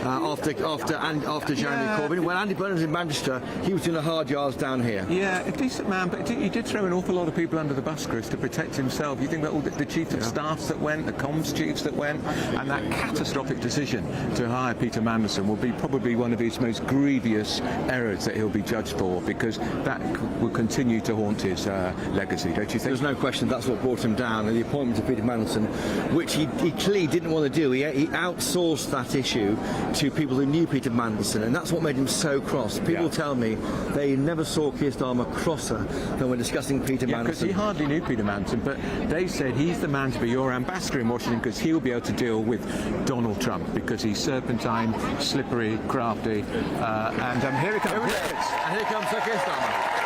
after Jeremy Corbyn. When Andy Burnham was in Manchester, he was doing the hard yards down here. Yeah, a decent man, but he did throw an awful lot of people under the bus, Chris, to protect himself. You think about all the chiefs of staffs that went, the comms chiefs that went, and that catastrophic decision to hire Peter Mandelson will be probably one of his most grievous errors that he'll be judged for, because that will continue to haunt his legacy, don't you think? There's no question that's what brought him down, and the appointment of Peter Mandelson, which he clearly didn't want to do. He outsourced that issue to people who knew Peter Mandelson, and that's what made him so cross. People tell me they never saw Keir Starmer crosser than when discussing Peter Mandelson. Because he hardly knew Peter Mandelson, but they said he's the man to be your ambassador in Washington because he'll be able to deal with Donald Trump, because he's serpentine, slippery, crafty, and here he comes. And here comes Sir Keir Starmer.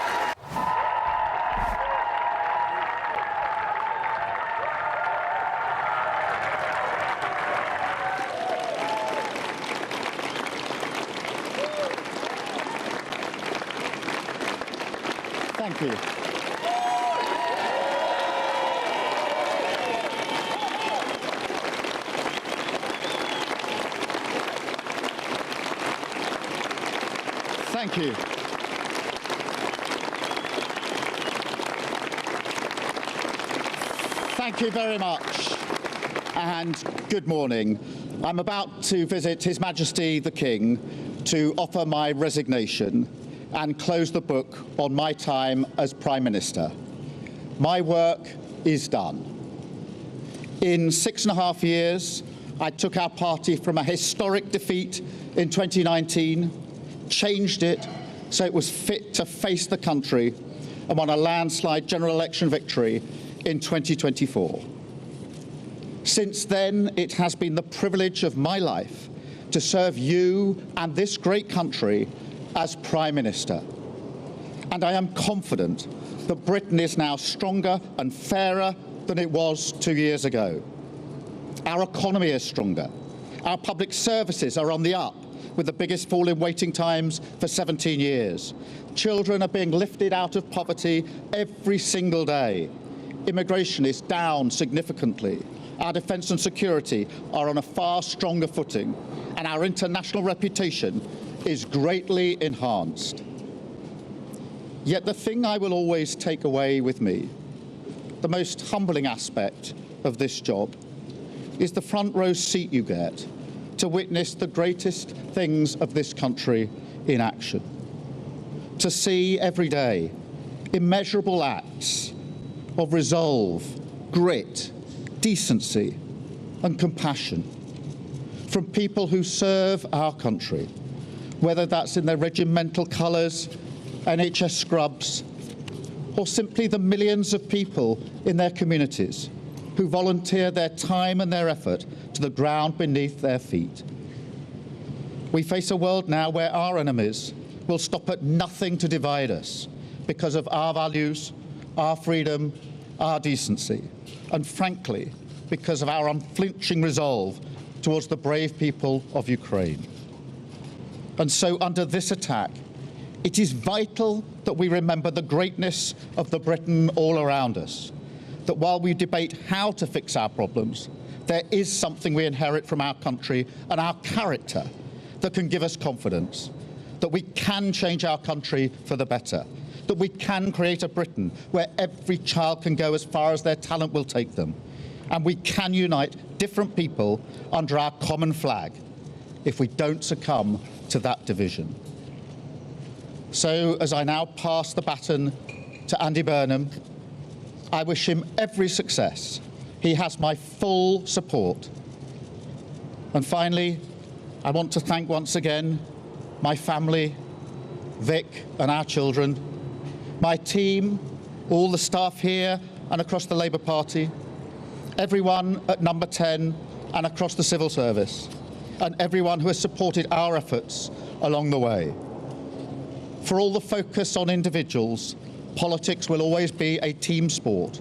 Thank you. Thank you. Thank you very much, and good morning. I'm about to visit His Majesty the King to offer my resignation and close the book on my time as Prime Minister. My work is done. In 6.5 years, I took our party from a historic defeat in 2019, changed it so it was fit to face the country, and won a landslide general election victory in 2024. Since then, it has been the privilege of my life to serve you and this great country as Prime Minister. And I am confident that Britain is now stronger and fairer than it was 2 years ago. Our economy is stronger. Our public services are on the up, with the biggest fall in waiting times for 17 years. Children are being lifted out of poverty every single day. Immigration is down significantly. Our defence and security are on a far stronger footing, and our international reputation is greatly enhanced. Yet the thing I will always take away with me, the most humbling aspect of this job, is the front row seat you get to witness the greatest things of this country in action. to see every day immeasurable acts of resolve, grit, decency and compassion from people who serve our country, whether that's in their regimental colours, NHS scrubs, or simply the millions of people in their communities who volunteer their time and their effort to the ground beneath their feet. We face a world now where our enemies will stop at nothing to divide us because of our values, our freedom, our decency, and frankly, because of our unflinching resolve towards the brave people of Ukraine. And so under this attack, it is vital that we remember the greatness of the Britain all around us, that while we debate how to fix our problems, there is something we inherit from our country and our character that can give us confidence, that we can change our country for the better, that we can create a Britain where every child can go as far as their talent will take them, and we can unite different people under our common flag if we don't succumb to that division. So, as I now pass the baton to Andy Burnham, I wish him every success. He has my full support. And finally, I want to thank once again my family, Vic and our children, my team, all the staff here and across the Labour Party, everyone at Number 10 and across the civil service, and everyone who has supported our efforts along the way. For all the focus on individuals, politics will always be a team sport,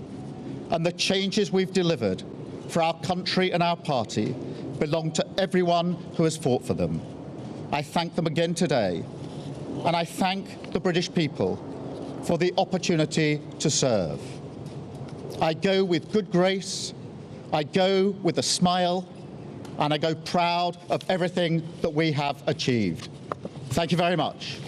and the changes we've delivered for our country and our party belong to everyone who has fought for them. I thank them again today, and I thank the British people for the opportunity to serve. I go with good grace, I go with a smile, and I go proud of everything that we have achieved. Thank you very much.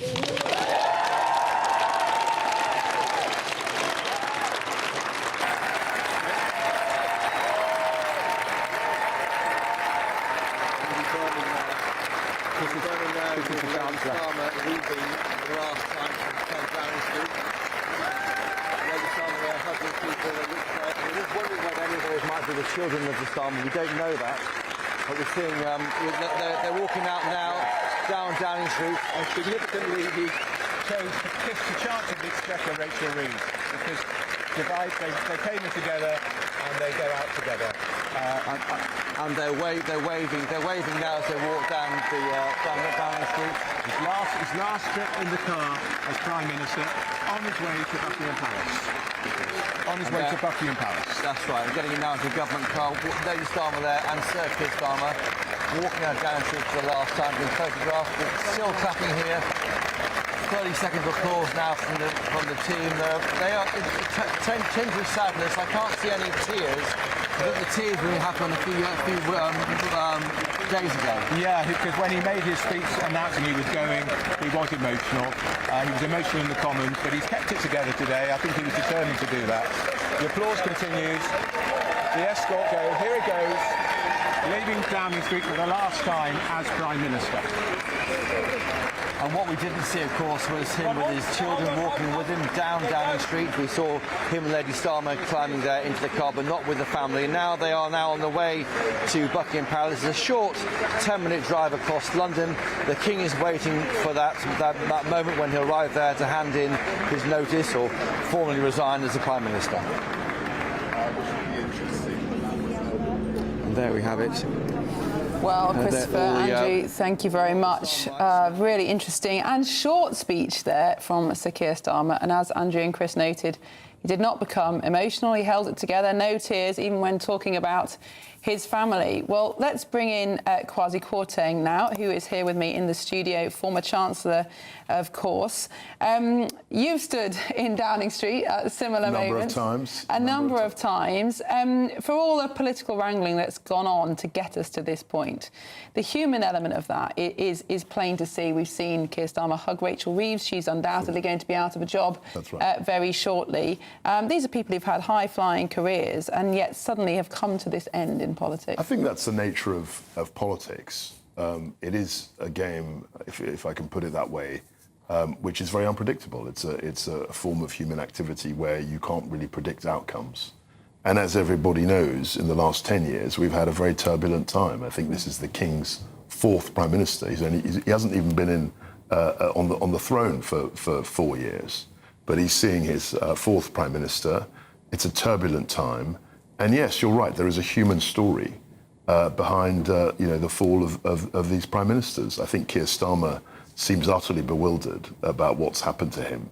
The children of the Starmer, we don't know that, but we're seeing they're walking out now down Downing Street, and significantly he chose to kiss the Chancellor of the Exchequer, Rachel Reeves, because they came in together and they go out together, and they're waving now as they walk down Downing Street. His last trip in the car as Prime Minister, on his way to Buckingham Palace. On his way to Buckingham Palace. That's right. We're getting him now into a government car. Lady Starmer there and Sir Keir Starmer walking out Downing Street for the last time, being photographed. Still clapping here. 30 seconds of applause now from the team. They are tinged with sadness. I can't see any tears. I think the tears really happened a few days ago. Yeah, because when he made his speech announcing he was going, he was emotional. He was emotional in the Commons, but he's kept it together today. I think he was determined to do that. The applause continues. The escort goes. Here it goes, leaving Downing Street for the last time as Prime Minister. And what we didn't see, of course, was him with his children walking with him down Downing Street. We saw him and Lady Starmer climbing there into the car, but not with the family. And now they are on the way to Buckingham Palace. It's a short 10-minute drive across London. The King is waiting for that moment when he'll arrive there to hand in his notice or formally resign as the Prime Minister. And there we have it. Well, Christopher, Andrew, thank you very much. Really interesting and short speech there from Sir Keir Starmer. And as Andrew and Chris noted, he did not become emotional. He held it together, no tears, even when talking about his family. Well, let's bring in Kwasi Kwarteng now, who is here with me in the studio, former Chancellor, of course. You've stood in Downing Street at similar moments. A number of times. For all the political wrangling that's gone on to get us to this point, the human element of that is plain to see. We've seen Keir Starmer hug Rachel Reeves. She's undoubtedly going to be out of a job very shortly. These are people who've had high-flying careers and yet suddenly have come to this end in politics. I think that's the nature of politics. It is a game, if I can put it that way, which is very unpredictable. It's a form of human activity where you can't really predict outcomes. And as everybody knows, in the last 10 years, we've had a very turbulent time. I think this is the King's 4th Prime Minister. He hasn't even been in on the throne for 4 years, but he's seeing his 4th Prime Minister. It's a turbulent time, and yes, you're right. There is a human story behind the fall of these prime ministers. I think Keir Starmer seems utterly bewildered about what's happened to him.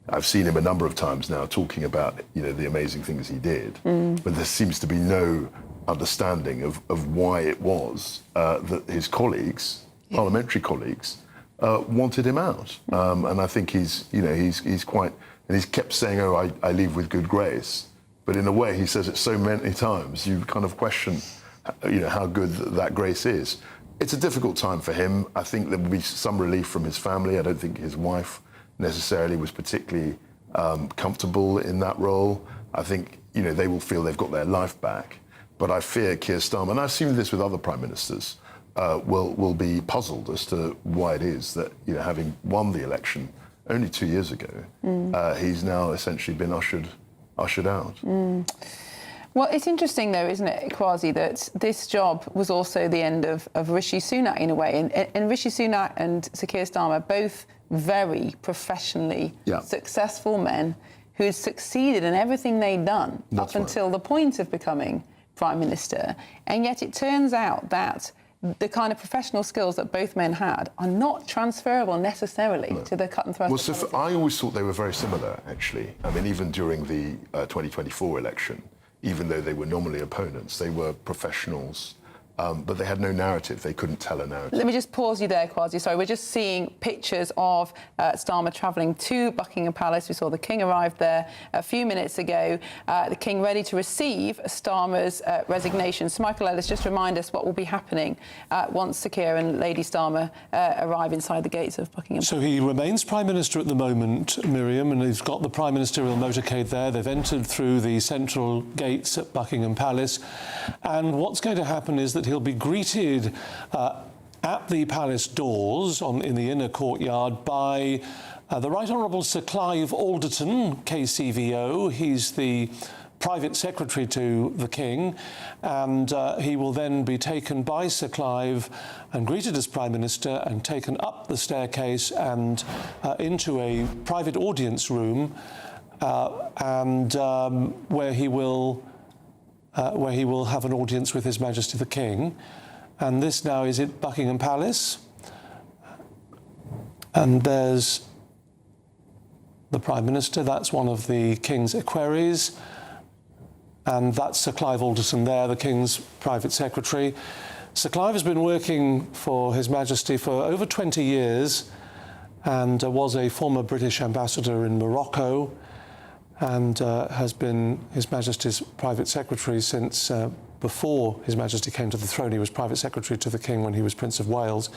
I've seen him a number of times now talking about the amazing things he did, but there seems to be no understanding of why it was that his colleagues, parliamentary colleagues, wanted him out. And I think he's quite, and he's kept saying, "Oh, I leave with good grace," but in a way he says it so many times you kind of question, how good that grace is. It's a difficult time for him. I think there will be some relief from his family. I don't think his wife necessarily was particularly comfortable in that role. I think they will feel they've got their life back. But I fear Keir Starmer, and I've seen this with other prime ministers, will be puzzled as to why it is that having won the election only 2 years ago, he's now essentially been ushered out. Well, it's interesting, though, isn't it, Kwasi, that this job was also the end of Rishi Sunak, in a way. And Rishi Sunak and Sir Keir Starmer, both very professionally successful men who had succeeded in everything they'd done up until the point of becoming Prime Minister. And yet it turns out that the kind of professional skills that both men had are not transferable necessarily to the cut and thrust. Well, so I always thought they were very similar, actually. I mean, even during the 2024 election, even though they were nominally opponents, they were professionals, but they had no narrative. They couldn't tell a narrative. Let me just pause you there, Kwasi. Sorry, we're just seeing pictures of Starmer travelling to Buckingham Palace. We saw the King arrived there a few minutes ago. The King ready to receive Starmer's resignation. So, Michael Ellis, just remind us what will be happening once Sir Keir and Lady Starmer arrive inside the gates of Buckingham Palace. So he remains Prime Minister at the moment, Miriam, and he's got the Prime Ministerial motorcade there. They've entered through the central gates at Buckingham Palace. And what's going to happen is that he'll be greeted at the palace doors in the inner courtyard by the Right Honourable Sir Clive Alderton, KCVO. He's the private secretary to the King, and he will then be taken by Sir Clive and greeted as Prime Minister and taken up the staircase and into a private audience room where he will have an audience with His Majesty the King. And this now is at Buckingham Palace. And there's the Prime Minister. That's one of the King's equerries. And that's Sir Clive Alderton there, the King's private secretary. Sir Clive has been working for His Majesty for over 20 years and was a former British ambassador in Morocco, and has been His Majesty's private secretary since before His Majesty came to the throne. He was private secretary to the King when he was Prince of Wales.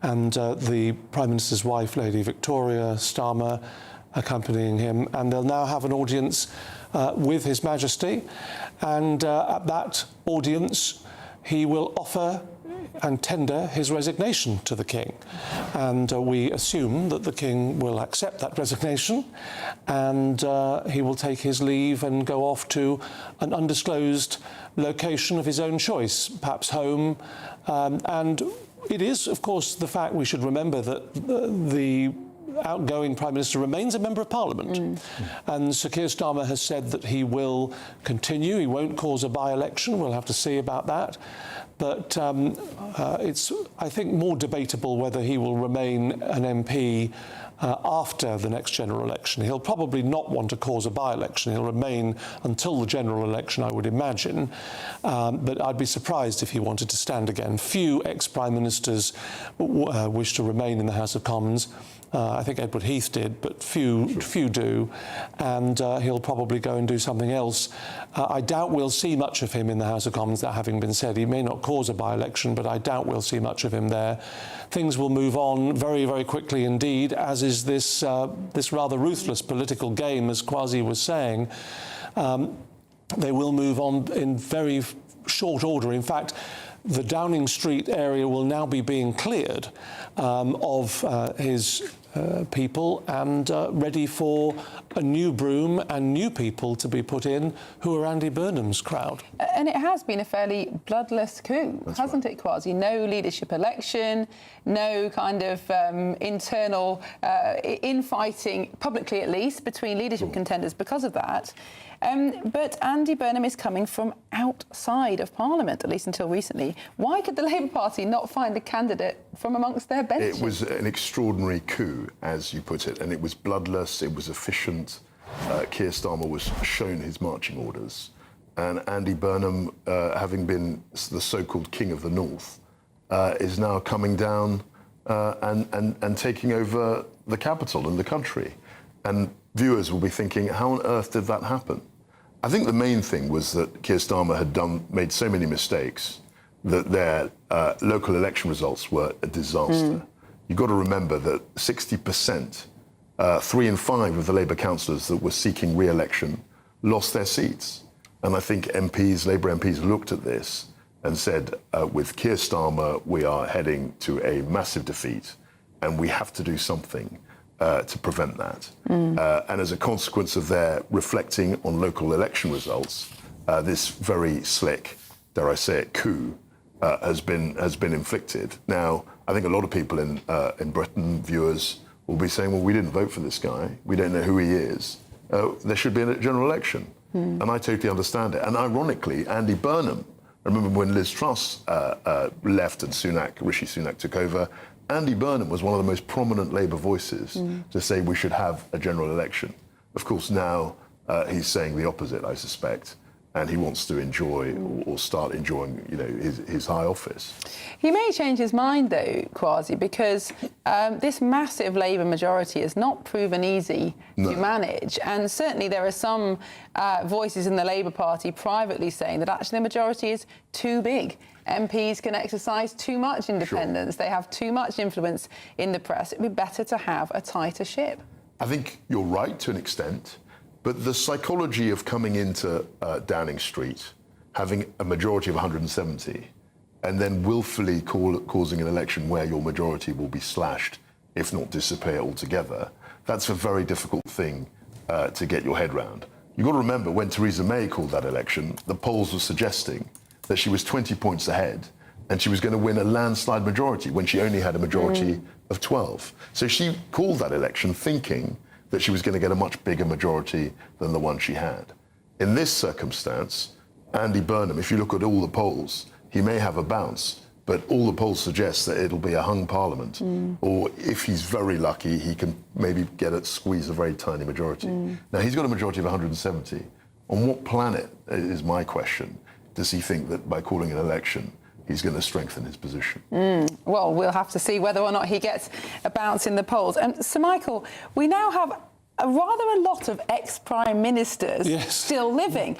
And the Prime Minister's wife, Lady Victoria Starmer, accompanying him. And they'll now have an audience with His Majesty. And at that audience, he will offer and tender his resignation to the King. And we assume that the King will accept that resignation, and he will take his leave and go off to an undisclosed location of his own choice, perhaps home. And it is, of course, the fact we should remember that the outgoing Prime Minister remains a Member of Parliament. And Sir Keir Starmer has said that he will continue. He won't cause a by-election. We'll have to see about that. But it's, I think, more debatable whether he will remain an MP after the next general election. He'll probably not want to cause a by-election. He'll remain until the general election, I would imagine. But I'd be surprised if he wanted to stand again. Few ex-Prime Ministers wish to remain in the House of Commons. I think Edward Heath did, but few do, and he'll probably go and do something else. I doubt we'll see much of him in the House of Commons, that having been said. He may not cause a by-election, but I doubt we'll see much of him there. Things will move on very, very quickly indeed, as is this rather ruthless political game, as Kwasi was saying. They will move on in very short order. In fact, the Downing Street area will now be being cleared of his people and ready for a new broom and new people to be put in who are Andy Burnham's crowd. And it has been a fairly bloodless coup, hasn't it, Kwasi? No leadership election, no kind of internal infighting, publicly at least, between leadership contenders because of that. But Andy Burnham is coming from outside of Parliament, at least until recently. Why could the Labour Party not find a candidate from amongst their benches? It was an extraordinary coup, as you put it, and it was bloodless, it was efficient. Keir Starmer was shown his marching orders. And Andy Burnham, having been the so-called King of the North, is now coming down and taking over the capital and the country. And viewers will be thinking, how on earth did that happen? I think the main thing was that Keir Starmer had made so many mistakes that their local election results were a disaster. You've got to remember that 60%, 3 in 5 of the Labour councillors that were seeking re-election lost their seats. And I think MPs, Labour MPs, looked at this and said, with Keir Starmer, we are heading to a massive defeat, and we have to do something to prevent that. And as a consequence of their reflecting on local election results, this very slick, dare I say it, coup has been inflicted. Now, I think a lot of people in Britain, viewers, will be saying, well, we didn't vote for this guy. We don't know who he is. There should be a general election. And I totally understand it. And ironically, Andy Burnham, I remember when Liz Truss left and Rishi Sunak took over, Andy Burnham was one of the most prominent Labour voices to say we should have a general election. Of course, now he's saying the opposite, I suspect, and he wants to enjoy or start enjoying, you know, his high office. He may change his mind, though, Kwasi, because this massive Labour majority has not proven easy to manage, and certainly there are some voices in the Labour Party privately saying that actually the majority is too big. MPs can exercise too much independence. They have too much influence in the press. It'd be better to have a tighter ship. I think you're right to an extent, but the psychology of coming into Downing Street, having a majority of 170, and then willfully causing an election where your majority will be slashed, if not disappear altogether, that's a very difficult thing to get your head round. You've got to remember, when Theresa May called that election, the polls were suggesting that she was 20 points ahead and she was going to win a landslide majority when she only had a majority of 12. So she called that election thinking that she was going to get a much bigger majority than the one she had. In this circumstance, Andy Burnham, if you look at all the polls, he may have a bounce, but all the polls suggest that it'll be a hung parliament. Or if he's very lucky, he can maybe squeeze a very tiny majority. Now, he's got a majority of 170. On what planet, is my question, does he think that by calling an election, he's going to strengthen his position? Well, we'll have to see whether or not he gets a bounce in the polls. Sir Michael, we now have a lot of ex-prime ministers still living.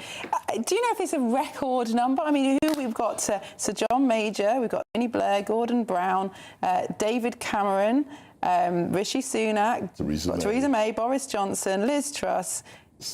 Do you know if it's a record number? I mean, we've got Sir John Major, we've got Tony Blair, Gordon Brown, David Cameron, Rishi Sunak, Theresa May, Boris Johnson, Liz Truss,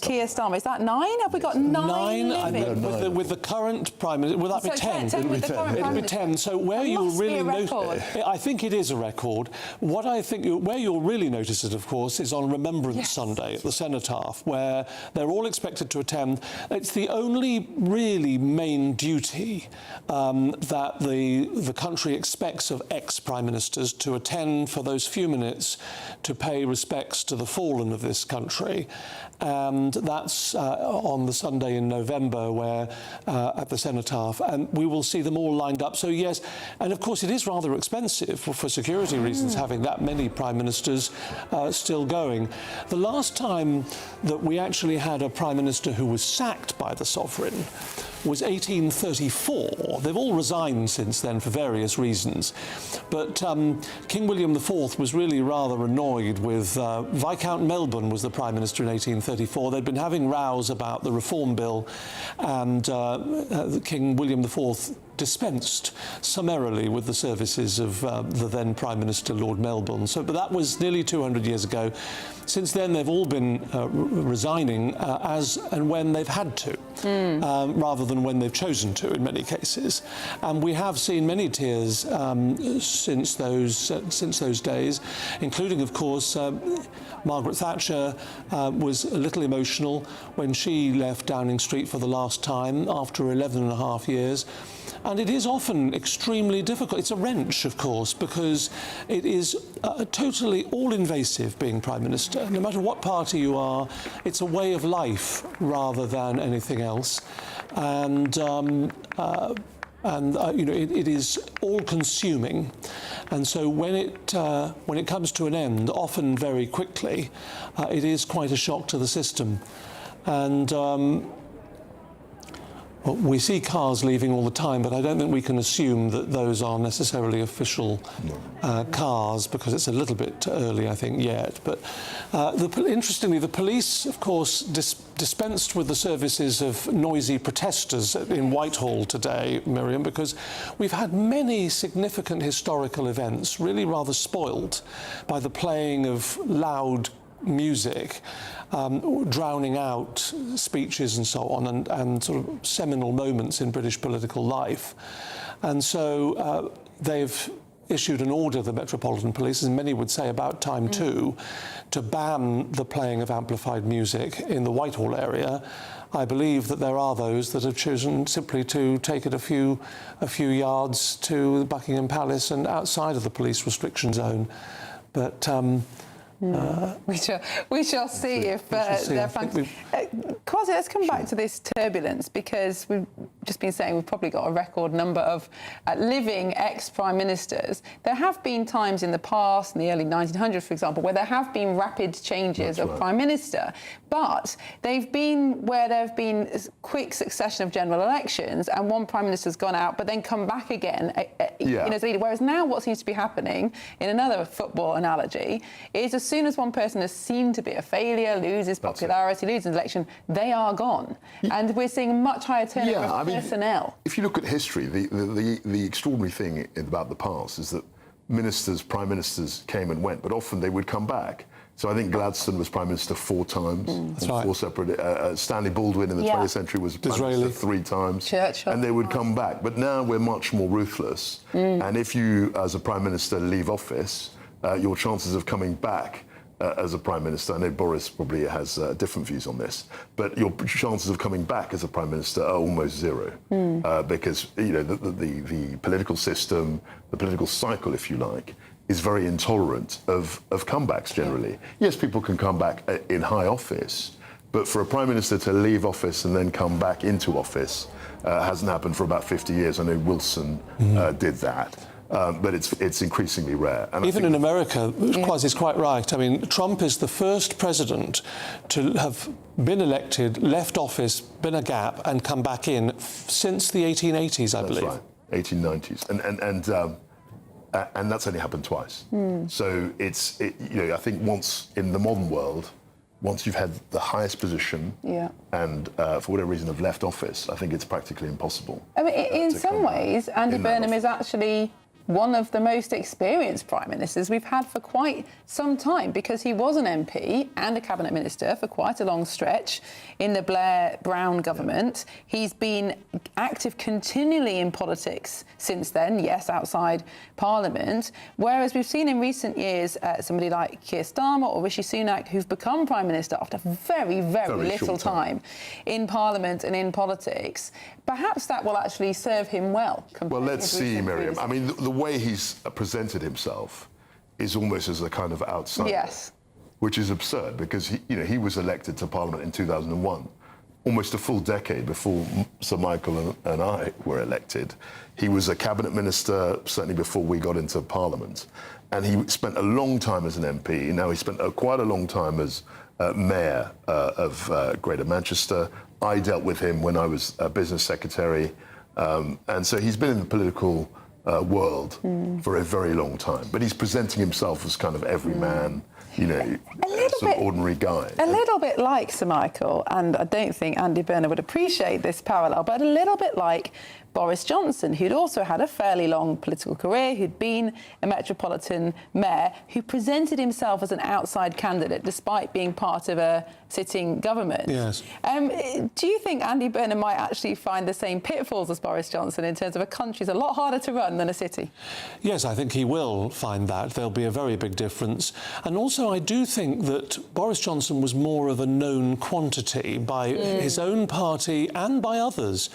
Keir Starmer. Is that 9? Have we got 9 living? With the current Prime Minister, will that be 10? It'll be 10. So where you'll really notice, I think it is a record. What I think, where you'll really notice it, of course, is on Remembrance Sunday at the Cenotaph, where they're all expected to attend. It's the only really main duty that the country expects of ex-Prime Ministers, to attend for those few minutes to pay respects to the fallen of this country. And that's on the Sunday in November, where at the Cenotaph, and we will see them all lined up. So yes, and of course it is rather expensive for security reasons, having that many Prime Ministers still going. The last time that we actually had a Prime Minister who was sacked by the Sovereign was 1834. They've all resigned since then for various reasons. But King William IV was really rather annoyed with Viscount Melbourne was the Prime Minister in 1834. They'd been having rows about the Reform Bill, and King William IV dispensed summarily with the services of the then Prime Minister, Lord Melbourne. But that was nearly 200 years ago. Since then, they've all been resigning as and when they've had to, rather than when they've chosen to, in many cases. And we have seen many tears since those days, including, of course, Margaret Thatcher was a little emotional when she left Downing Street for the last time after 11.5 years. And it is often extremely difficult. It's a wrench, of course, because it is totally all-invasive being Prime Minister. No matter what party you are, it's a way of life rather than anything else. And it is all-consuming. And so when it comes to an end, often very quickly, it is quite a shock to the system. And we see cars leaving all the time, but I don't think we can assume that those are necessarily official cars, because it's a little bit early, I think, yet. But interestingly, the police, of course, dispensed with the services of noisy protesters in Whitehall today, Miriam, because we've had many significant historical events really rather spoilt by the playing of loud music, drowning out speeches and so on, and sort of seminal moments in British political life. And so they've issued an order, the Metropolitan Police, and many would say about time too, to ban the playing of amplified music in the Whitehall area. I believe that there are those that have chosen simply to take it a few yards to Buckingham Palace and outside of the police restriction zone. But we shall see if they're Kwasi, let's come back to this turbulence, because we've just been saying we've probably got a record number of living ex-prime ministers. There have been times in the past, in the early 1900s, for example, where there have been rapid changes of prime minister, but they've been where there have been quick succession of general elections, and one prime minister's gone out but then come back again as leader. Whereas now what seems to be happening, in another football analogy, is as soon as one person has seemed to be a failure, loses popularity, loses an election, they are gone. And we're seeing much higher turnover of personnel. If you look at history, the extraordinary thing about the past is that prime ministers came and went, but often they would come back. So I think Gladstone was Prime Minister 4 times. That's right. 4 separate. Stanley Baldwin in the 20th century was Prime Minister 3 times. Churchill. And they would come back. But now we're much more ruthless. And if you, as a Prime Minister, leave office, your chances of coming back as a Prime Minister, I know Boris probably has different views on this, but your chances of coming back as a Prime Minister are almost zero, because the political system, the political cycle, if you like, is very intolerant of comebacks generally. Yes, people can come back in high office, but for a Prime Minister to leave office and then come back into office hasn't happened for about 50 years. I know Wilson did that. But it's increasingly rare. And even in America, Kwasi is quite right. I mean, Trump is the first president to have been elected, left office, been a gap, and come back in since the 1880s, I believe. That's right, 1890s. And that's only happened twice. So I think once in the modern world, once you've had the highest position and for whatever reason have left office, I think it's practically impossible. I mean, in some ways, Andy Burnham is actually one of the most experienced prime ministers we've had for quite some time, because he was an MP and a cabinet minister for quite a long stretch in the Blair-Brown government. He's been active continually in politics since then, yes, outside Parliament, whereas we've seen in recent years somebody like Keir Starmer or Rishi Sunak, who've become prime minister after very, very little time in Parliament and in politics. Perhaps that will actually serve him well. Well, let's see, Miriam. I mean, the way he's presented himself is almost as a kind of outsider. Yes. Which is absurd, because he was elected to Parliament in 2001, almost a full decade before Sir Michael and I were elected. He was a cabinet minister certainly before we got into Parliament, and he spent a long time as an MP. Now he spent quite a long time as mayor of Greater Manchester. I dealt with him when I was business secretary, and so he's been in the political world for a very long time. But he's presenting himself as kind of everyman, sort of ordinary guy. A little bit like Sir Michael, and I don't think Andy Burnham would appreciate this parallel, but a little bit like Boris Johnson, who'd also had a fairly long political career, who'd been a metropolitan mayor, who presented himself as an outside candidate despite being part of a sitting government. Yes. Do you think Andy Burnham might actually find the same pitfalls as Boris Johnson in terms of a country's a lot harder to run than a city? Yes, I think he will find that. There'll be a very big difference. And also, I do think that Boris Johnson was more of a known quantity by his own party and by others,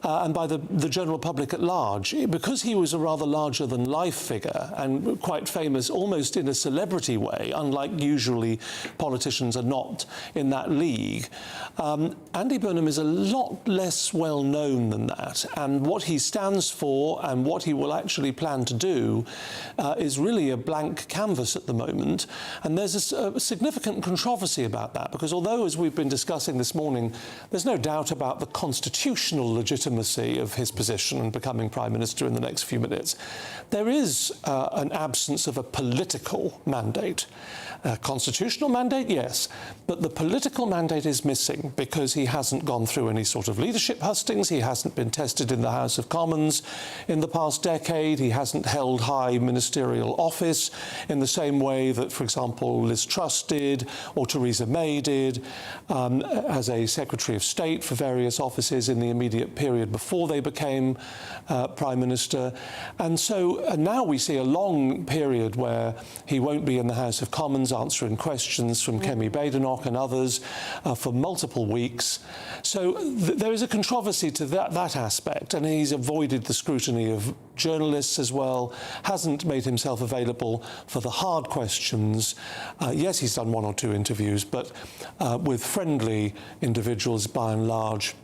and by the general public at large, because he was a rather larger-than-life figure and quite famous almost in a celebrity way, unlike usually politicians are not in that league. Andy Burnham is a lot less well-known than that, and what he stands for and what he will actually plan to do is really a blank canvas at the moment. And there's a significant controversy about that, because although, as we've been discussing this morning, there's no doubt about the constitutional legitimacy of his position and becoming Prime Minister in the next few minutes, there is an absence of a political mandate. Constitutional mandate, yes, but the political mandate is missing because he hasn't gone through any sort of leadership hustings, he hasn't been tested in the House of Commons in the past decade, he hasn't held high ministerial office in the same way that, for example, Liz Truss did or Theresa May did as a Secretary of State for various offices in the immediate period before they became Prime Minister. And so now we see a long period where he won't be in the House of Commons answering questions from Kemi Badenoch and others for multiple weeks. So there is a controversy to that aspect, and he's avoided the scrutiny of journalists as well, hasn't made himself available for the hard questions. Yes, he's done one or two interviews, but with friendly individuals by and large.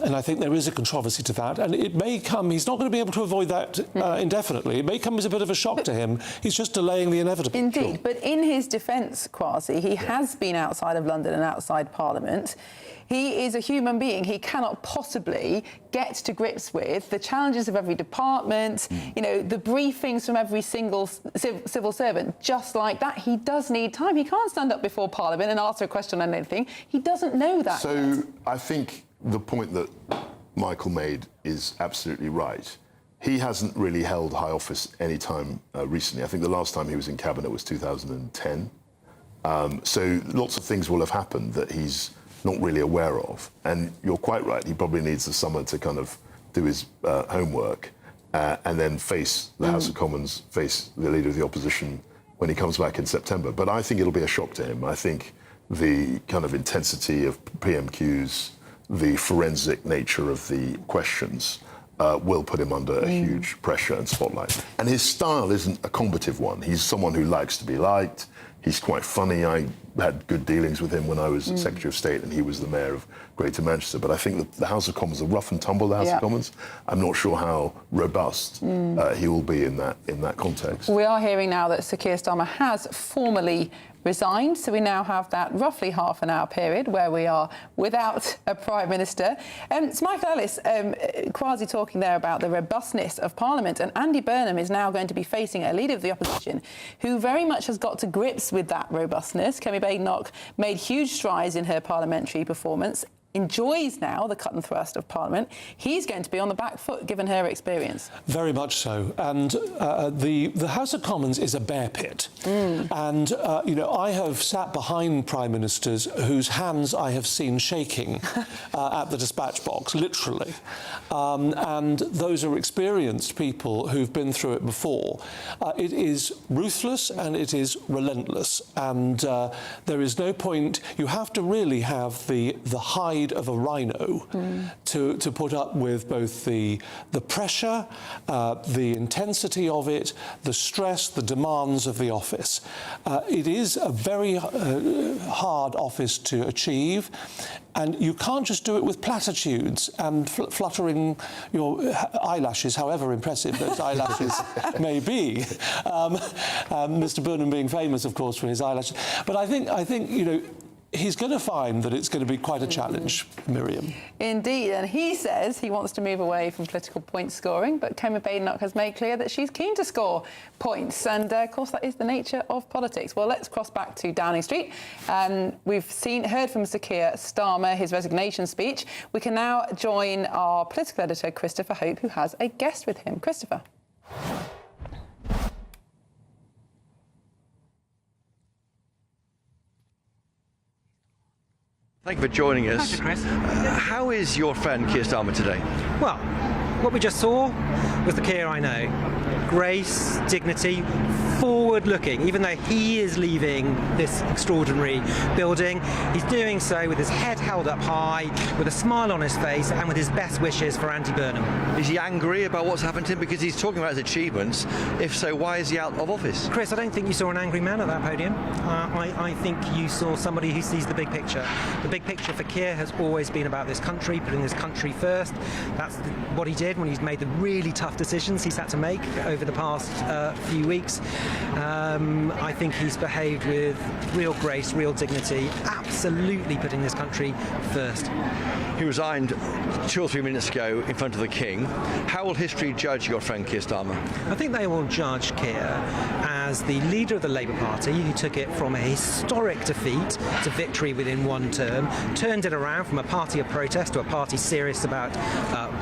And I think there is a controversy to that. And it may come, he's not going to be able to avoid that indefinitely. It may come as a bit of a shock to him. He's just delaying the inevitable. Indeed. Sure. But in his defence, Kwasi, he has been outside of London and outside Parliament. He is a human being. He cannot possibly get to grips with the challenges of every department, you know, the briefings from every single civil servant, just like that. He does need time. He can't stand up before Parliament and answer a question on anything. He doesn't know that So yet. I think the point that Michael made is absolutely right. He hasn't really held high office any time recently. I think the last time he was in cabinet was 2010. So lots of things will have happened that he's not really aware of. And you're quite right, he probably needs the summer to kind of do his homework and then face the House of Commons, face the Leader of the Opposition when he comes back in September. But I think it'll be a shock to him. I think the kind of intensity of PMQs, the forensic nature of the questions will put him under a huge pressure and spotlight. And his style isn't a combative one. He's someone who likes to be liked. He's quite funny. I had good dealings with him when I was Secretary of State and he was the Mayor of Greater Manchester. But I think the House of Commons, the rough and tumble House of Commons, I'm not sure how robust he will be in that context. We are hearing now that Sir Keir Starmer has formally resigned, so we now have that roughly half an hour period where we are without a Prime Minister. It's Michael Ellis, Kwasi talking there about the robustness of Parliament, and Andy Burnham is now going to be facing a Leader of the Opposition who very much has got to grips with that robustness. Kemi Badenoch made huge strides in her parliamentary performance, enjoys now the cut and thrust of Parliament. He's going to be on the back foot, given her experience. Very much so. And the House of Commons is a bear pit. And, you know, I have sat behind Prime Ministers whose hands I have seen shaking at the dispatch box, literally. And those are experienced people who've been through it before. It is ruthless and it is relentless. And there is no point... You have to really have the hide of a rhino to put up with both the pressure, the intensity of it, the stress, the demands of the office. It is a very hard office to achieve, and you can't just do it with platitudes and fluttering your eyelashes, however impressive those eyelashes may be. Mr. Burnham being famous, of course, for his eyelashes. But I think you know, he's going to find that it's going to be quite a challenge, Miriam. Indeed, and he says he wants to move away from political point scoring, but Kema Badenoch has made clear that she's keen to score points, and of course that is the nature of politics. Well, let's cross back to Downing Street. We've heard from Sir Keir Starmer, his resignation speech. We can now join our political editor, Christopher Hope, who has a guest with him. Christopher. Thank you for joining us. Pleasure, Chris. How is your friend Keir Starmer today? Well, what we just saw was the Keir I know. Grace, dignity, forward-looking. Even though he is leaving this extraordinary building, he's doing so with his head held up high, with a smile on his face, and with his best wishes for Andy Burnham. Is he angry about what's happened to him? Because he's talking about his achievements. If so, why is he out of office? Chris, I don't think you saw an angry man at that podium. I think you saw somebody who sees the big picture. The big picture for Keir has always been about this country, putting this country first. That's what he did when he's made the really tough decisions he's had to make over the past few weeks. I think he's behaved with real grace, real dignity, absolutely putting this country first. He resigned 2 or 3 minutes ago in front of the King. How will history judge your friend Keir Starmer? I think they will judge Keir as the leader of the Labour Party, who took it from a historic defeat to victory within one term, turned it around from a party of protest to a party serious about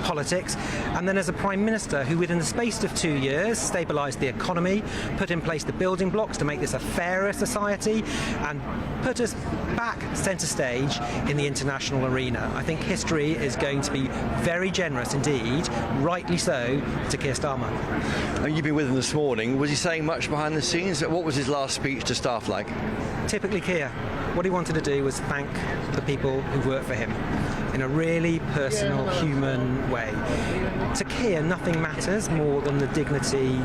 politics, and then as a Prime Minister who within the space of 2 years stabilised the economy, put in place the building blocks to make this a fairer society, and put us back centre stage in the international arena. I think history is going to be very generous indeed, rightly so, to Keir Starmer. And you've been with him this morning. Was he saying much behind the scenes? What was his last speech to staff like? Typically Keir. What he wanted to do was thank the people who work for him in a really personal, human way. To Keir, nothing matters more than the dignity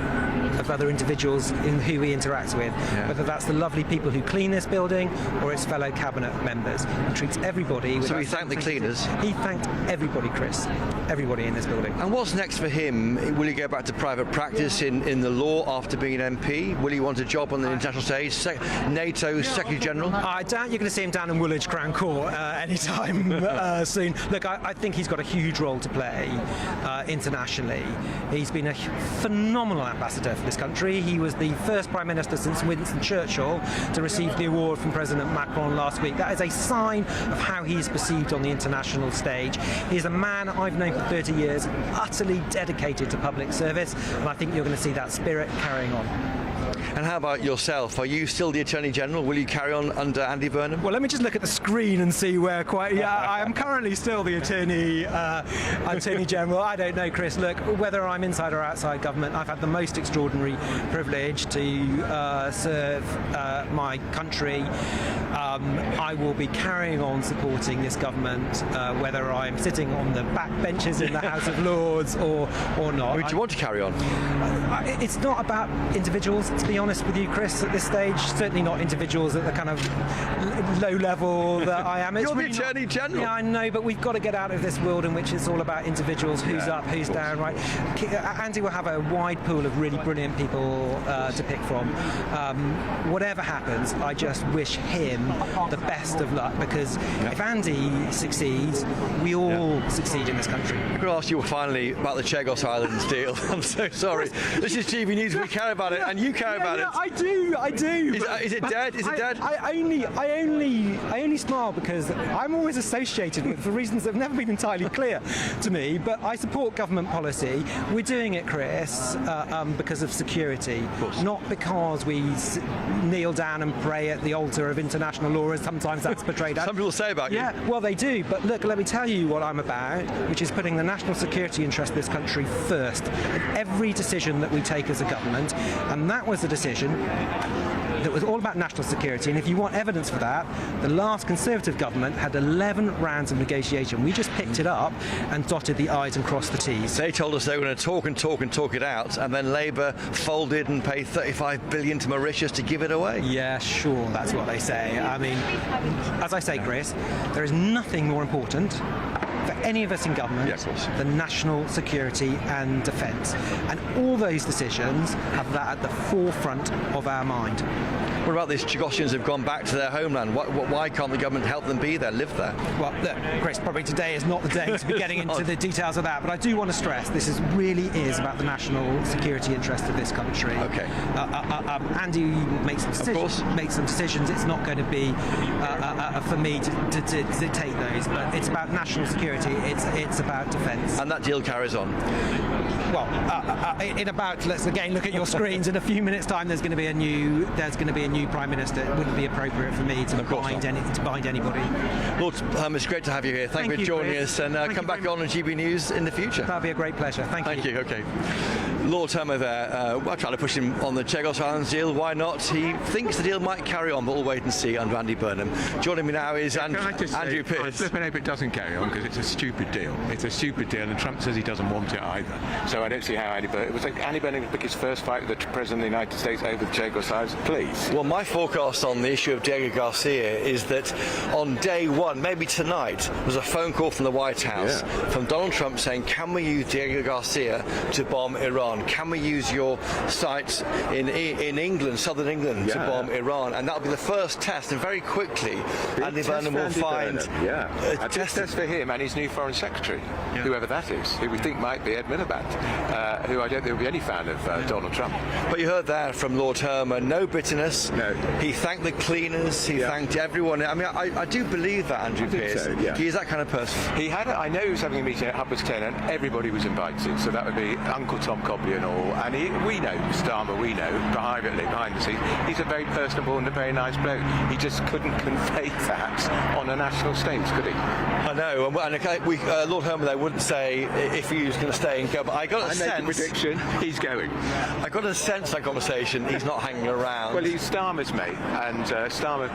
of other individuals in who he interacts with, whether that's the lovely people who clean this building or his fellow cabinet members. He treats everybody with... So he thanked the cleaners? He thanked everybody, Chris. Everybody in this building. And what's next for him? Will he go back to private practice in the law after being an MP? Will he want a job on the international stage? NATO Secretary General? I doubt you're going to see him down in Woolwich Crown Court anytime soon. Look, I think he's got a huge role to play internationally. He's been a phenomenal ambassador for this country. He was the first Prime Minister since Winston Churchill to receive the award from President Macron last week. That is a sign of how he's perceived on the international stage. He's a man I've known for 30 years, utterly dedicated to public service, and I think you're going to see that spirit carrying on. And how about yourself? Are you still the Attorney General? Will you carry on under Andy Burnham? Well, let me just look at the screen and see where quite... Yeah, I am currently still the Attorney General. I don't know, Chris. Look, whether I'm inside or outside government, I've had the most extraordinary privilege to serve my country. I will be carrying on supporting this government, whether I'm sitting on the back benches in the House of Lords or not. Would you want to carry on? It's not about individuals, to be honest with you, Chris, at this stage. Certainly not individuals at the kind of low level that I am. You're the Attorney General. Yeah, I know, but we've got to get out of this world in which it's all about individuals, who's up, who's down, right? Andy will have a wide pool of really brilliant people to pick from. Whatever happens, I just wish him the best of luck, because if Andy succeeds, we all succeed in this country. I'm going to ask you finally about the Chagos Islands deal. I'm so sorry. This is GBNews. We care about it, and you care about it. I do. Is it dead? Is it dead? I only smile because I'm always associated with it for reasons that have never been entirely clear to me. But I support government policy. We're doing it, Chris, because of security, not because we kneel down and pray at the altar of international law, as sometimes that's portrayed as. Some people say about you. Yeah, well, they do. But look, let me tell you what I'm about, which is putting the national security interest of this country first in every decision that we take as a government. And that was a decision that was all about national security, and if you want evidence for that, the last Conservative government had 11 rounds of negotiation. We just picked it up and dotted the I's and crossed the T's. They told us they were going to talk and talk and talk it out, and then Labour folded and paid $35 billion to Mauritius to give it away. Yeah, sure, that's what they say. I mean, as I say, Chris, there is nothing more important for any of us in government than national security and defence. And all those decisions have that at the forefront of our mind. What about these Chagossians who've gone back to their homeland? Why can't the government help them be there, live there? Well, look, Chris, probably today is not the day to be getting into the details of that, but I do want to stress this really is about the national security interest of this country. Okay. Andy makes some decisions. It's not going to be for me to dictate those, but it's about national security. It's about defence. And that deal carries on. Well, in about, let's again look at your screens. In a few minutes' time, there's going to be a new Prime Minister. It wouldn't be appropriate for me to bind anybody. Lord Herman, it's great to have you here. Thank you for joining us, and come back on GB News in the future. That'd be a great pleasure. Thank you. Okay. Lord Herman there, we're trying to push him on the Chagos Islands deal. Why not? He thinks the deal might carry on, but we'll wait and see under Andy Burnham. Joining me now is Andrew Pearce. I flipping hope it doesn't carry on, because it's a stupid deal. It's a stupid deal, and Trump says he doesn't want it either. So I don't see how Andy Burnham... It was like Andy Burnham took his first fight with the President of the United States over the Chagos Islands. Please. Well, my forecast on the issue of Diego Garcia is that on day one, maybe tonight, was a phone call from the White House from Donald Trump saying, can we use Diego Garcia to bomb Iran? Can we use your sites in England, southern England, to bomb Iran? And that'll be the first test, and very quickly Andy Burnham will find a test for him and his new Foreign Secretary, whoever that is, who we think might be Ed Miliband, who I don't think will be any fan of Donald Trump. But you heard there from Lord Herman, no bitterness. No. He thanked the cleaners, he thanked everyone. I mean, I do believe that, Andrew Pearce. So, He is that kind of person. I know he was having a meeting at Hubbard's 10 and everybody was invited, so that would be Uncle Tom Cobley and all. And we know, Starmer, we know, privately, behind the scenes, he's a very personable and a very nice bloke. He just couldn't convey that on a national stage, could he? I know, and Lord Herman there wouldn't say if he was going to stay and go, but I got a sense... I make a prediction, he's going. I got a sense that conversation, he's not hanging around. Well, he's Starmer's mate, and Starmer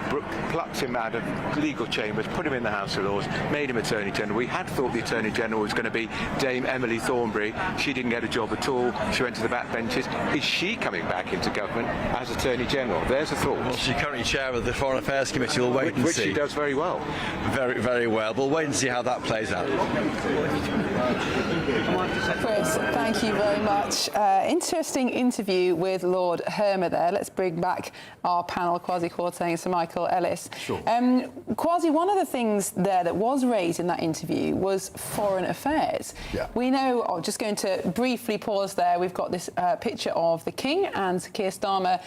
plucked him out of legal chambers, put him in the House of Lords, made him Attorney General. We had thought the Attorney General was going to be Dame Emily Thornberry. She didn't get a job at all. She went to the backbenches. Is she coming back into government as Attorney General? There's a thought. Well, she's currently chair of the Foreign Affairs Committee. We'll wait and see. Which she does very well. Very, very well. We'll wait and see how that plays out. Chris, thank you very much. Interesting interview with Lord Herman there. Let's bring back our panel, Kwasi Kwarteng and Sir Michael Ellis. Sure. Kwasi, one of the things there that was raised in that interview was foreign affairs. Yeah. We know, just going to briefly pause there, we've got this picture of the King and Keir Starmer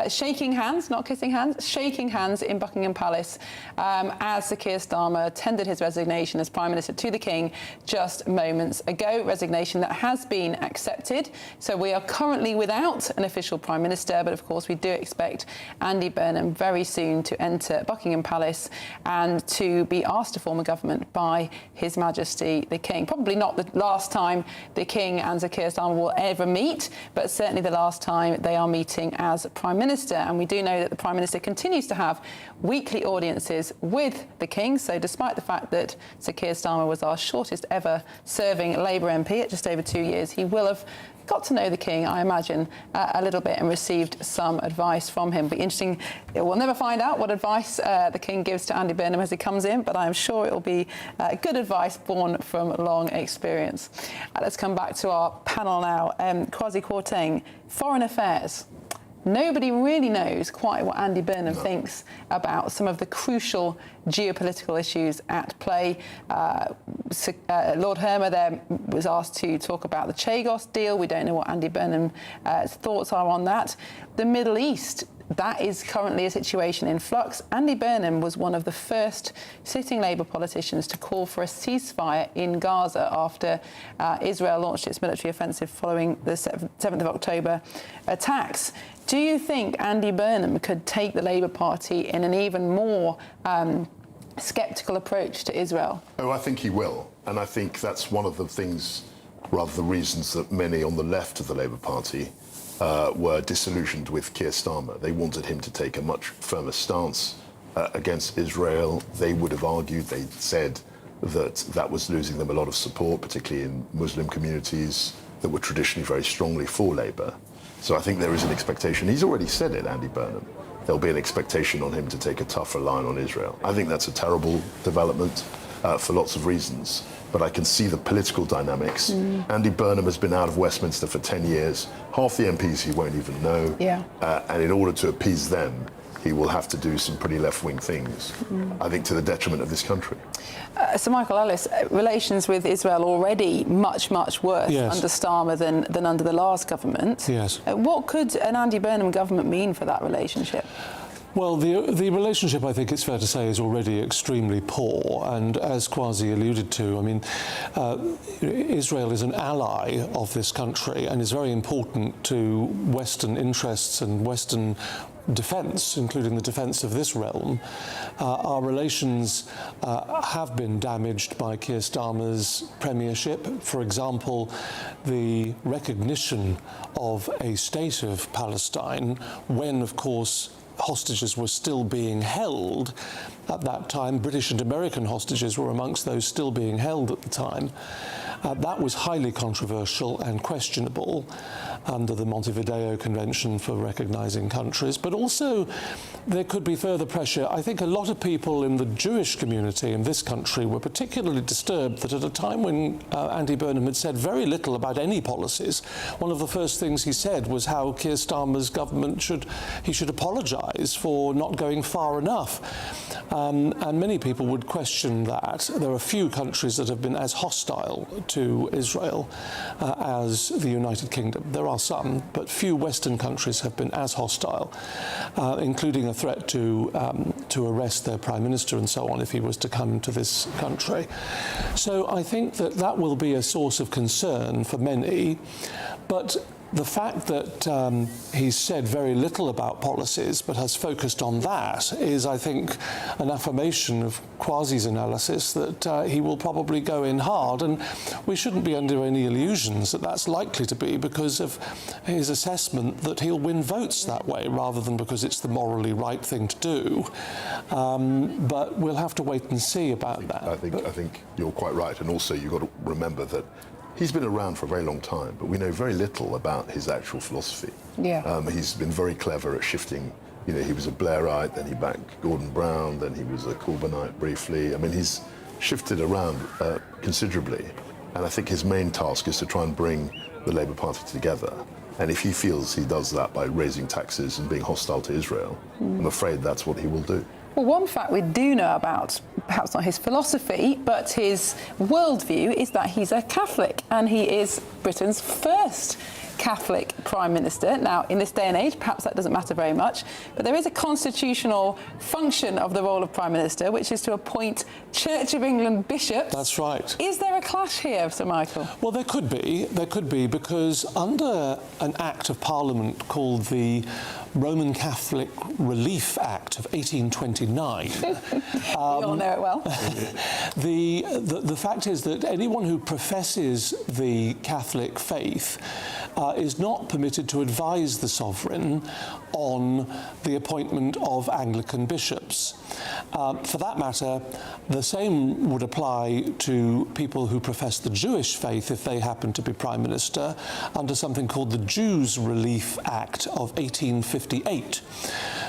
shaking hands, not kissing hands, shaking hands in Buckingham Palace as Sir Keir Starmer tendered his resignation as Prime Minister to the King just moments ago. Resignation that has been accepted. So we are currently without an official Prime Minister, but of course we do expect Andy Burnham very soon to enter Buckingham Palace and to be asked to form a government by His Majesty the King. Probably not the last time the King and Sir Keir Starmer will ever meet, but certainly the last time they are meeting as Prime Minister. And we do know that the Prime Minister continues to have weekly audiences with the King. So despite the fact that Sir Keir Starmer was our shortest ever serving Labour MP at just over 2 years, he will have got to know the King, I imagine, a little bit and received some advice from him. But interesting, we'll never find out what advice the King gives to Andy Burnham as he comes in, but I'm sure it will be good advice born from long experience. Let's come back to our panel now. Kwasi Kwarteng, Foreign Affairs. Nobody really knows quite what Andy Burnham thinks about some of the crucial geopolitical issues at play. Lord Herman there was asked to talk about the Chagos deal. We don't know what Andy Burnham's thoughts are on that. The Middle East, that is currently a situation in flux. Andy Burnham was one of the first sitting Labour politicians to call for a ceasefire in Gaza after Israel launched its military offensive following the 7th of October attacks. Do you think Andy Burnham could take the Labour Party in an even more sceptical approach to Israel? Oh, I think he will. And I think that's one of the things, rather the reasons that many on the left of the Labour Party were disillusioned with Keir Starmer. They wanted him to take a much firmer stance against Israel. They would have argued, they said that that was losing them a lot of support, particularly in Muslim communities that were traditionally very strongly for Labour. So I think there is an expectation. He's already said it, Andy Burnham. There'll be an expectation on him to take a tougher line on Israel. I think that's a terrible development for lots of reasons. But I can see the political dynamics. Andy Burnham has been out of Westminster for 10 years. Half the MPs he won't even know. Yeah. And in order to appease them, he will have to do some pretty left-wing things, I think, to the detriment of this country. So, Michael Ellis, relations with Israel already much, much worse under Starmer than under the last government. Yes. What could an Andy Burnham government mean for that relationship? Well, the relationship, I think it's fair to say, is already extremely poor. And as Kwasi alluded to, I mean, Israel is an ally of this country and is very important to Western interests and Western defence, including the defence of this realm. Our relations have been damaged by Keir Starmer's premiership. For example, the recognition of a state of Palestine when, of course, hostages were still being held at that time. British and American hostages were amongst those still being held at the time. That was highly controversial and questionable under the Montevideo Convention for recognising countries, but also there could be further pressure. I think a lot of people in the Jewish community in this country were particularly disturbed that at a time when Andy Burnham had said very little about any policies, one of the first things he said was how Keir Starmer's government should apologise for not going far enough. And many people would question that. There are few countries that have been as hostile to Israel as the United Kingdom. There are some, but few Western countries have been as hostile, including a threat to arrest their Prime Minister and so on if he was to come to this country. So I think that will be a source of concern for many, but the fact that he's said very little about policies but has focused on that is, I think, an affirmation of Kwasi's analysis that he will probably go in hard, and we shouldn't be under any illusions that that's likely to be because of his assessment that he'll win votes that way rather than because it's the morally right thing to do. But we'll have to wait and see about that. I think you're quite right, and also you've got to remember that he's been around for a very long time, but we know very little about his actual philosophy. Yeah. He's been very clever at shifting. You know, he was a Blairite, then he backed Gordon Brown, then he was a Corbynite briefly. I mean, he's shifted around considerably, and I think his main task is to try and bring the Labour Party together. And if he feels he does that by raising taxes and being hostile to Israel, I'm afraid that's what he will do. Well, one fact we do know about, perhaps not his philosophy, but his worldview, is that he's a Catholic, and he is Britain's first Catholic Prime Minister. Now, in this day and age, perhaps that doesn't matter very much, but there is a constitutional function of the role of Prime Minister, which is to appoint Church of England bishops. That's right. Is there a clash here, Sir Michael? Well, there could be, because under an Act of Parliament called the Roman Catholic Relief Act of 1829. We all know it well. The fact is that anyone who professes the Catholic faith is not permitted to advise the sovereign on the appointment of Anglican bishops. For that matter, the same would apply to people who profess the Jewish faith if they happen to be Prime Minister under something called the Jews Relief Act of 1858.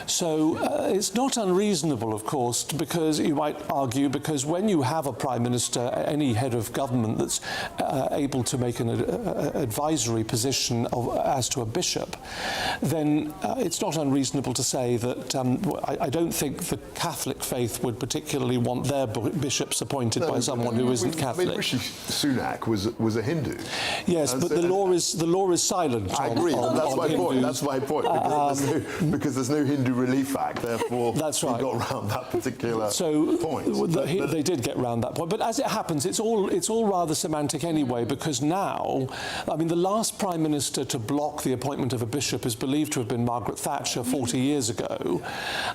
So it's not unreasonable, of course, because you might argue, because when you have a Prime Minister, any head of government that's able to make an advisory position as to a bishop, then it's not unreasonable to say that I don't think the Catholic faith would particularly want their bishops appointed by someone who isn't Catholic. I mean, Rishi Sunak was a Hindu. Yes, but the law is silent. I agree. That's my point. That's my point. Because there's no Hindu Relief Act, therefore that's right. We got around that particular point. They did get round that point. But as it happens, it's all rather semantic anyway, because now, I mean, the last Prime Minister to block the appointment of a bishop is believed to have been Margaret Thatcher 40 years ago.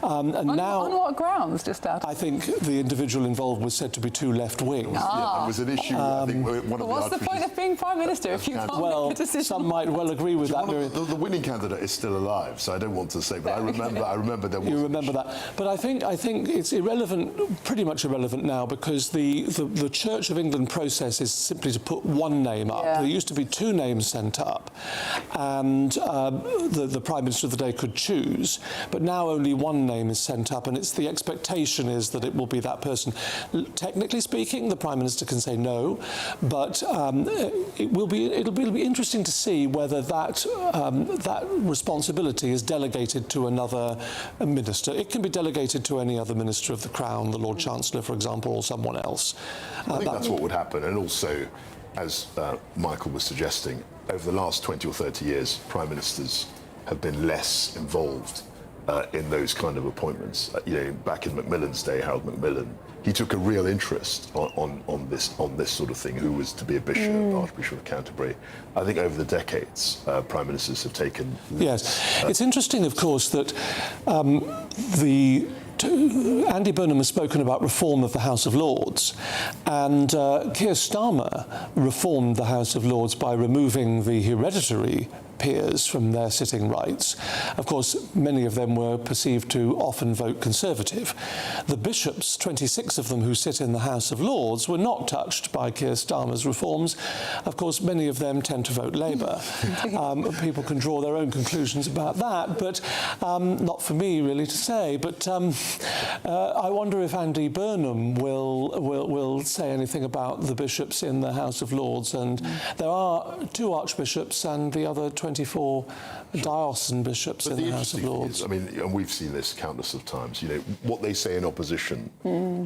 On what grounds, just that? I think the individual involved was said to be too left-wing. There was an issue, I think, one of the what's the point of being Prime Minister if you can't make a decision? Some might well agree with that. The winning candidate is still alive, so I don't want to say, but I remember there was. You remember that. But I think it's irrelevant, pretty much irrelevant now, because the Church of England process is simply to put one name up. Yeah. There used to be two names sent up, and the Prime Minister of the day could choose. But now only one name is sent up, and the expectation is that it will be that person. Technically speaking, the Prime Minister can say no, but it'll be interesting to see whether that responsibility is delegated to another a minister. It can be delegated to any other minister of the Crown, the Lord Chancellor, for example, or someone else. I think that's what would happen. And also, as Michael was suggesting, over the last 20 or 30 years, Prime Ministers have been less involved in those kind of appointments. Back in Macmillan's day, Harold Macmillan, he took a real interest on this sort of thing, who was to be a bishop, Archbishop of Canterbury. I think over the decades, Prime Ministers have taken... Yes. It's interesting, of course, that Andy Burnham has spoken about reform of the House of Lords, and Keir Starmer reformed the House of Lords by removing the hereditary peers from their sitting rights. Of course, many of them were perceived to often vote Conservative. The bishops, 26 of them who sit in the House of Lords, were not touched by Keir Starmer's reforms. Of course, many of them tend to vote Labour. People can draw their own conclusions about that, but not for me really to say. But I wonder if Andy Burnham will say anything about the bishops in the House of Lords. And there are 2 archbishops and the other 24 diocesan bishops in the House of Lords. I mean, and we've seen this countless of times. What they say in opposition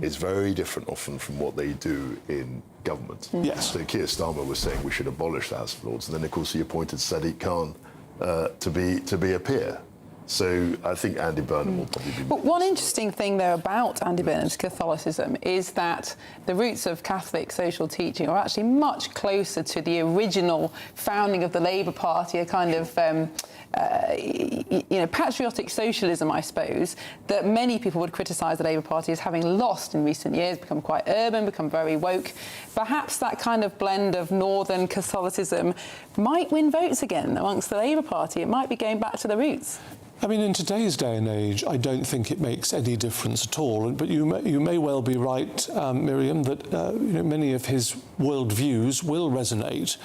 is very different often from what they do in government. Yes. So Keir Starmer was saying we should abolish the House of Lords, and then of course he appointed Sadiq Khan to be a peer. So I think Andy Burnham will probably be... But one interesting thing, though, about Andy Burnham's Catholicism is that the roots of Catholic social teaching are actually much closer to the original founding of the Labour Party, a kind of, patriotic socialism, I suppose, that many people would criticise the Labour Party as having lost in recent years, become quite urban, become very woke. Perhaps that kind of blend of northern Catholicism might win votes again amongst the Labour Party. It might be going back to the roots. I mean, in today's day and age, I don't think it makes any difference at all. But you may well be right, Miriam, that many of his worldviews will resonate,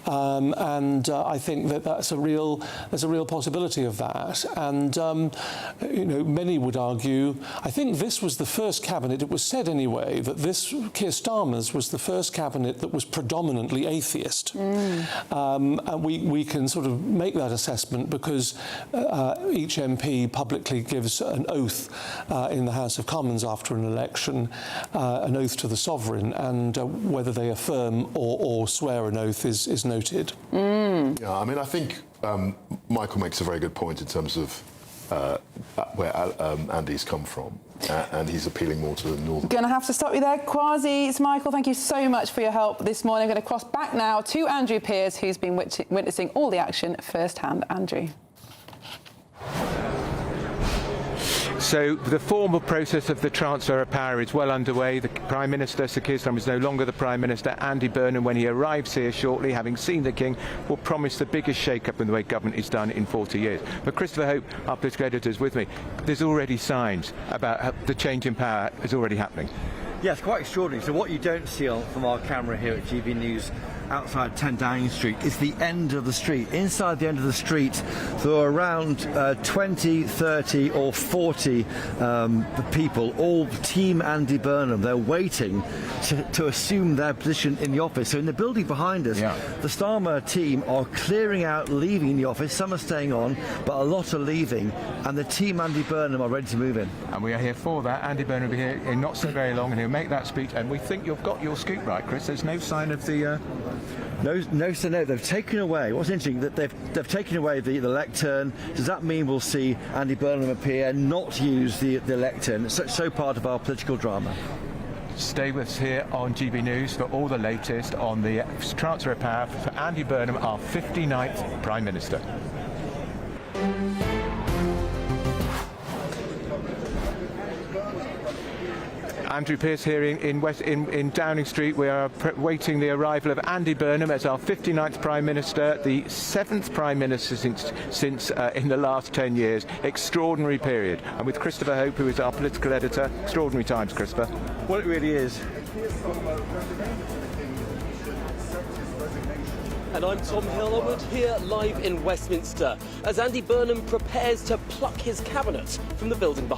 and I think that there's a real possibility of that. And many would argue. I think this was the first cabinet. It was said anyway that Keir Starmer's was the first cabinet that was predominantly atheist, and we can sort of make that assessment because each MP publicly gives an oath in the House of Commons after an election, an oath to the sovereign, and whether they affirm or swear an oath is noted. Yeah, I mean, I think Michael makes a very good point in terms of where Andy's come from, and he's appealing more to the northern... Going to have to stop you there, Kwasi. It's Michael. Thank you so much for your help this morning. I'm going to cross back now to Andrew Pearce, who's been witnessing all the action firsthand. Andrew. So the formal process of the transfer of power is well underway. The Prime Minister, Sir Keir Starmer, is no longer the Prime Minister. Andy Burnham, when he arrives here shortly, having seen the King, will promise the biggest shake-up in the way government is done in 40 years. But Christopher Hope, our political editor, is with me. There's already signs about how the change in power is already happening. Yes, quite extraordinary. So what you don't see from our camera here at GB News outside 10 Downing Street is the end of the street. Inside the end of the street, there are around 20, 30 or 40 people, all Team Andy Burnham. They're waiting to assume their position in the office. So in the building behind us, the Starmer team are clearing out, leaving the office. Some are staying on, but a lot are leaving. And the Team Andy Burnham are ready to move in. And we are here for that. Andy Burnham will be here in not so very long, and he'll make that speech. And we think you've got your scoop right, Chris. There's no sign of the... No, they've taken away. What's interesting, that they've taken away the lectern. Does that mean we'll see Andy Burnham appear, not use the lectern? It's so part of our political drama. Stay with us here on GB News for all the latest on the transfer of power for Andy Burnham, our 59th Prime Minister. Andrew Pearce here in Downing Street. We are waiting the arrival of Andy Burnham as our 59th Prime Minister, the 7th Prime Minister since in the last 10 years. Extraordinary period. And with Christopher Hope, who is our political editor. Extraordinary times, Christopher. Well, it really is. And I'm Tom Hillwood here live in Westminster as Andy Burnham prepares to pluck his cabinet from the building behind.